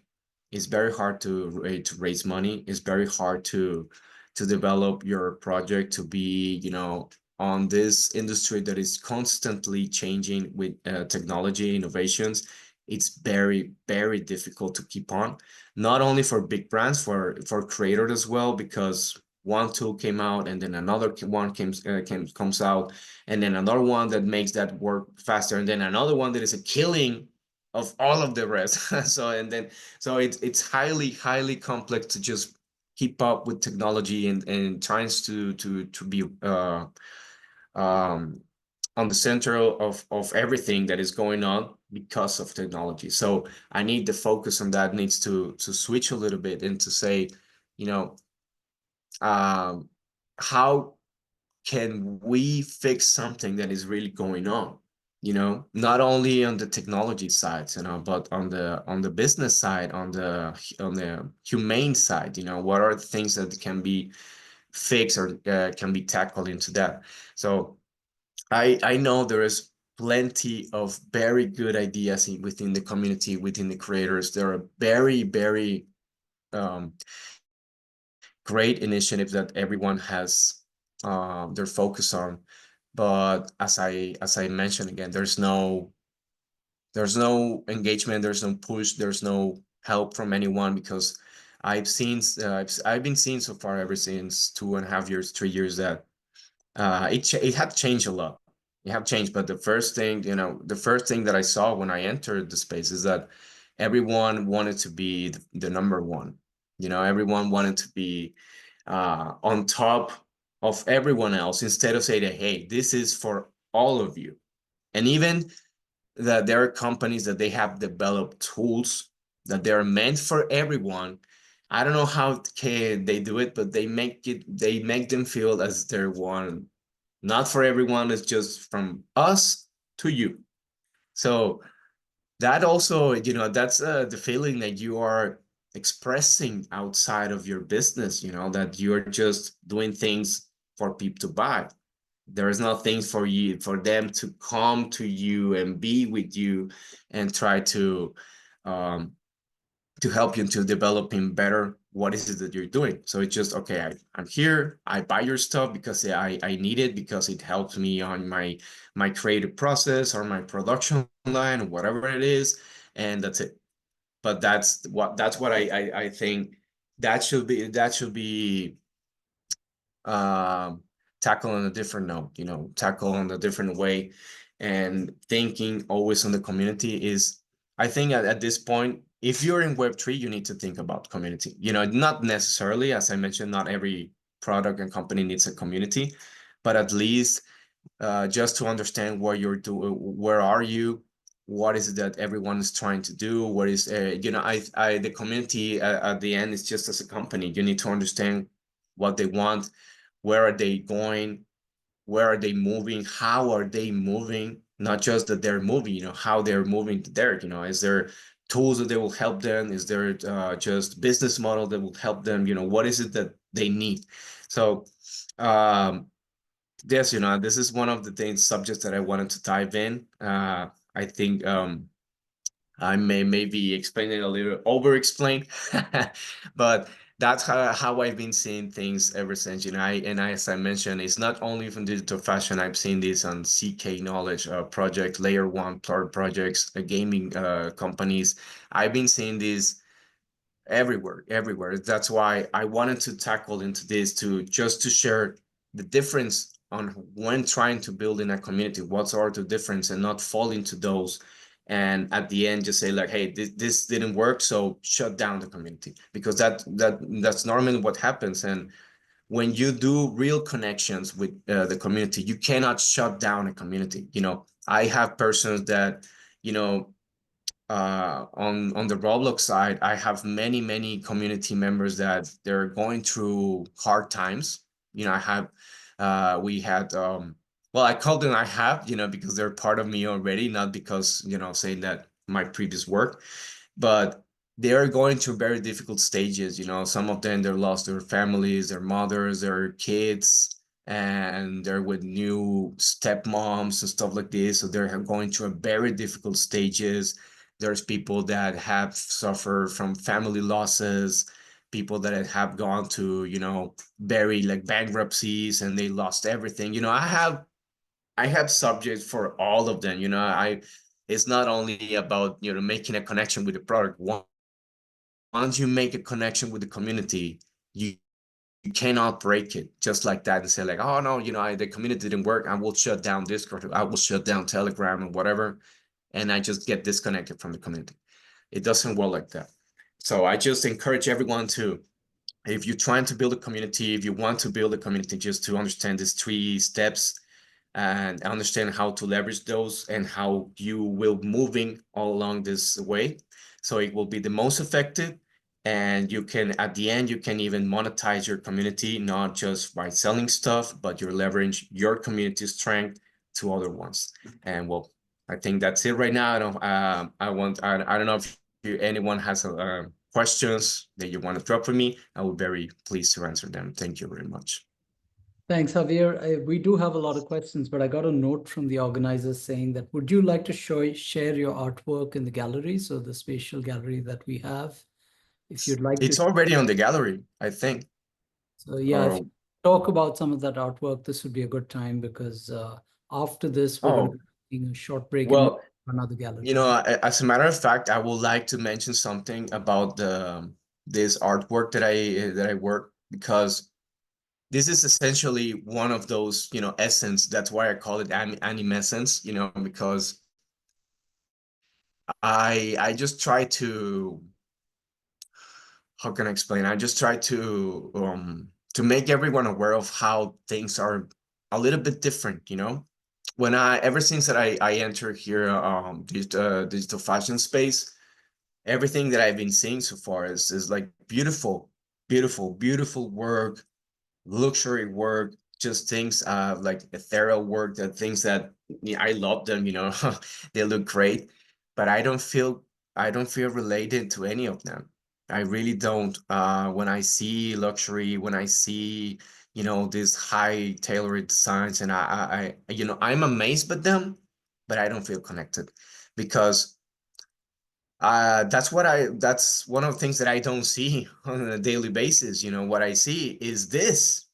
It's very hard to raise money. It's very hard to develop your project to be, you know, on this industry that is constantly changing with technology innovations. It's very, very difficult to keep on, not only for big brands, for creators as well, because one tool came out and then another one comes out, and then another one that makes that work faster, and then another one that is a killing of all of the rest. So it's highly complex to just keep up with technology and trying to be on the center of everything that is going on because of technology. So I need the focus on that needs to switch a little bit and to say, you know, how can we fix something that is really going on, you know, not only on the technology side, you know, but on the business side, on the humane side, you know, what are the things that can be fixed or can be tackled into that. So I know there is plenty of very good ideas within the community, within the creators. There are very great initiatives that everyone has their focus on, but as I mentioned again, there's no engagement, there's no push, there's no help from anyone, because I've been seeing so far ever since 2.5 years, 3 years, that it had changed a lot. It had changed, but the first thing that I saw when I entered the space is that everyone wanted to be the number one. You know, everyone wanted to be on top of everyone else, instead of saying that, hey, this is for all of you. And even that there are companies that they have developed tools that they're meant for everyone. I don't know how they do it, but they make them feel as they're one, not for everyone. It's just from us to you. So that also, you know, that's the feeling that you are expressing outside of your business, you know, that you're just doing things for people to buy. There is no things for them to come to you and be with you and try to help you to developing better what is it that you're doing. So it's just, okay, I'm here, I buy your stuff because I need it, because it helps me on my creative process or my production line or whatever it is, and that's it. But that's what I think that should be tackle on a different note, you know, tackle on a different way, and thinking always on the community is, I think at this point, if you're in Web3, you need to think about community. You know, not necessarily, as I mentioned, not every product and company needs a community, but at least just to understand what you're doing, where are you, what is it that everyone is trying to do, what is, you know, the community at the end is just as a company. You need to understand what they want, where are they going, where are they moving, how are they moving, not just that they're moving, you know, how they're moving there, you know, is there tools that they will help them, is there just business model that will help them, you know, what is it that they need. So yes, you know, this is one of the subjects that I wanted to dive in. I think I may be explaining a little over explained, but that's how I've been seeing things ever since. You know, as I mentioned, it's not only from digital fashion. I've seen this on CK Knowledge project, Layer 1 projects, gaming companies. I've been seeing this everywhere. That's why I wanted to tackle into this, to share the difference on when trying to build in a community, what's are the difference, and not fall into those, and at the end just say like, hey, this didn't work, so shut down the community, because that's normally what happens. And when you do real connections with the community, you cannot shut down a community. You know, I have persons that, you know, on the Roblox side, I have many community members that they're going through hard times. You know, I have we had well, I call them I have, you know, because they're part of me already, not because, you know, saying that my previous work, but they are going through very difficult stages. You know, some of them, they lost their families, their mothers, their kids, and they're with new stepmoms and stuff like this. So they're going through very difficult stages. There's people that have suffered from family losses, people that have gone to, you know, very like bankruptcies, and they lost everything. You know, I have subjects for all of them. You know, it's not only about, you know, making a connection with the product. Once you make a connection with the community, you cannot break it just like that and say like, oh no, you know, the community didn't work, I will shut down Discord, I will shut down Telegram or whatever, and I just get disconnected from the community. It doesn't work like that. So I just encourage everyone to, if you're trying to build a community, if you want to build a community, just to understand these 3 steps and understand how to leverage those, and how you will moving all along this way, so it will be the most effective. And you can, at the end, you can even monetize your community, not just by selling stuff, but you're leveraging your community strength to other ones. And well, I think that's it right now. I don't know if anyone has questions that you want to drop for me. I would be very pleased to answer them. Thank you very much. Thanks, Javier. We do have a lot of questions, but I got a note from the organizers saying that, would you like to share your artwork in the gallery? So the spatial gallery that we have, if you'd like It's to. already on the gallery, I think. So yeah, if Oh, you talk about some of that artwork, this would be a good time, because after this, we're going to be taking a short break and well, another gallery. you know, as a matter of fact, I would like to mention something about this artwork that I work, because this is essentially one of those, you know, essence. That's why I call it anime essence, you know, because I just try to, how can I explain? I just try to make everyone aware of how things are a little bit different, you know. Ever since that I entered here, digital fashion space, everything that I've been seeing so far is like beautiful work, luxury work, just things like ethereal work, that things that, yeah, I love them, you know. They look great, but I don't feel related to any of them. I really don't. When I see luxury, when I see, you know, these high tailored designs, and you know, I'm amazed by them, but I don't feel connected, because that's one of the things that I don't see on a daily basis. You know, what I see is this.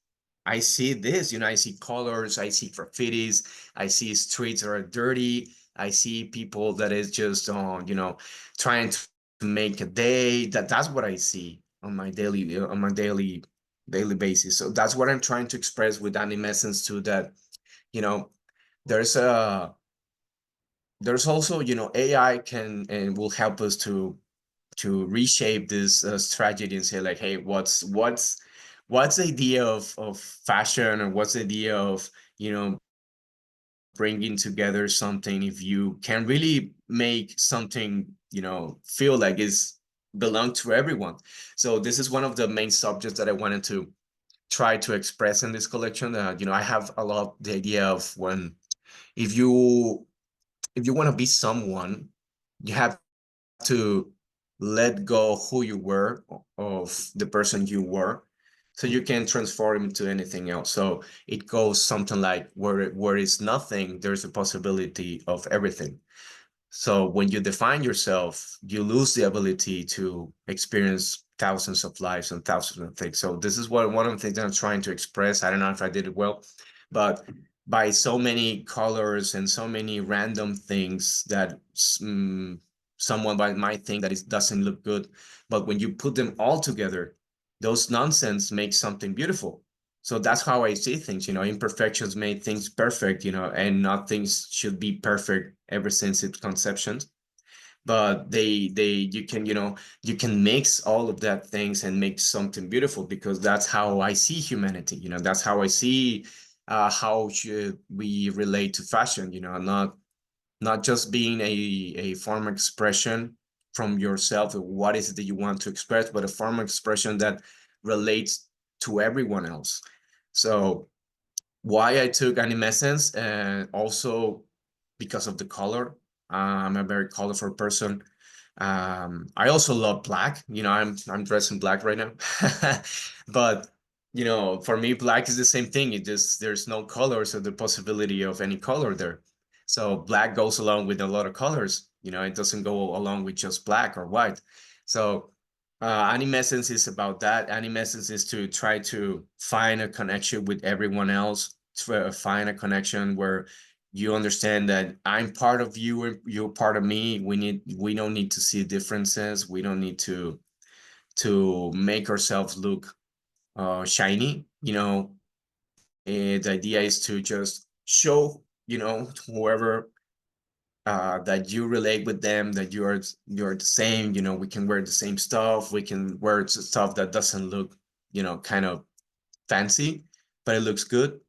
I see this, you know, I see colors, I see graffitis, I see streets that are dirty, I see people that is just you know, trying to make a day. That's what I see on my daily basis. So that's what I'm trying to express with Animescence too, that, you know, there's also, you know, AI can and will help us to reshape this strategy and say like, hey, what's the idea of fashion, or what's the idea of, you know, bringing together something, if you can really make something, you know, feel like it's belong to everyone. So this is one of the main subjects that I wanted to try to express in this collection. You know, I have a lot the idea of, when if you want to be someone, you have to let go who you were, of the person you were, so you can transform into anything else. So it goes something like, where is nothing, there's a possibility of everything. So when you define yourself, you lose the ability to experience thousands of lives and thousands of things. So this is one of the things that I'm trying to express. I don't know if I did it well, but by so many colors and so many random things that someone might think that it doesn't look good, but when you put them all together, those nonsense makes something beautiful. So that's how I see things, imperfections make things perfect, and not things should be perfect ever since its conception. But you can mix all of that things and make something beautiful, because that's how I see humanity. That's how I see how should we relate to fashion. Not just being a form of expression from yourself, what is it that you want to express, but a form of expression that relates to everyone else. So why I took animescence, and also because of the color. I'm a very colorful person. I also love black. I'm dressed in black right now, but for me, black is the same thing. There's no color, so the possibility of any color there. So black goes along with a lot of colors. It doesn't go along with just black or white. So animescence is about that. Animescence is to try to find a connection with everyone else, to find a connection where you understand that I'm part of you and you're part of me. We don't need to see differences. We don't need to make ourselves look shiny. The idea is to just show, whoever that you relate with them, that you're the same. We can wear the same stuff. We can wear stuff that doesn't look, kind of fancy, but it looks good.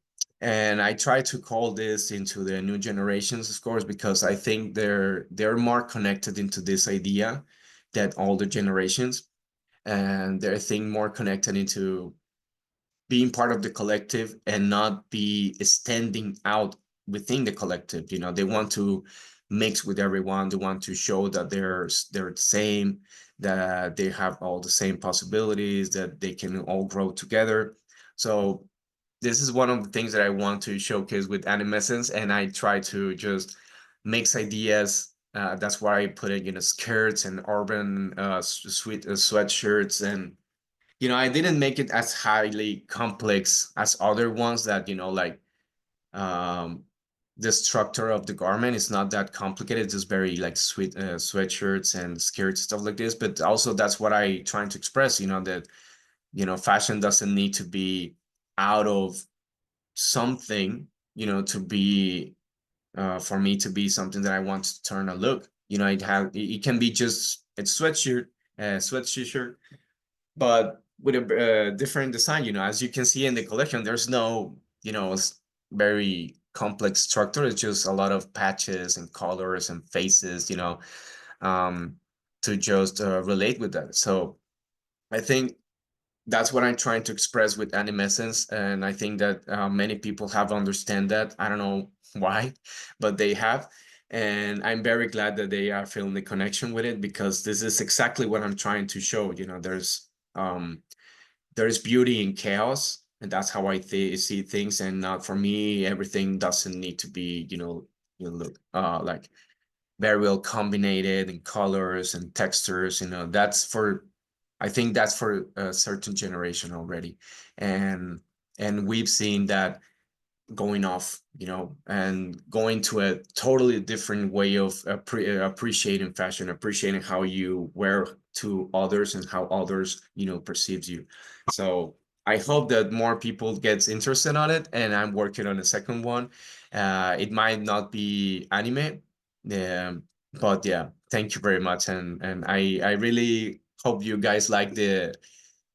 And I try to call this into the new generations, of course, because I think they're more connected into this idea that older generations, and they're more connected into being part of the collective and not be standing out within the collective. They want to mix with everyone. They want to show that they're the same, that they have all the same possibilities, that they can all grow together. So this is one of the things that I want to showcase with animescence, and I try to just mix ideas. That's why I put it, skirts and urban sweatshirts, and I didn't make it as highly complex as other ones that like the structure of the garment is not that complicated. It's just very like sweatshirts and skirts, stuff like this. But also that's what I trying to express. That fashion doesn't need to be out of something, to be for me to be something that I want to turn a look. It can be just a sweatshirt, but with a different design. As you can see in the collection, there's no very complex structure. It's just a lot of patches and colors and faces, to just relate with that. So I think that's what I'm trying to express with animescence, and I think that many people have understand that. I don't know why, but they have, and I'm very glad that they are feeling the connection with it, because this is exactly what I'm trying to show. There's beauty in chaos, and that's how I see things. And not, for me, everything doesn't need to be look like very well combined in colors and textures. I think that's for a certain generation already, and we've seen that going off, and going to a totally different way of appreciating fashion, appreciating how you wear to others and how others, perceives you. So I hope that more people gets interested on it, and I'm working on a second one. It might not be anime, but yeah, thank you very much, and I really hope you guys like the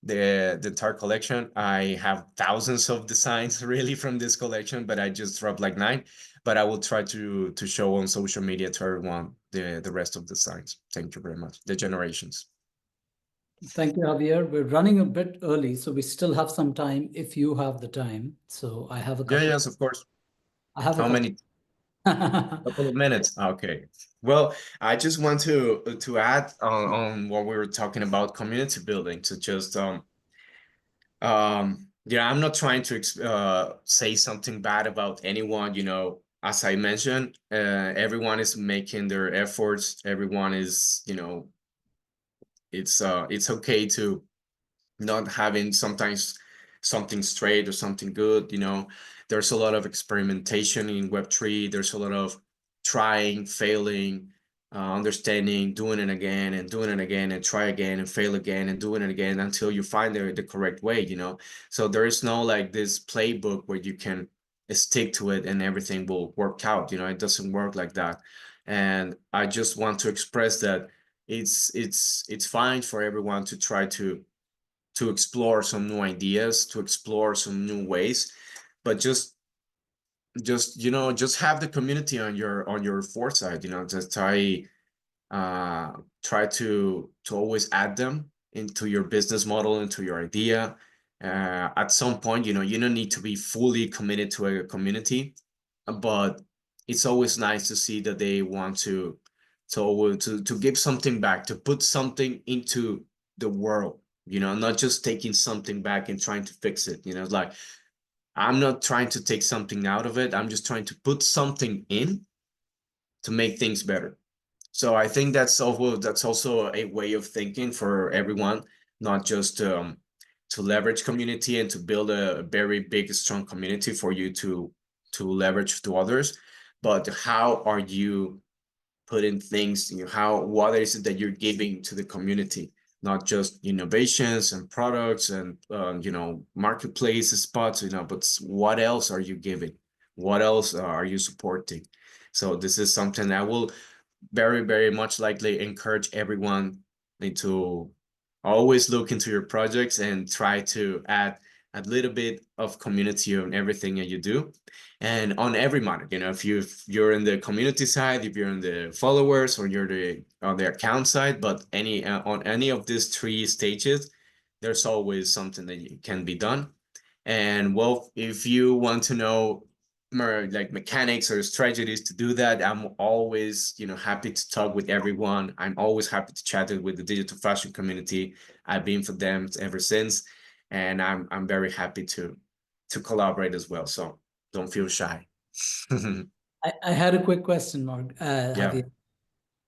entire collection. I have thousands of designs really from this collection, but I just dropped like 9. But I will try to show on social media to everyone the rest of the designs. Thank you very much. The generations. Thank you, Javier. We're running a bit early, so we still have some time if you have the time. So I have a couple. Yes, of course. I have a How many? Couple of minutes. Okay. Well, I just want to add on what we were talking about, community building, to just I'm not trying to say something bad about anyone. As I mentioned, everyone is making their efforts. Everyone is, it's okay to not having sometimes something straight or something good, you know. There's a lot of experimentation in Web3. There's a lot of trying, failing, understanding, doing it again and doing it again and try again and fail again and doing it again until you find the correct way, you know. So there is no like this playbook where you can stick to it and everything will work out, you know. It doesn't work like that. And I just want to express that it's fine for everyone to try to explore some new ideas, to explore some new ways, but just you know, just have the community on your foresight, you know, just try to always add them into your business model, into your idea. At some point, you know, you don't need to be fully committed to a community, but it's always nice to see that they want to give something back, to put something into the world, you know, not just taking something back and trying to fix it, you know. Like, I'm not trying to take something out of it, I'm just trying to put something in to make things better. So I think that's also a way of thinking for everyone, not just to leverage community and to build a very big, strong community for you to leverage to others, but how are you putting things, you know, what is it that you're giving to the community? Not just innovations and products and you know, marketplace spots, you know, but what else are you giving? What else are you supporting? So this is something I will very, very much likely encourage everyone to always look into your projects and try to add a little bit of community on everything that you do, and on every matter. You know, if you're in the community side, if you're in the followers, or you're on the account side, but on any of these three stages, there's always something that can be done. And well, if you want to know more like mechanics or strategies to do that, I'm always, you know, happy to talk with everyone. I'm always happy to chat with the digital fashion community. I've been for them ever since, and I'm very happy to collaborate as well. So don't feel shy. I had a quick question, Mark, Yeah.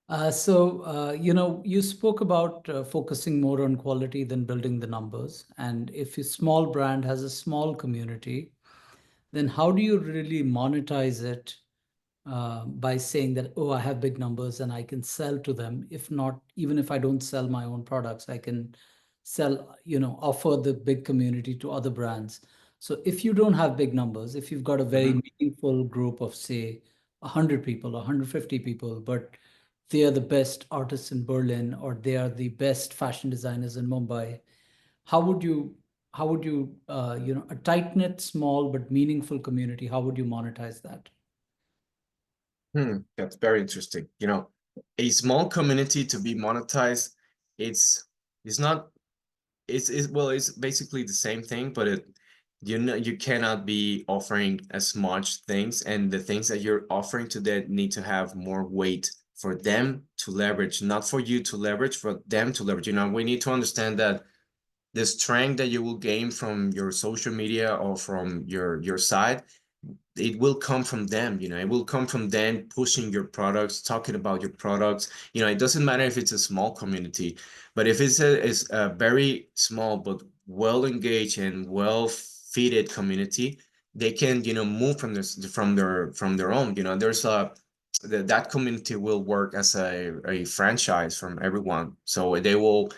Javier. You know, you spoke about focusing more on quality than building the numbers. And if a small brand has a small community, then how do you really monetize it by saying that, oh, I have big numbers and I can sell to them? If not, even if I don't sell my own products, I can sell, you know, offer the big community to other brands. So if you don't have big numbers, if you've got a very meaningful group of, say, 100 people, 150 people, but they are the best artists in Berlin, or they are the best fashion designers in Mumbai, how would you you know, a tight-knit, small but meaningful community, how would you monetize that? That's very interesting. You know, a small community to be monetized, it's not, it's basically the same thing, but you know, you cannot be offering as much things, and the things that you're offering to them need to have more weight for them to leverage, not for you to leverage, for them to leverage. You know, we need to understand that the strength that you will gain from your social media or from your site, it will come from them. You know, it will come from them pushing your products, talking about your products. You know, it doesn't matter if it's a small community, but if it's a very small but well engaged and well fitted community, they can, you know, move from their own. You know, there's that community will work as a franchise from everyone. So they will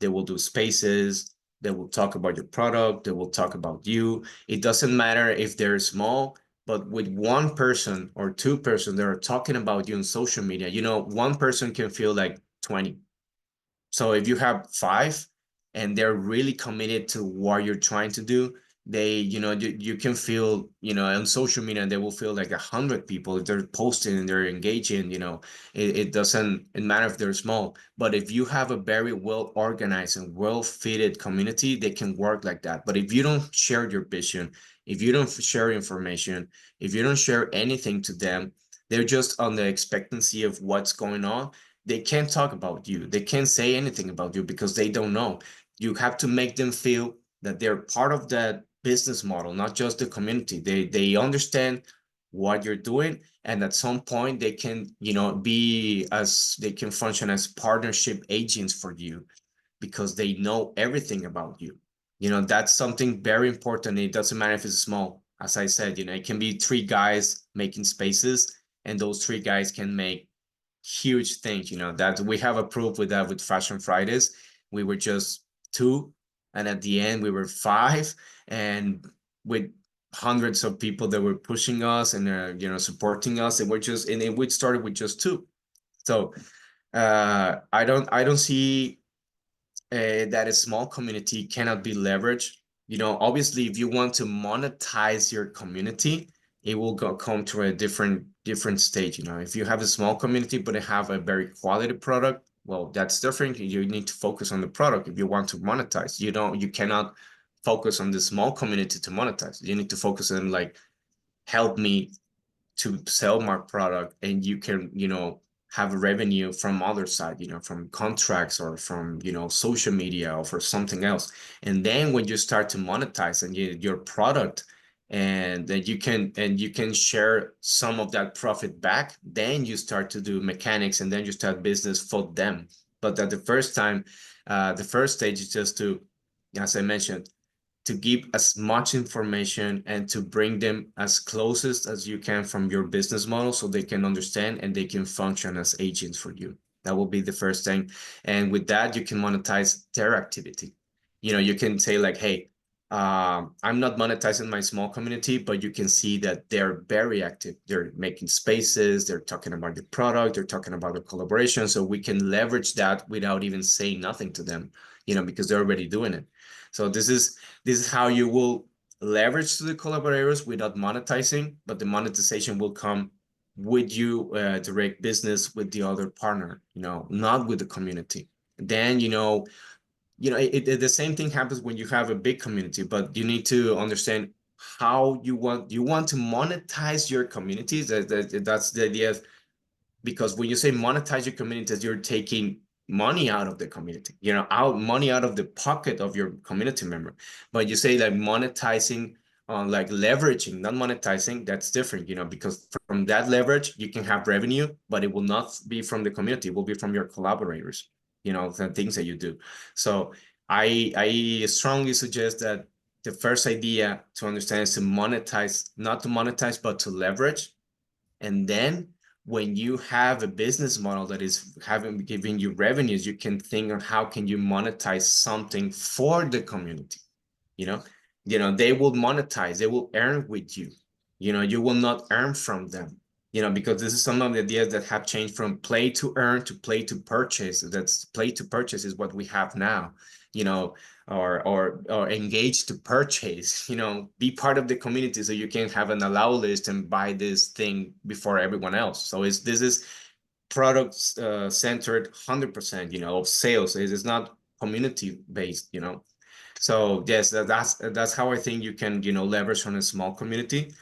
do spaces, they will talk about your product, they will talk about you. It doesn't matter if they're small, but with one person or two person that are talking about you on social media, you know, one person can feel like 20. So if you have 5 and they're really committed to what you're trying to do, they, you know, you can feel, you know, on social media, they will feel like 100 people. If they're posting and they're engaging, you know, it doesn't matter if they're small. But if you have a very well organized and well fitted community, they can work like that. But if you don't share your vision, if you don't share information, if you don't share anything to them, they're just on the expectancy of what's going on. They can't talk about you. They can't say anything about you because they don't know. You have to make them feel that they're part of that business model, not just the community. They understand what you're doing, and at some point they can, you know, they can function as partnership agents for you. because they know everything about you. You know, that's something very important. It doesn't matter if it's small. As I said, you know, it can be 3 guys making spaces, and those 3 guys can make huge things. You know, that we have a proof with that with Fashion Fridays. We were just 2, and at the end we were 5, and with hundreds of people that were pushing us and you know, supporting us, and we started with just 2. So I don't see that a small community cannot be leveraged. You know, obviously, if you want to monetize your community, it will come to a different stage. You know, if you have a small community but it have a very quality product, well, that's different. You need to focus on the product if you want to monetize. You cannot focus on the small community to monetize. You need to focus on, like, help me to sell my product, and you can, you know, have revenue from other side, you know, from contracts or from, you know, social media or for something else. And then when you start to monetize and your product, and then you can share some of that profit back, then you start to do mechanics, and then you start business for them. But at the first time, the first stage is just to, as I mentioned, to give as much information and to bring them as closest as you can from your business model, so they can understand and they can function as agents for you. That will be the first thing. And with that, you can monetize their activity. You know, you can say, like, hey, I'm not monetizing my small community, but you can see that they're very active. They're making spaces, they're talking about the product, they're talking about the collaboration. So we can leverage that without even saying nothing to them, you know, because they're already doing it. So this is how you will leverage to the collaborators without monetizing, but the monetization will come with you direct business with the other partner, you know, not with the community. Then, you know, the same thing happens when you have a big community, but you need to understand how you want to monetize your communities. That's the idea. Because when you say monetize your communities, you're taking money out of the community, you know, money out of the pocket of your community member. But you say, like, monetizing on, like, leveraging, not monetizing, that's different, you know, because from that leverage you can have revenue, but it will not be from the community, it will be from your collaborators, you know, the things that you do. So I strongly suggest that the first idea to understand is to monetize, not to monetize, but to leverage. And then when you have a business model that is giving you revenues, you can think on how can you monetize something for the community. You know, they will monetize, they will earn with you. You know, you will not earn from them. You know, because this is some of the ideas that have changed from play to earn to play to purchase. That's play to purchase is what we have now. You know, or engage to purchase, you know, be part of the community so you can have an allow list and buy this thing before everyone else. So this is products centered 100%, you know, of sales. It is not community based, you know. So yes, that's how I think you can, you know, leverage on a small community.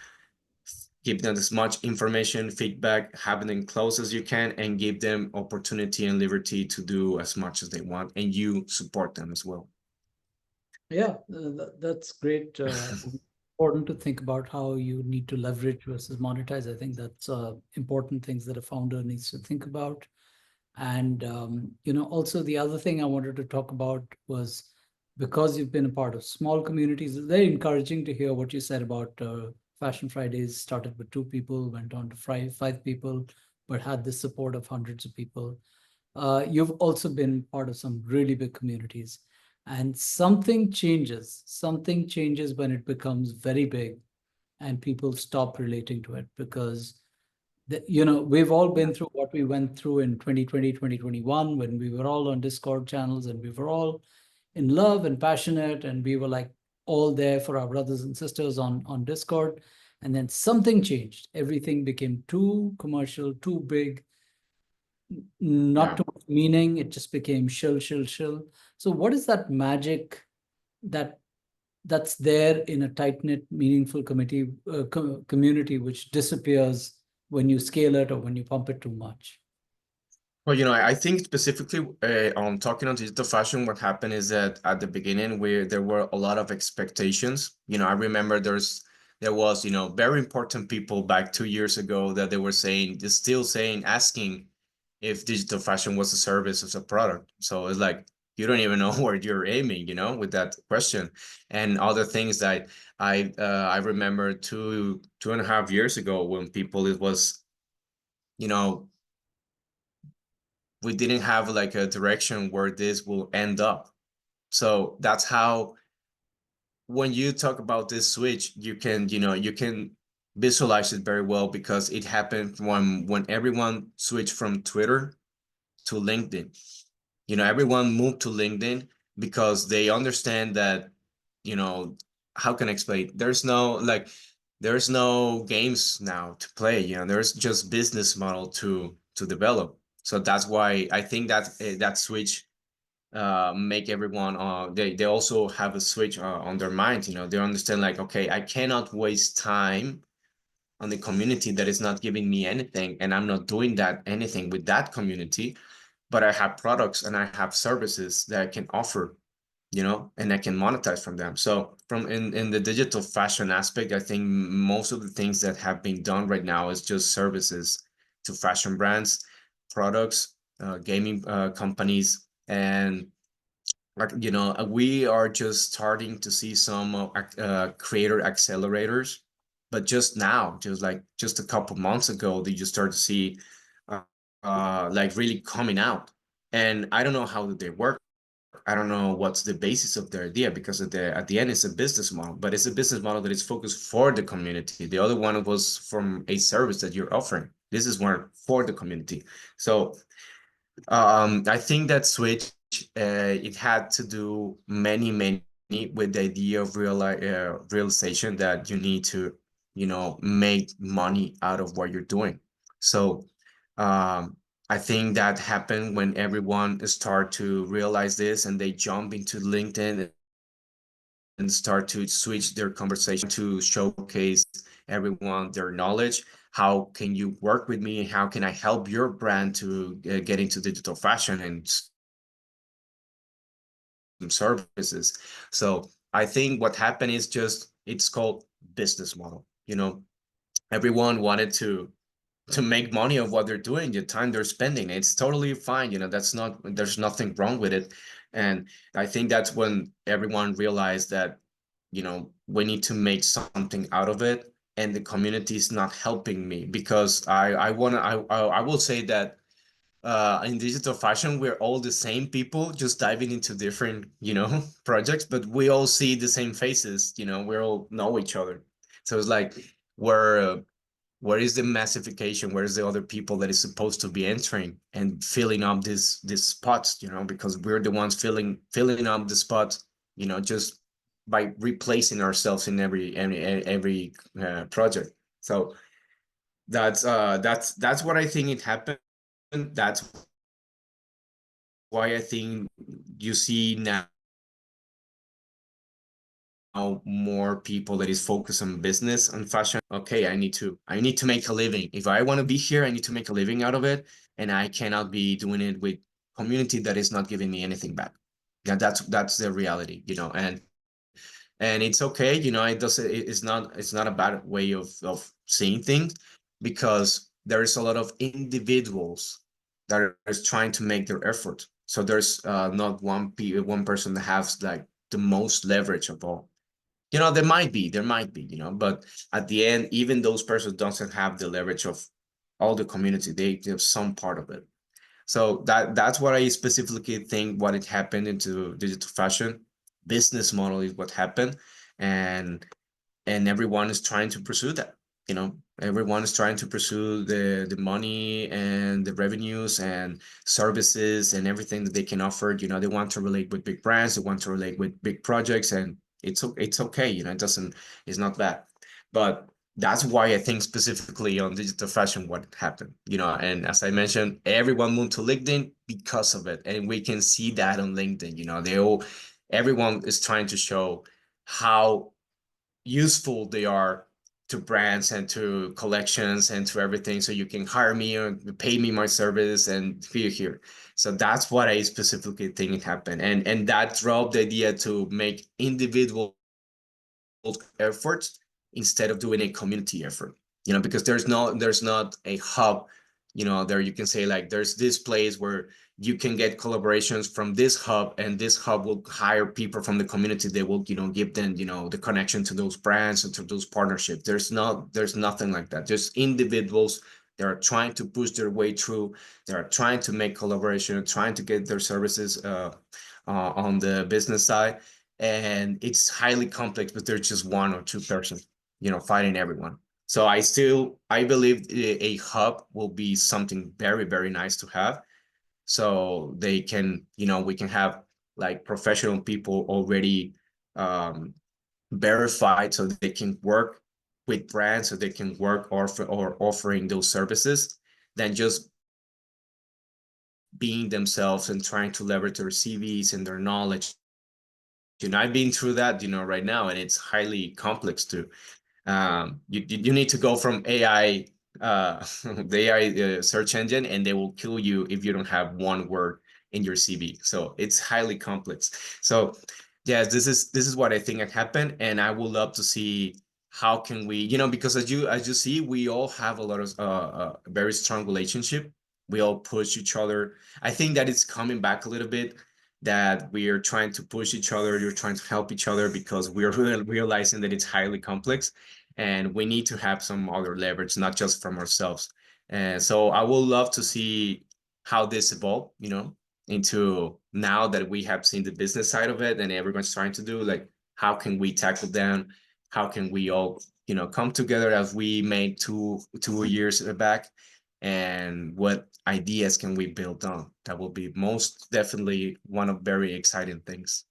Give them as much information, feedback, have them close as you can, and give them opportunity and liberty to do as much as they want, and you support them as well. Yeah, that's great. Important to think about how you need to leverage versus monetize. I think that's important things that a founder needs to think about. And you know, also the other thing I wanted to talk about was, because you've been a part of small communities, it's very encouraging to hear what you said about Fashion Fridays started with 2 people, went on to 5 people, but had the support of hundreds of people. You've also been part of some really big communities. And something changes. Something changes when it becomes very big and people stop relating to it, because you know, we've all been through what we went through in 2020, 2021, when we were all on Discord channels and we were all in love and passionate, and we were like all there for our brothers and sisters on Discord. And then something changed. Everything became too commercial, too big, not too much meaning. It just became shill. So what is that magic that's there in a tight-knit, meaningful community, which disappears when you scale it or when you pump it too much? Well, you know, I think specifically on talking on digital fashion, what happened is that at the beginning there were a lot of expectations. You know, I remember there was, you know, very important people back 2 years ago that they were asking if digital fashion was a service or a product. So it's like, you don't even know where you're aiming, you know, with that question. And other things that I remember 2.5 years ago when people, it was, you know, we didn't have like a direction where this will end up. So that's how, when you talk about this switch, you can, you know, you can visualize it very well, because it happened when everyone switched from Twitter to LinkedIn. You know, everyone moved to LinkedIn because they understand that, you know, how can I explain? There's no games now to play, you know, there's just business model to develop. So that's why I think that that switch make everyone they also have a switch on their mind, you know, they understand like, okay, I cannot waste time on the community that is not giving me anything, and I'm not doing that anything with that community, but I have products and I have services that I can offer, you know, and I can monetize from them. So from in the digital fashion aspect, I think most of the things that have been done right now is just services to fashion brands, products, gaming companies, and like, you know, we are just starting to see some creator accelerators, but just now, just a couple months ago, did you start to see like really coming out. And I don't know how they work. I don't know what's the basis of their idea, because at the end it's a business model, but it's a business model that is focused for the community. The other one was from a service that you're offering. This is one for the community. So I think that switch, it had to do many with the idea of realization that you need to, you know, make money out of what you're doing. So I think that happened when everyone start to realize this, and they jump into LinkedIn and start to switch their conversation to showcase everyone their knowledge. How can you work with me? How can I help your brand to get into digital fashion and some services? So I think what happened is just, it's called business model. You know, everyone wanted to make money of what they're doing, the time they're spending. It's totally fine. You know, there's nothing wrong with it. And I think that's when everyone realized that, you know, we need to make something out of it, and the community is not helping me, because I will say that in digital fashion, we're all the same people, just diving into different, you know, projects, but we all see the same faces, you know, we all know each other. So it's like, where is the massification? Where is the other people that is supposed to be entering and filling up these spots, you know, because we're the ones filling up the spots, you know, just by replacing ourselves in every project. So that's what I think it happened. That's why I think you see now more people that is focused on business and fashion. Okay, I need to make a living. If I want to be here, I need to make a living out of it, and I cannot be doing it with community that is not giving me anything back. Yeah, that's the reality, you know. And it's okay, you know, it's not a bad way of seeing things, because there's a lot of individuals that are trying to make their effort. So there's not one person that has like the most leverage of all. You know, there might be, you know, but at the end, even those persons doesn't have the leverage of all the community. They have some part of it. So that's what I specifically think what it happened into digital fashion. Business model is what happened, and everyone is trying to pursue that. You know, everyone is trying to pursue the money and the revenues and services and everything that they can offer. You know, they want to relate with big brands, they want to relate with big projects, and it's okay. You know, it's not bad, but that's why I think specifically on digital fashion what happened, you know. And as I mentioned, everyone moved to LinkedIn because of it, and we can see that on LinkedIn. You know, everyone is trying to show how useful they are to brands and to collections and to everything, so you can hire me or pay me my service and be here. So that's what I specifically think it happened, and that drove the idea to make individual efforts instead of doing a community effort, you know, because there's not a hub you know, there you can say like there's this place where you can get collaborations from this hub, and this hub will hire people from the community. They will, you know, give them, you know, the connection to those brands and to those partnerships. There's nothing like that. Just individuals. They are trying to push their way through. They are trying to make collaboration, trying to get their services on the business side. And it's highly complex, but there's just one or two persons, you know, fighting everyone. So I believe a hub will be something very, very nice to have. So they can, you know, we can have like professional people already verified, so they can work with brands, so they can work or offering those services, than just being themselves and trying to leverage their CVs and their knowledge. You know, I've been through that, you know, right now, and it's highly complex too. You need to go from AI, the AI search engine, and they will kill you if you don't have one word in your CV. So it's highly complex. So yes, this is what I think had happened, and I would love to see how can we, you know, because as you see, we all have a lot of very strong relationship. We all push each other. I think that it's coming back a little bit, that we are trying to push each other, you're trying to help each other, because we're realizing that it's highly complex and we need to have some other leverage, not just from ourselves. And so I would love to see how this evolve, you know, into now that we have seen the business side of it and everyone's trying to do, like, how can we tackle them? How can we all, you know, come together as we made two years back? And what ideas can we build on? That will be most definitely one of very exciting things.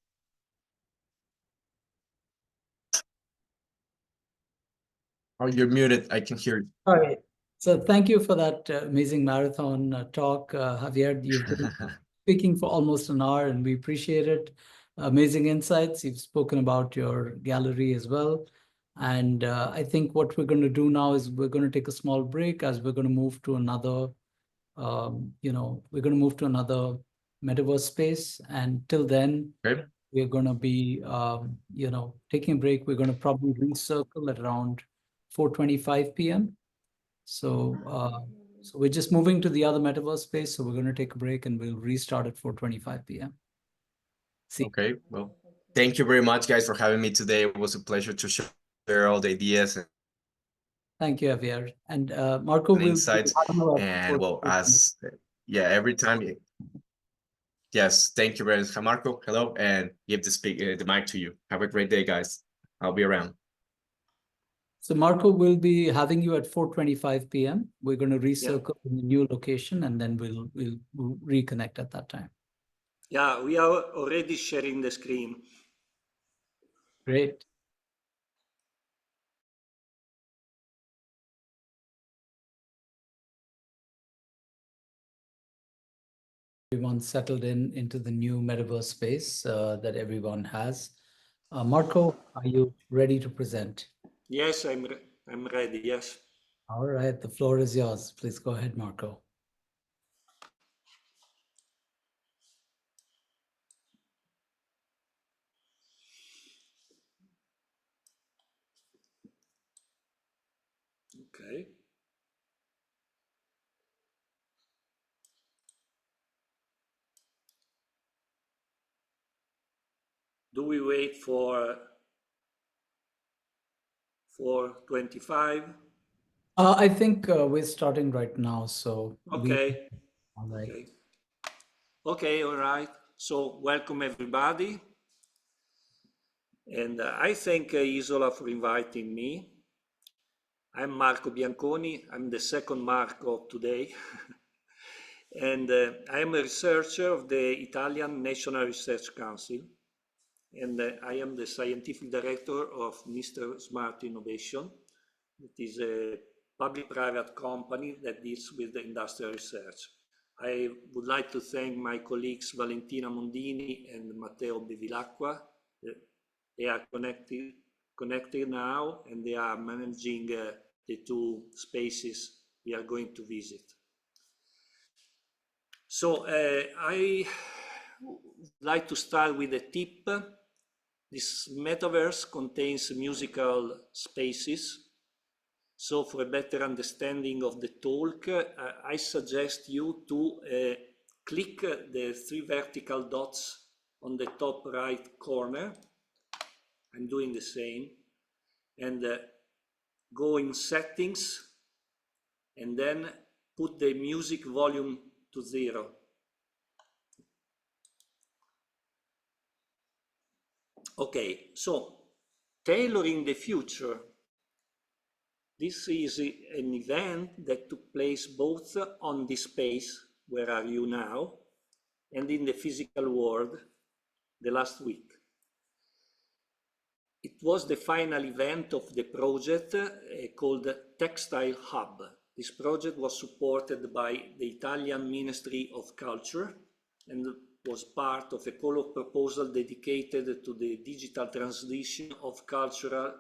Oh, you're muted. I can hear you. All right. So thank you for that amazing marathon talk, Javier. You've been speaking for almost an hour, and we appreciate it. Amazing insights. You've spoken about your gallery as well. And I think what we're going to do now is we're going to take a small break, as we're going to move to another, we're going to move to another metaverse space. And till then, Okay. we're going to be, taking a break. We're going to probably recircle at around 4:25 p.m. So we're just moving to the other metaverse space. So we're going to take a break, and we'll restart at 4:25 p.m. See. Okay. Well, thank you very much, guys, for having me today. It was a pleasure to share all the ideas and Thank you, Javier. And Marco will. insights. And well, every time. Yes, thank you very much, Marco. Hello, and give the mic to you. Have a great day, guys. I'll be around. So Marco will be having you at 4:25 p.m. We're going to recircle in the new location, and then we'll reconnect at that time. Yeah, we are already sharing the screen. Great. Everyone settled into the new metaverse space that everyone has. Marco, are you ready to present? Yes, I'm ready, yes. All right, the floor is yours. Please go ahead, Marco. Okay. Do we wait for 4:25? I think we're starting right now, so. Okay. All right. Okay. Okay, all right. So welcome everybody. And I thank Isola for inviting me. I'm Marco Bianconi. I'm the second Marco of today. And I am a researcher of the Italian National Research Council. And I am the scientific director of Mr. Smart Innovation. It is a public-private company that deals with the industrial research. I would like to thank my colleagues Valentina Mondini and Matteo Bevilacqua. They are connected now, and they are managing the two spaces we are going to visit. So I would like to start with a tip. This metaverse contains musical spaces. So for a better understanding of the talk, I suggest you to click the 3 vertical dots on the top right corner. I'm doing the same. And go in settings and then put the music volume to 0. Okay, so tailoring the future. This is an event that took place both on this space, where are you now, and in the physical world the last week. It was the final event of the project called Textile Hub. This project was supported by the Italian Ministry of Culture and was part of a call of proposal dedicated to the digital transition of cultural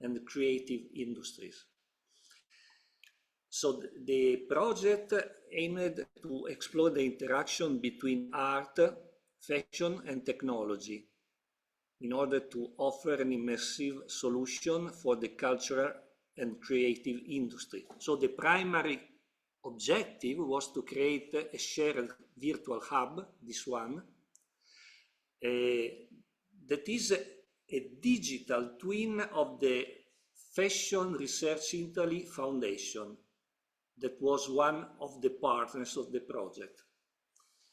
and creative industries. So the project aimed to explore the interaction between art, fashion, and technology in order to offer an immersive solution for the cultural and creative industry. So the primary objective was to create a shared virtual hub, this one, that is a digital twin of the Fashion Research Italy Foundation, that was one of the partners of the project.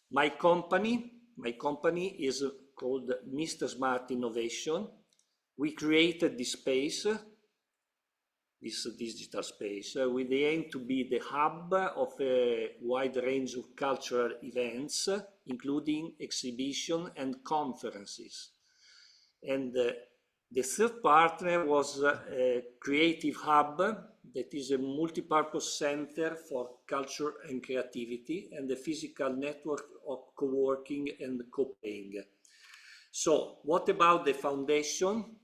My company is called Mr. Smart Innovation. We created this space, this digital space, with the aim to be the hub of a wide range of cultural events, including exhibition and conferences. And the third partner was a Creative Hub, that is a multi-purpose center for culture and creativity, and a physical network of co-working and co-playing. So what about the foundation?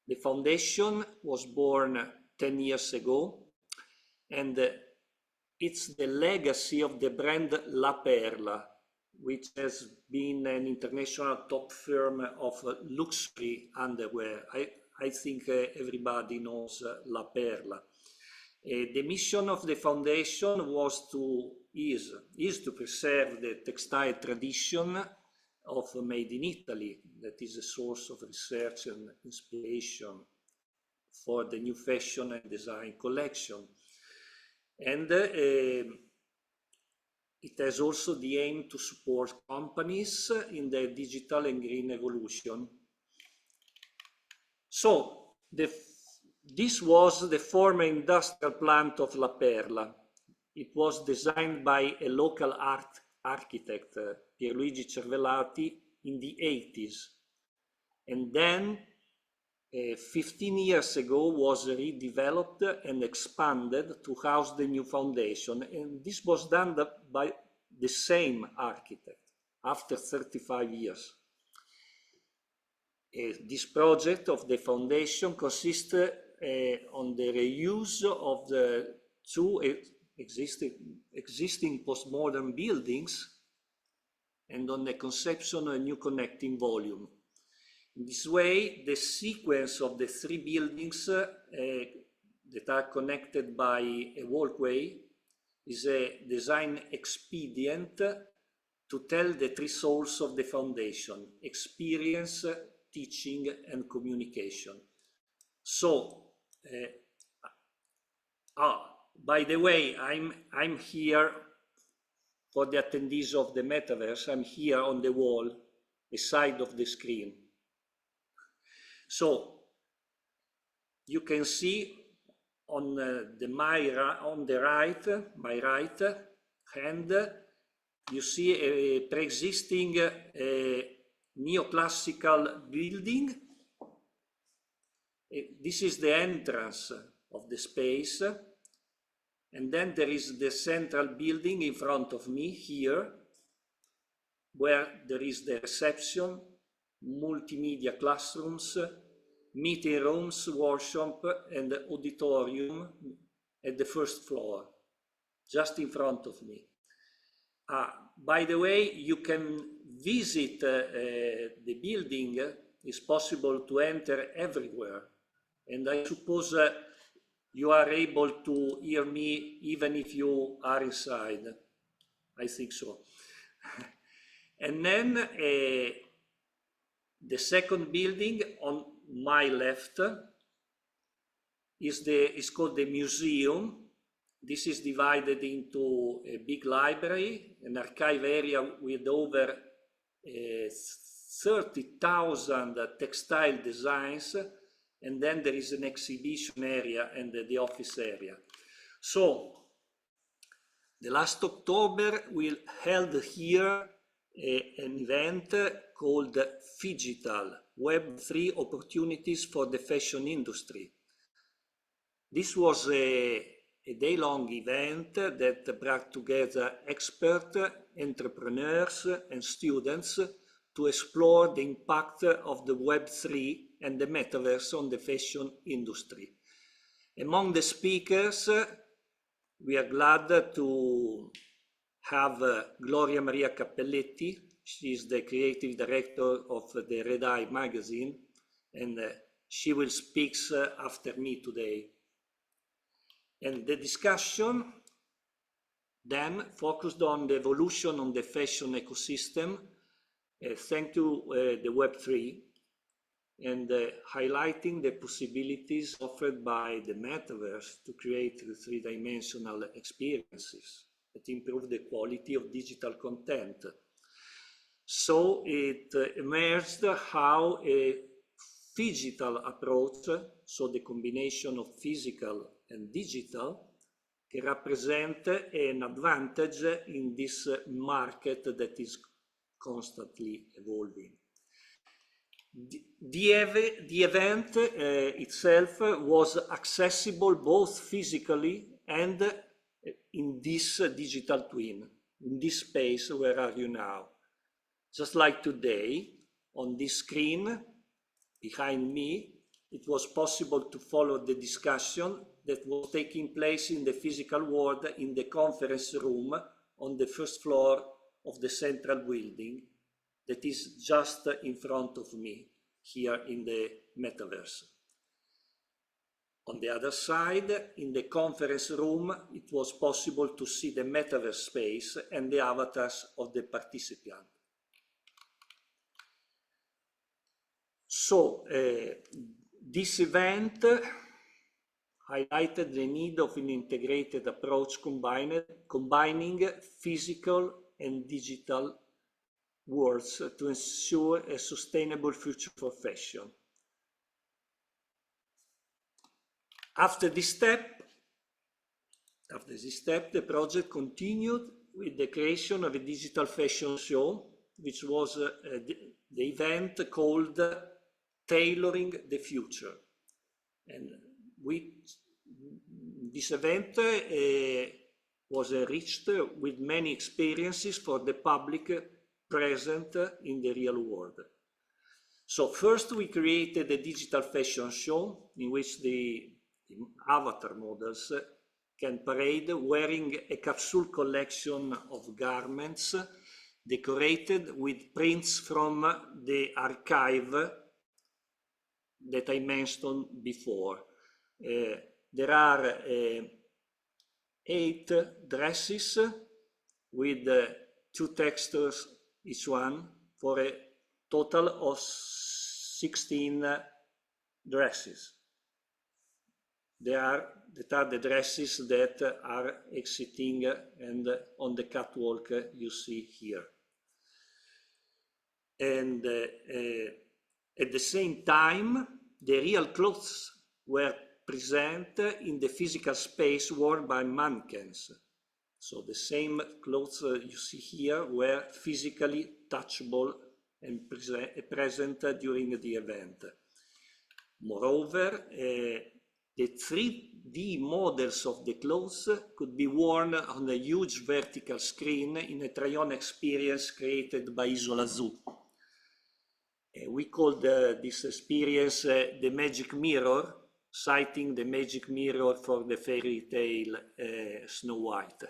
The foundation was born 10 years ago, and it's the legacy of the brand La Perla, which has been an international top firm of luxury underwear. I think everybody knows La Perla. The mission of the foundation is to preserve the textile tradition of Made in Italy, that is a source of research and inspiration for the new fashion and design collection. And it has also the aim to support companies in their digital and green evolution. So this was the former industrial plant of La Perla. It was designed by a local architect, Pierluigi Cervellati, in the 80s. And then 15 years ago was redeveloped and expanded to house the new foundation. And this was done by the same architect after 35 years. This project of the foundation consists on the reuse of the 2 existing postmodern buildings and on the conception of a new connecting volume. In this way, the sequence of the 3 buildings that are connected by a walkway is a design expedient to tell the 3 souls of the foundation: experience, teaching, and communication. So, by the way, I'm here for the attendees of the metaverse. I'm here on the wall, the side of the screen. So you can see on my right hand, you see a pre-existing neoclassical building. This is the entrance of the space. And then there is the central building in front of me here, where there is the reception, multimedia classrooms, meeting rooms, workshop, and auditorium at the first floor, just in front of me. By the way, you can visit the building. It's possible to enter everywhere. And I suppose you are able to hear me even if you are inside. I think so. And then the second building on my left is called the museum. This is divided into a big library, an archive area with over 30,000 textile designs, and then there is an exhibition area and the office area. So, the last October we held here an event called Phygital, Web3 Opportunities for the Fashion Industry. This was a day-long event that brought together experts, entrepreneurs, and students to explore the impact of the Web3 and the metaverse on the fashion industry. Among the speakers, we are glad to have Gloria Maria Cappelletti. She is the creative director of the Red Eye magazine, and she will speak after me today. And the discussion then focused on the evolution of the fashion ecosystem, thanks to the Web3, and highlighting the possibilities offered by the metaverse to create three-dimensional experiences that improve the quality of digital content. So it emerged how a phygital approach, so the combination of physical and digital, can represent an advantage in this market that is constantly evolving. The event itself was accessible both physically and in this digital twin, in this space. Where are you now? Just like today, on this screen behind me, it was possible to follow the discussion that was taking place in the physical world in the conference room on the first floor of the central building that is just in front of me here in the metaverse. On the other side, in the conference room, it was possible to see the metaverse space and the avatars of the participants. So, this event highlighted the need of an integrated approach combining physical and digital worlds to ensure a sustainable future for fashion. After this step, the project continued with the creation of a digital fashion show, which was the event called Tailoring the Future. And this event was enriched with many experiences for the public present in the real world. So first we created a digital fashion show in which the avatar models can parade wearing a capsule collection of garments decorated with prints from the archive that I mentioned before. There are 8 dresses with 2 textures each one, for a total of 16 dresses. That are the dresses that are exiting and on the catwalk you see here. And at the same time, the real clothes were present in the physical space worn by mannequins. So the same clothes you see here were physically touchable and present during the event. Moreover, the 3D models of the clothes could be worn on a huge vertical screen in a try-on experience created by Isola Zoo. We called this experience the Magic Mirror, citing the magic mirror for the fairy tale Snow White.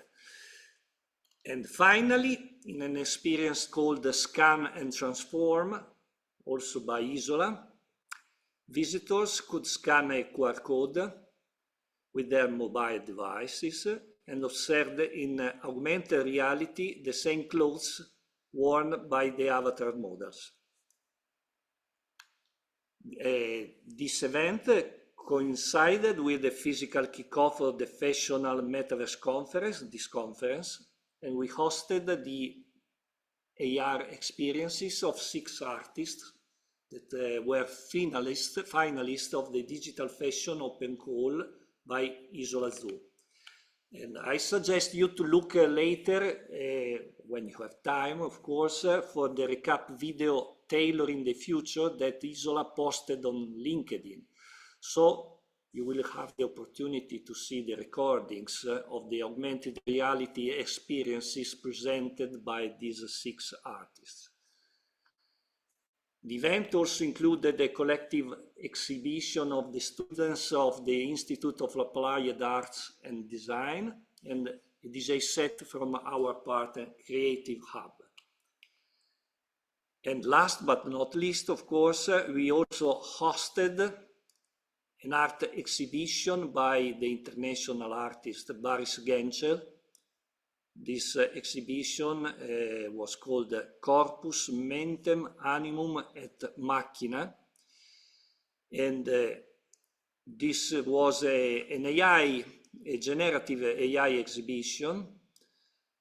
And finally, in an experience called Scan and Transform, also by Isola, visitors could scan a QR code with their mobile devices and observed in augmented reality the same clothes worn by the avatar models. This event coincided with the physical kickoff of the Fashional Metaverse Conference, and we hosted the AR experiences of 6 artists that were finalists of the Digital Fashion Open Call by Isola Zoo. And I suggest you to look later, when you have time, of course, for the recap video Tailoring the Future that Isola posted on LinkedIn. So you will have the opportunity to see the recordings of the augmented reality experiences presented by these 6 artists. The event also included a collective exhibition of the students of the Institute of Applied Arts and Design and a DJ set from our partner Creative Hub. And last but not least, of course, we also hosted an art exhibition by the international artist Boris Genchel. This exhibition was called Corpus Mentem Animum et Machina, and this was a generative AI exhibition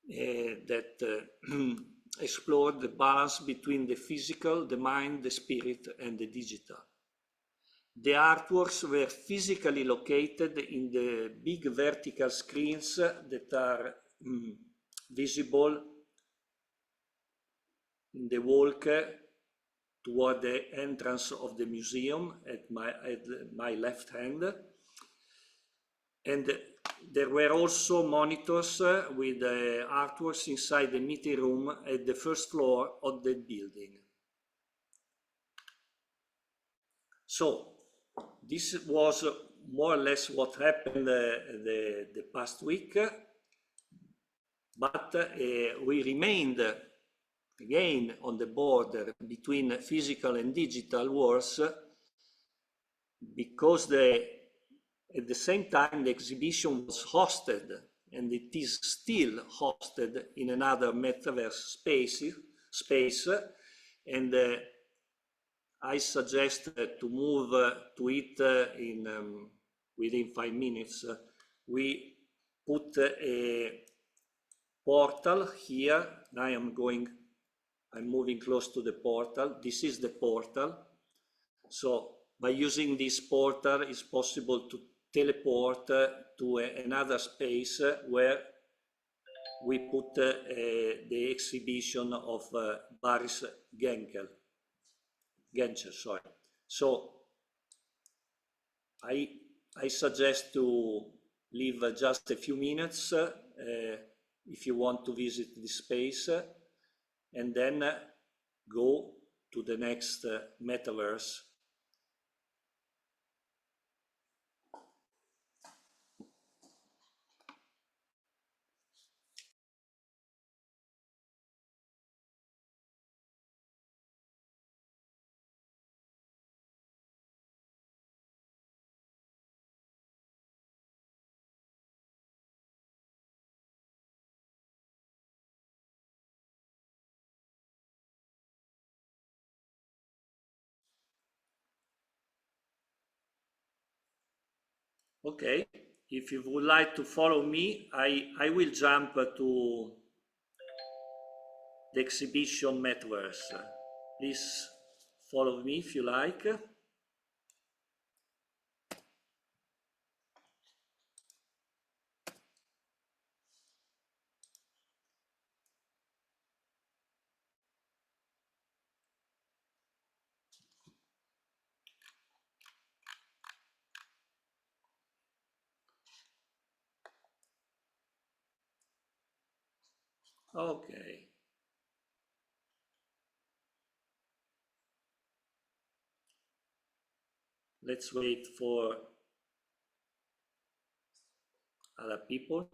that explored the balance between the physical, the mind, the spirit, and the digital. The artworks were physically located in the big vertical screens that are visible in the walk toward the entrance of the museum at my left hand. And there were also monitors with artworks inside the meeting room at the first floor of the building. So this was more or less what happened the past week, but we remained again on the border between physical and digital worlds because at the same time the exhibition was hosted, and it is still hosted in another metaverse space, and I suggest to move to it within 5 minutes. We put a portal here. Now I'm moving close to the portal. This is the portal. So by using this portal, it's possible to teleport to another space where we put the exhibition of Boris Genchel, sorry. So I suggest to leave just a few minutes if you want to visit this space, and then go to the next metaverse. Okay, if you would like to follow me, I will jump to the exhibition metaverse. Please follow me if you like. Okay. Let's wait for other people.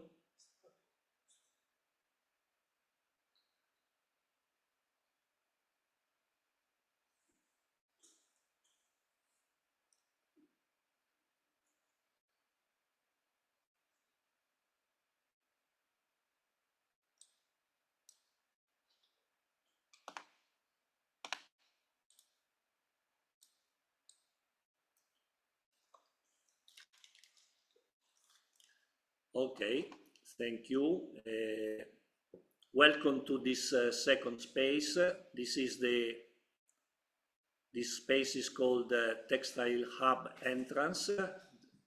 Okay, thank you. Welcome to this second space. This space is called Textile Hub Entrance.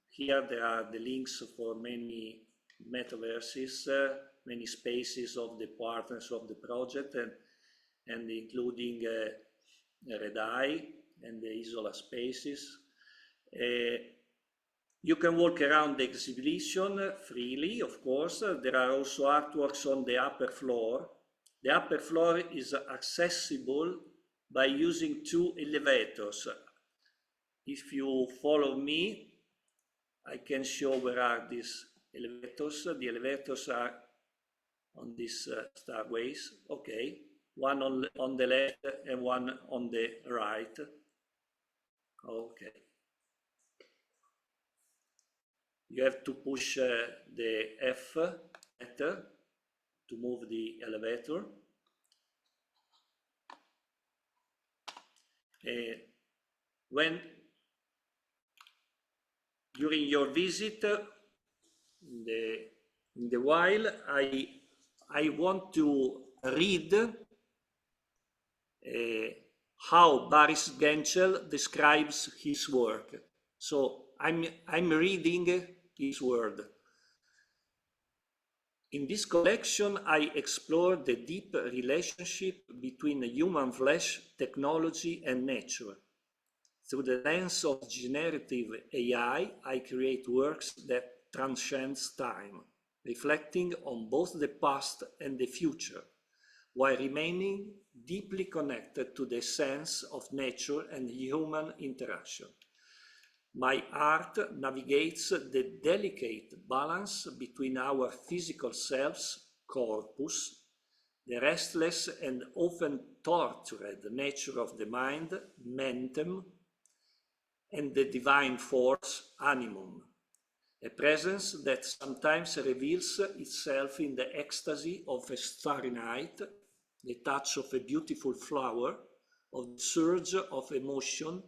Here there are the links for many metaverses, many spaces of the partners of the project, and including Red Eye and the Isola spaces. You can walk around the exhibition freely, of course. There are also artworks on the upper floor. The upper floor is accessible by using 2 elevators. If you follow me, I can show where are these elevators. The elevators are on these stairways. Okay, one on the left and one on the right. Okay. You have to push the F letter to move the elevator. When during your visit, in the while, I want to read how Boris Genschel describes his work. So I'm reading his word. In this collection, I explore the deep relationship between human flesh, technology, and nature. Through the lens of generative AI, I create works that transcends time, reflecting on both the past and the future, while remaining deeply connected to the sense of nature and human interaction. My art navigates the delicate balance between our physical selves, corpus, the restless and often tortured nature of the mind, mentem, and the divine force, animum, a presence that sometimes reveals itself in the ecstasy of a starry night, the touch of a beautiful flower, of the surge of emotion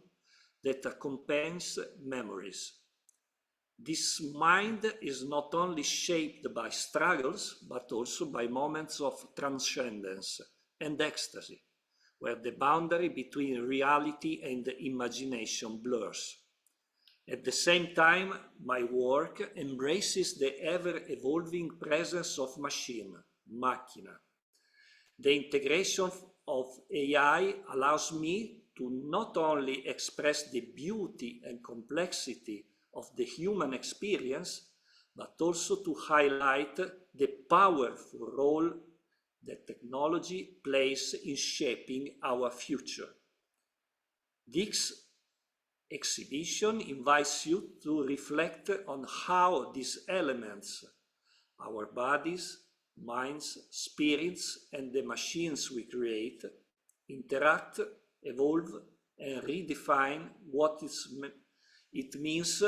that accompanies memories. This mind is not only shaped by struggles, but also by moments of transcendence and ecstasy, where the boundary between reality and imagination blurs. At the same time, my work embraces the ever-evolving presence of machine, macchina. The integration of AI allows me to not only express the beauty and complexity of the human experience, but also to highlight the powerful role that technology plays in shaping our future. This exhibition invites you to reflect on how these elements, our bodies, minds, spirits, and the machines we create, interact, evolve, and redefine what it means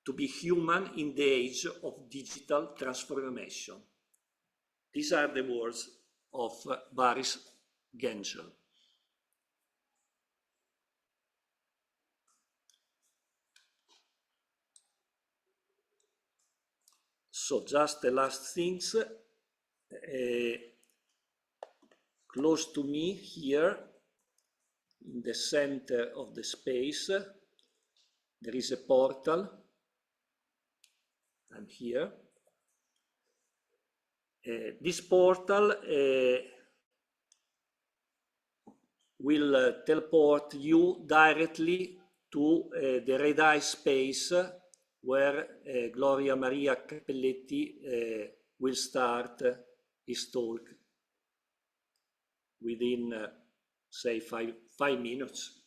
to be human in the age of digital transformation. These are the words of Boris Genschel. So just the last things, close to me here, in the center of the space, there is a portal. I'm here. This portal will teleport you directly to the Red Eye space where Gloria Maria Cappelletti will start his talk within, say, five minutes.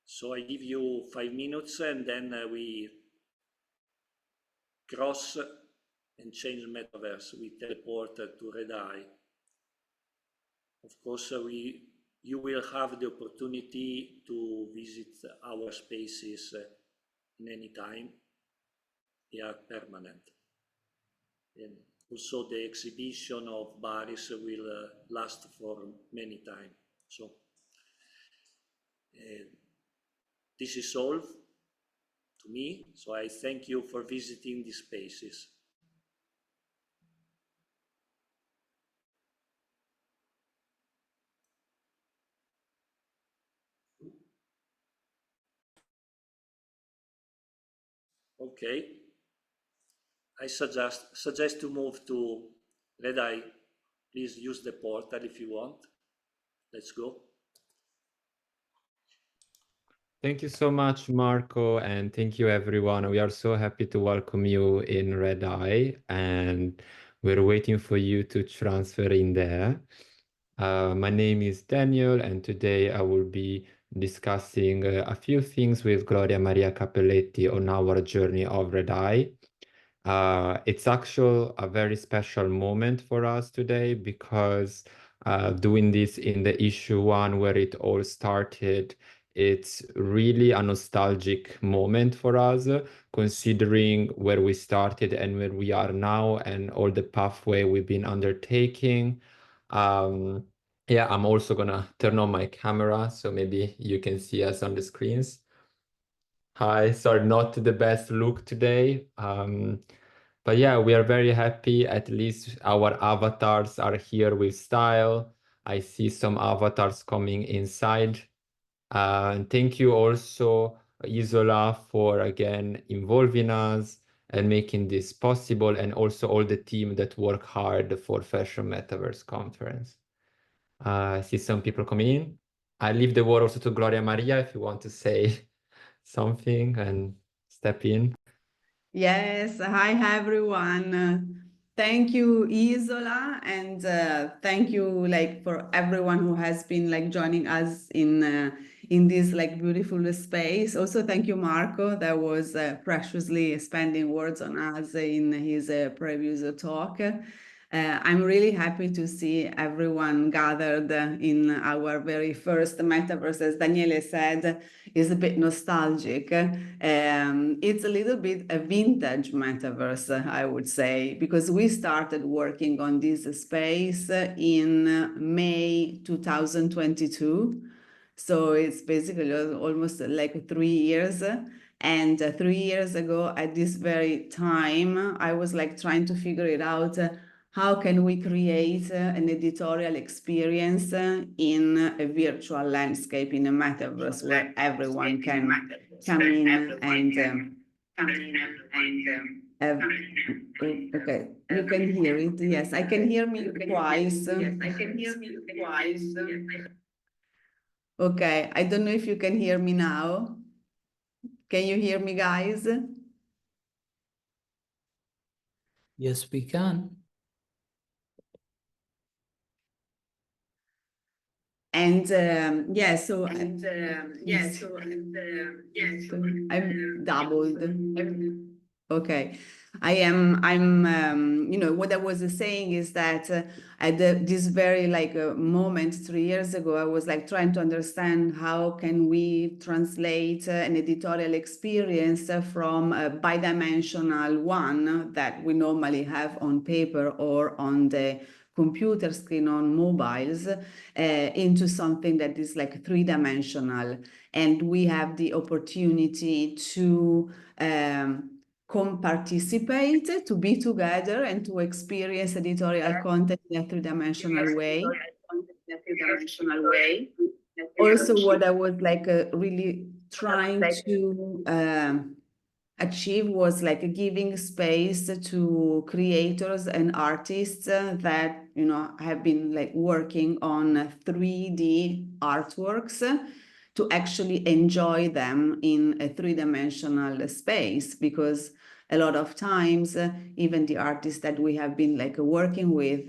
So I give you 5 minutes and then we cross and change metaverse. We teleport to Red Eye. Of course, you will have the opportunity to visit our spaces in any time. They are permanent. And also the exhibition of Baris will last for many time. So this is all to me. So I thank you for visiting these spaces. Okay. I suggest to move to Redeye. Please use the portal if you want. Let's go. Thank you so much, Marco, and thank you, everyone. We are so happy to welcome you in Redeye, and we're waiting for you to transfer in there. My name is Daniel, and today I will be discussing a few things with Gloria Maria Capelletti on our journey of Redeye. It's actually a very special moment for us today because doing this in the issue 1 where it all started, it's really a nostalgic moment for us, considering where we started and where we are now and all the pathway we've been undertaking. Yeah, I'm also gonna turn on my camera so maybe you can see us on the screens. Hi, sorry, not the best look today. But yeah, we are very happy. At least our avatars are here with style. I see some avatars coming inside. And thank you also, Isola, for again involving us and making this possible, and also all the team that work hard for Fashion Metaverse Conference. I see some people coming in. I leave the word also to Gloria Maria if you want to say something and step in. Yes, hi everyone. Thank you, Isola, and thank you for everyone who has been joining us in this beautiful space. Also, thank you, Marco, that was preciously spending words on us in his previous talk. I'm really happy to see everyone gathered in our very first metaverse. As Daniele said, is a bit nostalgic. It's a little bit a vintage metaverse, I would say, because we started working on this space in May 2022. So it's basically almost 3 years. And 3 years ago, at this very time, I was trying to figure it out. How can we create an editorial experience in a virtual landscape, in a metaverse where everyone can come in and okay, you can hear it. Yes, I can hear me twice. Okay, I don't know if you can hear me now. Can you hear me, guys? Yes, we can. And yeah, so I'm doubled. Okay. What I was saying is that at this very moment 3 years ago, I was trying to understand how can we translate an editorial experience from a bidimensional one that we normally have on paper or on the computer screen on mobiles into something that is three-dimensional. And we have the opportunity to participate, to be together and to experience editorial content in a three-dimensional way. Also, what I was really trying to achieve was giving space to creators and artists that have been working on 3D artworks to actually enjoy them in a three-dimensional space, because a lot of times even the artists that we have been working with,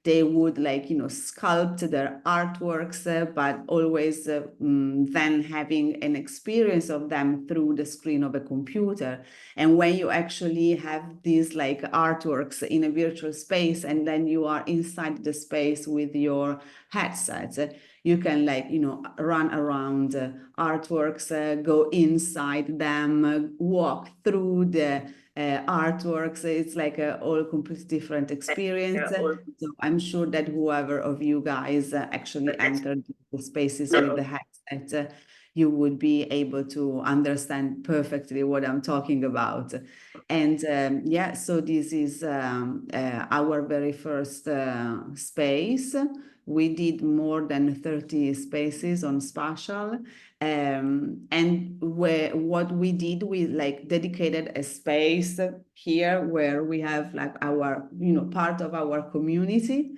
they would sculpt their artworks, but always then having an experience of them through the screen of a computer. And when you actually have these artworks in a virtual space, and then you are inside the space with your headsets, you can run around artworks, go inside them, walk through the artworks. It's like a all completely different experience. So I'm sure that whoever of you guys actually entered the spaces with the headset, you would be able to understand perfectly what I'm talking about. And yeah, so this is our very first space. We did more than 30 spaces on spatial. And what we did, we like dedicated a space here where we have like our, part of our community.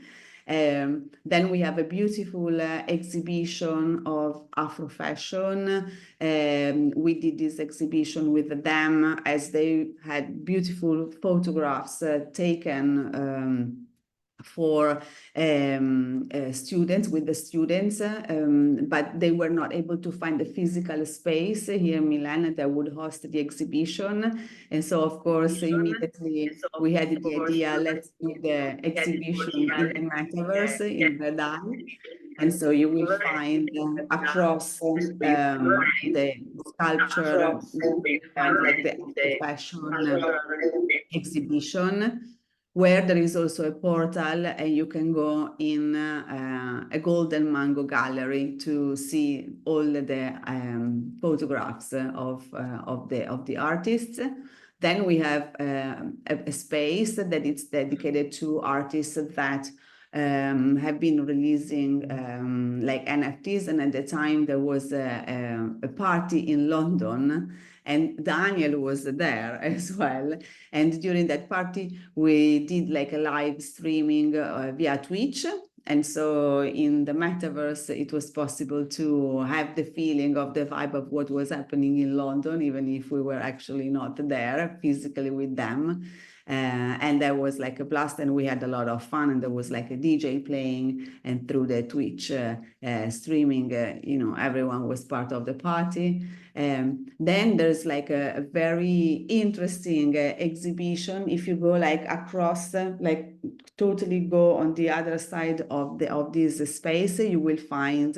Then we have a beautiful exhibition of Afro fashion. We did this exhibition with them as they had beautiful photographs taken for students, with the students, but they were not able to find a physical space here in Milan that would host the exhibition. And so, of course, immediately we had the idea, let's do the exhibition in the metaverse, in Red. And so you will find across the sculpture, you will find like the fashion exhibition, where there is also a portal and you can go in a golden mango gallery to see all the photographs of the artists. Then we have a space that is dedicated to artists that have been releasing like NFTs, and at the time there was a party in London and Daniel was there as well. And during that party, we did like a live streaming via Twitch. And so in the metaverse, it was possible to have the feeling of the vibe of what was happening in London, even if we were actually not there physically with them. And that was like a blast, and we had a lot of fun, and there was like a DJ playing, and through the Twitch streaming, everyone was part of the party. Then there's like a very interesting exhibition. If you go like across, like totally go on the other side of this space, you will find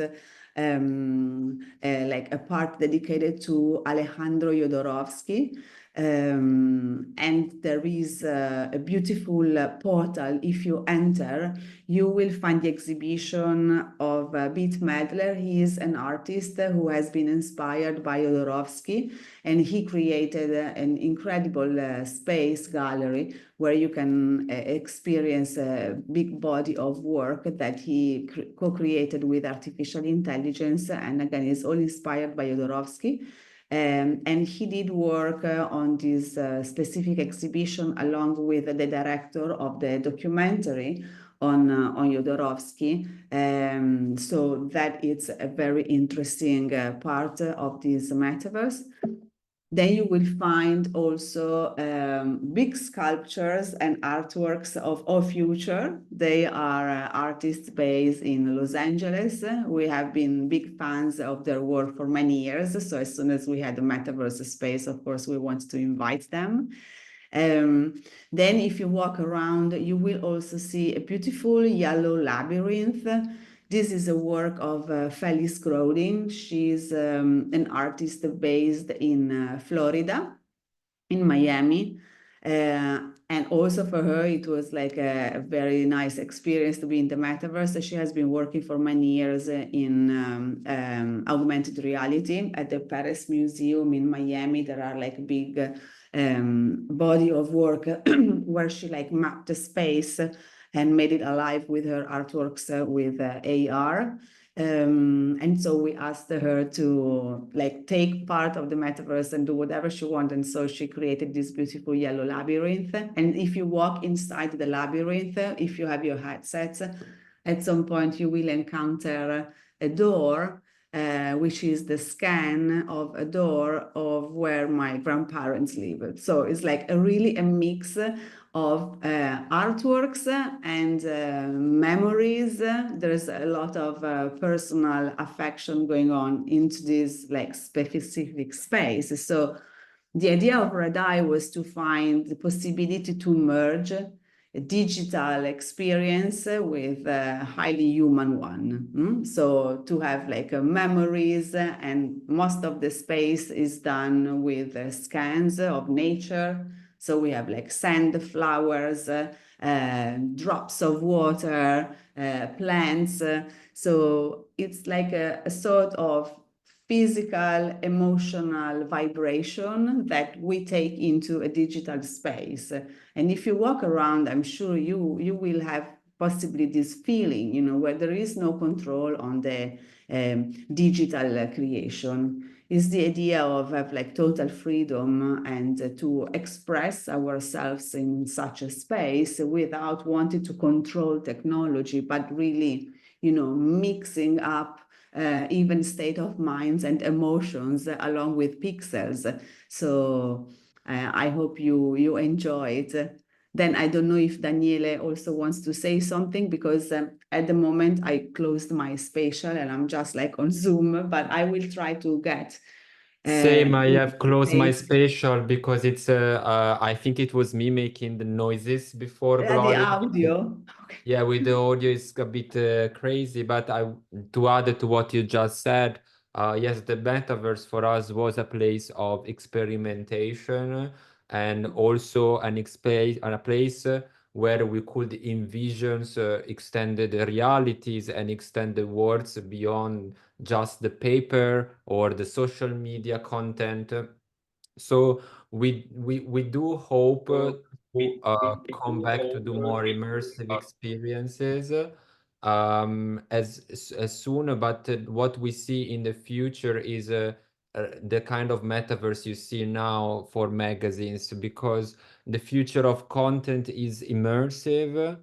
like a part dedicated to Alejandro Jodorowsky. And there is a beautiful portal. If you enter, you will find the exhibition of Beat Medler. He is an artist who has been inspired by Jodorowsky, and he created an incredible space gallery where you can experience a big body of work that he co-created with artificial intelligence, and again, is all inspired by Jodorowsky. And he did work on this specific exhibition along with the director of the documentary on Jodorowsky. So that is a very interesting part of this metaverse. Then you will find also big sculptures and artworks of Future. They are artists based in Los Angeles. We have been big fans of their work for many years. So as soon as we had the metaverse space, of course, we want to invite them. Then if you walk around, you will also see a beautiful yellow labyrinth. This is a work of Felice Grodin. She's an artist based in Florida, in Miami. And also for her, it was like a very nice experience to be in the metaverse. She has been working for many years in augmented reality at the Paris Museum in Miami. There are like big body of work where she like mapped the space and made it alive with her artworks with AR. And so we asked her to like take part of the metaverse and do whatever she wanted. And so she created this beautiful yellow labyrinth. And if you walk inside the labyrinth, if you have your headsets, at some point you will encounter a door, which is the scan of a door of where my grandparents lived. So it's like really a mix of artworks and memories. There's a lot of personal affection going on into this like specific space. So the idea of Red Eye was to find the possibility to merge a digital experience with a highly human one. So to have like memories, and most of the space is done with scans of nature, So we have like sand, flowers, drops of water, plants. So it's like a sort of physical, emotional vibration that we take into a digital space. And if you walk around, I'm sure you will have possibly this feeling, you know, where there is no control on the digital creation. Is the idea of have like total freedom and to express ourselves in such a space without wanting to control technology, but really, you know, mixing up even state of minds and emotions along with pixels. So I hope you enjoy it. Then I don't know if Daniele also wants to say something, because at the moment I closed my spatial and I'm just like on Zoom, but I will try to get Same, I in have closed my space. spatial because it's I think it was me making the noises before, The Gloria. audio. Okay. Yeah, with the audio it's a bit crazy, but to add to what you just said, yes, the metaverse for us was a place of experimentation and also a place where we could envision extended realities and extended worlds beyond just the paper or the social media content. So we do hope to come back to do more immersive experiences as soon, but what we see in the future is the kind of metaverse you see now for magazines, because the future of content is immersive,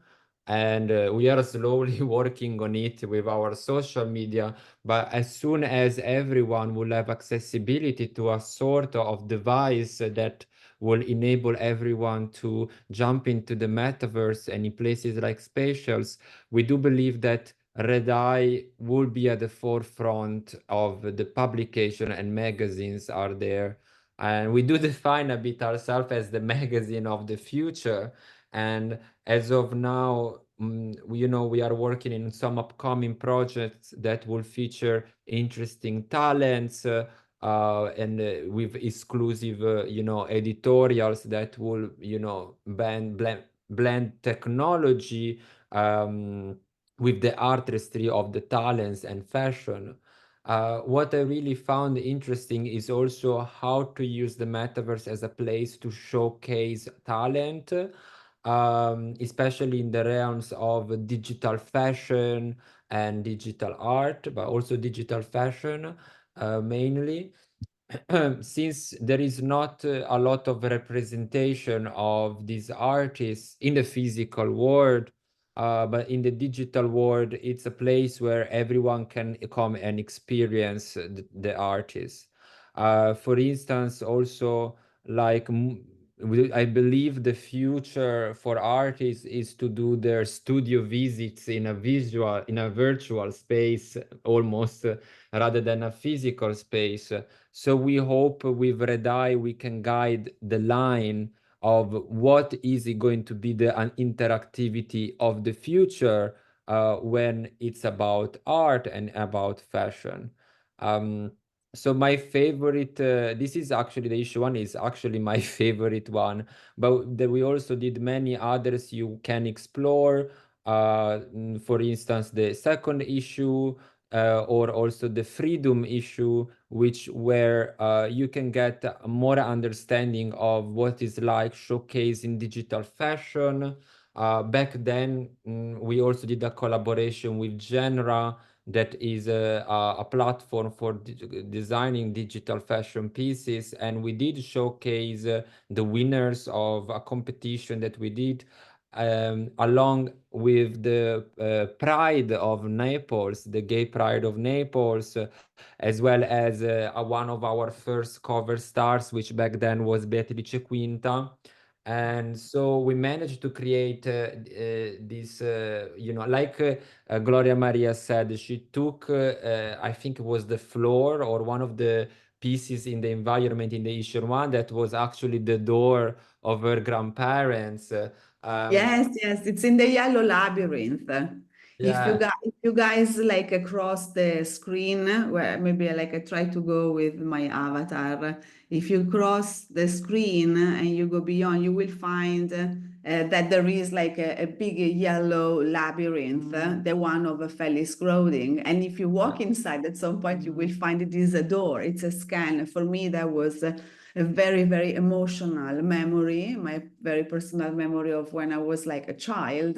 and we are slowly working on it with our social media. But as soon as everyone will have accessibility to a sort of device that will enable everyone to jump into the metaverse and in places like spatials, we do believe that Red Eye will be at the forefront of the publication, and magazines are there. And we do define a bit ourselves as the magazine of the future. And as of now, we are working in some upcoming projects that will feature interesting talents and with exclusive, editorials that will, blend technology with the artistry of the talents and fashion. What I really found interesting is also how to use the metaverse as a place to showcase talent, especially in the realms of digital fashion and digital art, but also digital fashion mainly. Since there is not a lot of representation of these artists in the physical world, but in the digital world, it's a place where everyone can come and experience the artist. For instance, also, like I believe the future for artists is to do their studio visits in a virtual space almost, rather than a physical space. So we hope with Red Eye we can guide the line of what is it going to be the interactivity of the future when it's about art and about fashion. So my favorite, this is actually the issue one is actually my favorite one, but we also did many others you can explore. For instance, the second issue, or also the freedom issue, where you can get a more understanding of what is like showcasing digital fashion. Back then, we also did a collaboration with Genra, that is a platform for designing digital fashion pieces, and we did showcase the winners of a competition that we did along with the Pride of Naples, the Gay Pride of Naples, as well as one of our first cover stars, which back then was Beatrice Quinta. And so we managed to create this, like Gloria Maria said, she took, I think it was the floor or one of the pieces in the environment in the issue one that was actually the door of her grandparents. Yes, it's in the Yellow Labyrinth. Yeah. If you guys like across the screen, where maybe like I try to go with my avatar. If you cross the screen and you go beyond, you will find that there is like a big yellow labyrinth, the one of Felix Groding. And if you walk inside, at some point you will find it is a door. It's a scan. For me, that was a very, very emotional memory, my very personal memory of when I was like a child.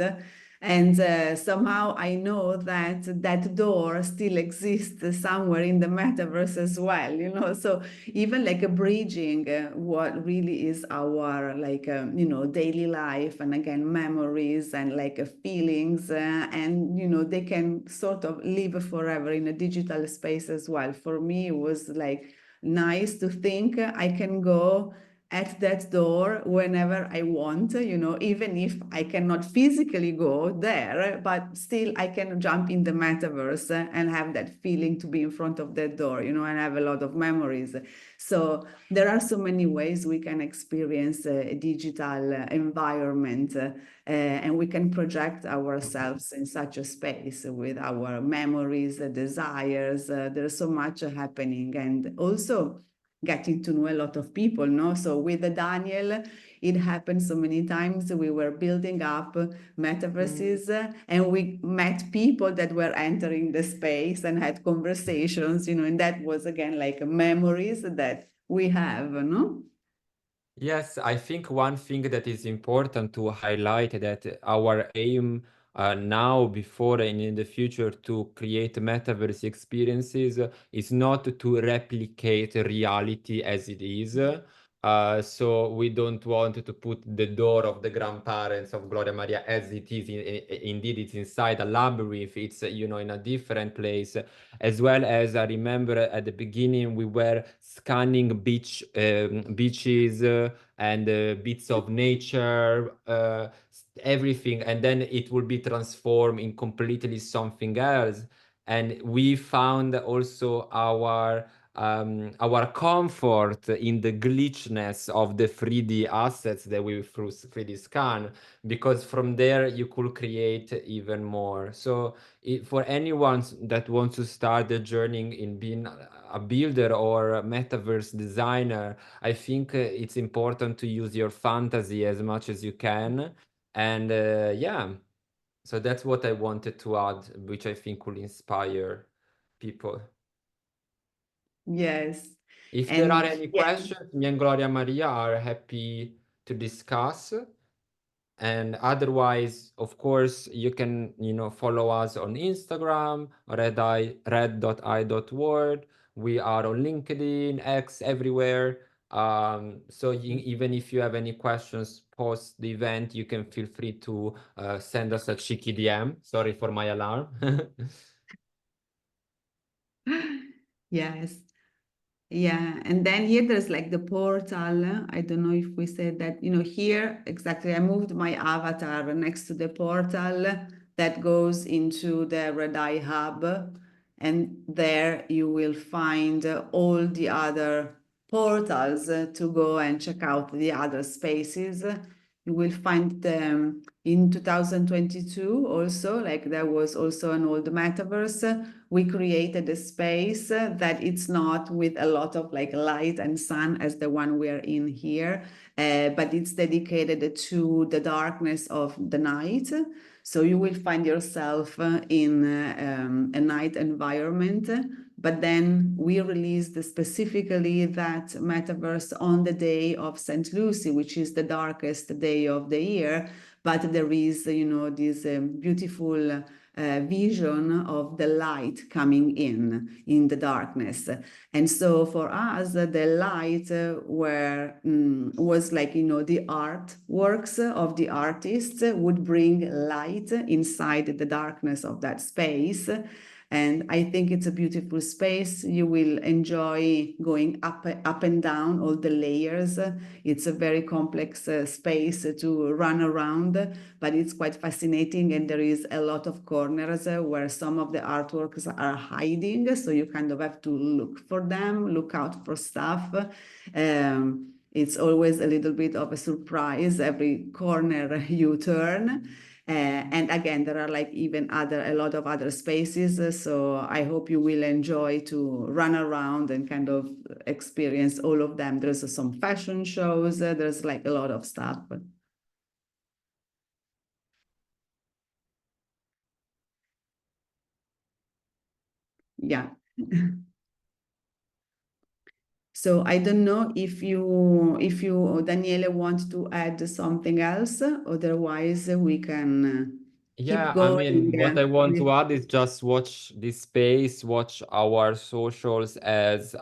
And somehow I know that that door still exists somewhere in the metaverse as well, you know. So even like a bridging what really is our like you know, daily life, and again memories and like feelings, and you know, they can sort of live forever in a digital space as well. For me, it was like nice to think I can go at that door whenever I want, you know, even if I cannot physically go there, but still I can jump in the metaverse and have that feeling to be in front of that door, you know, and have a lot of memories. So there are so many ways we can experience a digital environment, and we can project ourselves in such a space with our memories, desires. There's so much happening, and also getting to know a lot of people, no? So with Daniel, it happened so many times. We were building up metaverses, and we met people that were entering the space and had conversations, you know, and that was again like memories that we have, no? Yes, I think one thing that is important to highlight that our aim now, before, and in the future to create metaverse experiences is not to replicate reality as it is. So we don't want to put the door of the grandparents of Gloria Maria as it is. Indeed, it's inside a labyrinth. It's, you know, in a different place. As well as I remember at the beginning, we were scanning beaches and bits of nature, everything, and then it will be transformed in completely something else. And we found also our comfort in the glitchness of the 3D assets that we through 3D scan, because from there you could create even more. So for anyone that wants to start the journey in being a builder or a metaverse designer, I think it's important to use your fantasy as much as you can. And yeah, so that's what I wanted to add, which I think will inspire people. Yes. If there are And any yeah, questions, me and Gloria Maria are happy to discuss. And otherwise, of course, you can, you know, follow us on Instagram, red.i.world. We are on LinkedIn, X, everywhere. So even if you have any questions post the event, you can feel free to send us a cheeky DM. Sorry for my alarm. yes. Yeah, and then here there's like the portal. I don't know if we said that, you know, here exactly. I moved my avatar next to the portal that goes into the Red Eye Hub, and there you will find all the other portals to go and check out the other spaces. You will find them in 2022 also, like there was also an old metaverse. We created a space that it's not with a lot of like light and sun as the one we are in here, but it's dedicated to the darkness of the night. So you will find yourself in a night environment. But then we released specifically that metaverse on the day of St. Lucy, which is the darkest day of the year. But there is, you know, this beautiful vision of the light coming in the darkness. And so for us, the light was like, you know, the artworks of the artists would bring light inside the darkness of that space. And I think it's a beautiful space. You will enjoy going up and down all the layers. It's a very complex space to run around, but it's quite fascinating. And there is a lot of corners where some of the artworks are hiding. So you kind of have to look for them, look out for stuff. It's always a little bit of a surprise every corner you turn. And again, there are like even a lot of other spaces. So I hope you will enjoy to run around and kind of experience all of them. There's some fashion shows. There's like a lot of stuff. Yeah. So I don't know if you Daniele want to add something else. Otherwise, we can keep Yeah, I going. mean, what I want to with- add is just watch this space, watch our socials as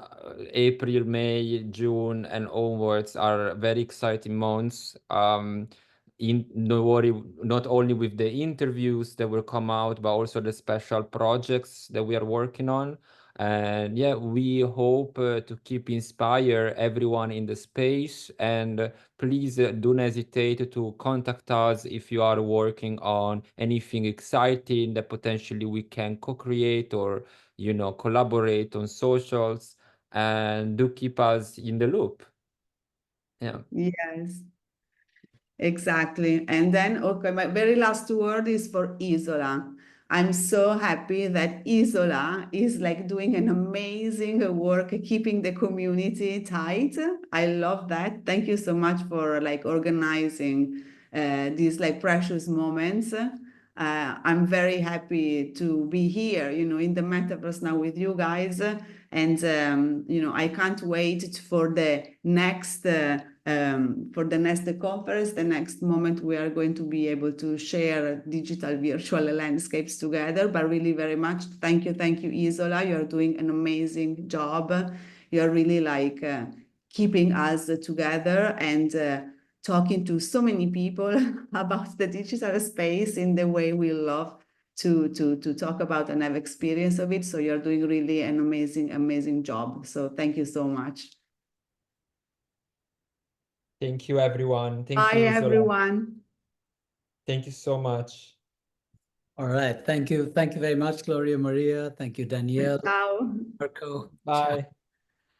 April, May, June, and onwards are very exciting months. Don't worry, not only with the interviews that will come out, but also the special projects that we are working on. And yeah, we hope to keep inspire everyone in the space, and please don't hesitate to contact us if you are working on anything exciting that potentially we can co-create or, you know, collaborate on socials, and do keep us in the loop. Yeah. Yes. Exactly. And then, okay, my very last word is for Isola. I'm so happy that Isola is like doing an amazing work keeping the community tight. I love that. Thank you so much for like organizing these like precious moments. I'm very happy to be here, you know, in the metaverse now with you guys. And, you know, I can't wait for the next conference, the next moment we are going to be able to share digital virtual landscapes together. But really very much thank you, Isola. You're doing an amazing job. You're really like keeping us together and talking to so many people about the digital space in the way we love to talk about and have experience of it. So you're doing really an amazing job. So thank you so much. Thank you, everyone. Thank Bye, you, Isola. everyone. Thank you so much. All right. Thank you. Thank you very much, Gloria Maria. Thank you, Danielle, Ciao. Marco. Bye.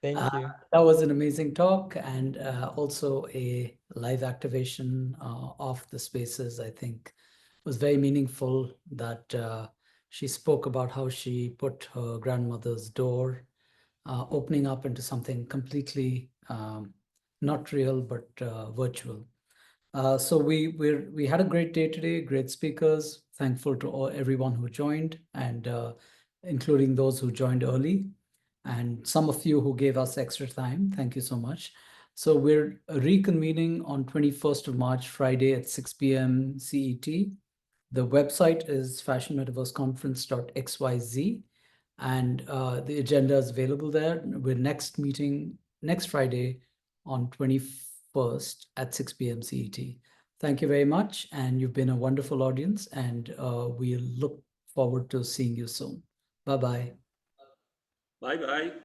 Thank you. That was an amazing talk, and also a live activation of the spaces. I think was very meaningful that she spoke about how she put her grandmother's door opening up into something completely not real, but virtual. So we had a great day today, great speakers. Thankful to everyone who joined, and including those who joined early, and some of you who gave us extra time. Thank you so much. So we're reconvening on 21st of March, Friday at 6 p.m. CET. The website is fashionmetaverseconference.xyz, and the agenda is available there. We're next meeting next Friday on 21st at 6 p.m. CET. Thank you very much, and you've been a wonderful audience, and we look forward to seeing you soon. Bye-bye. Bye bye.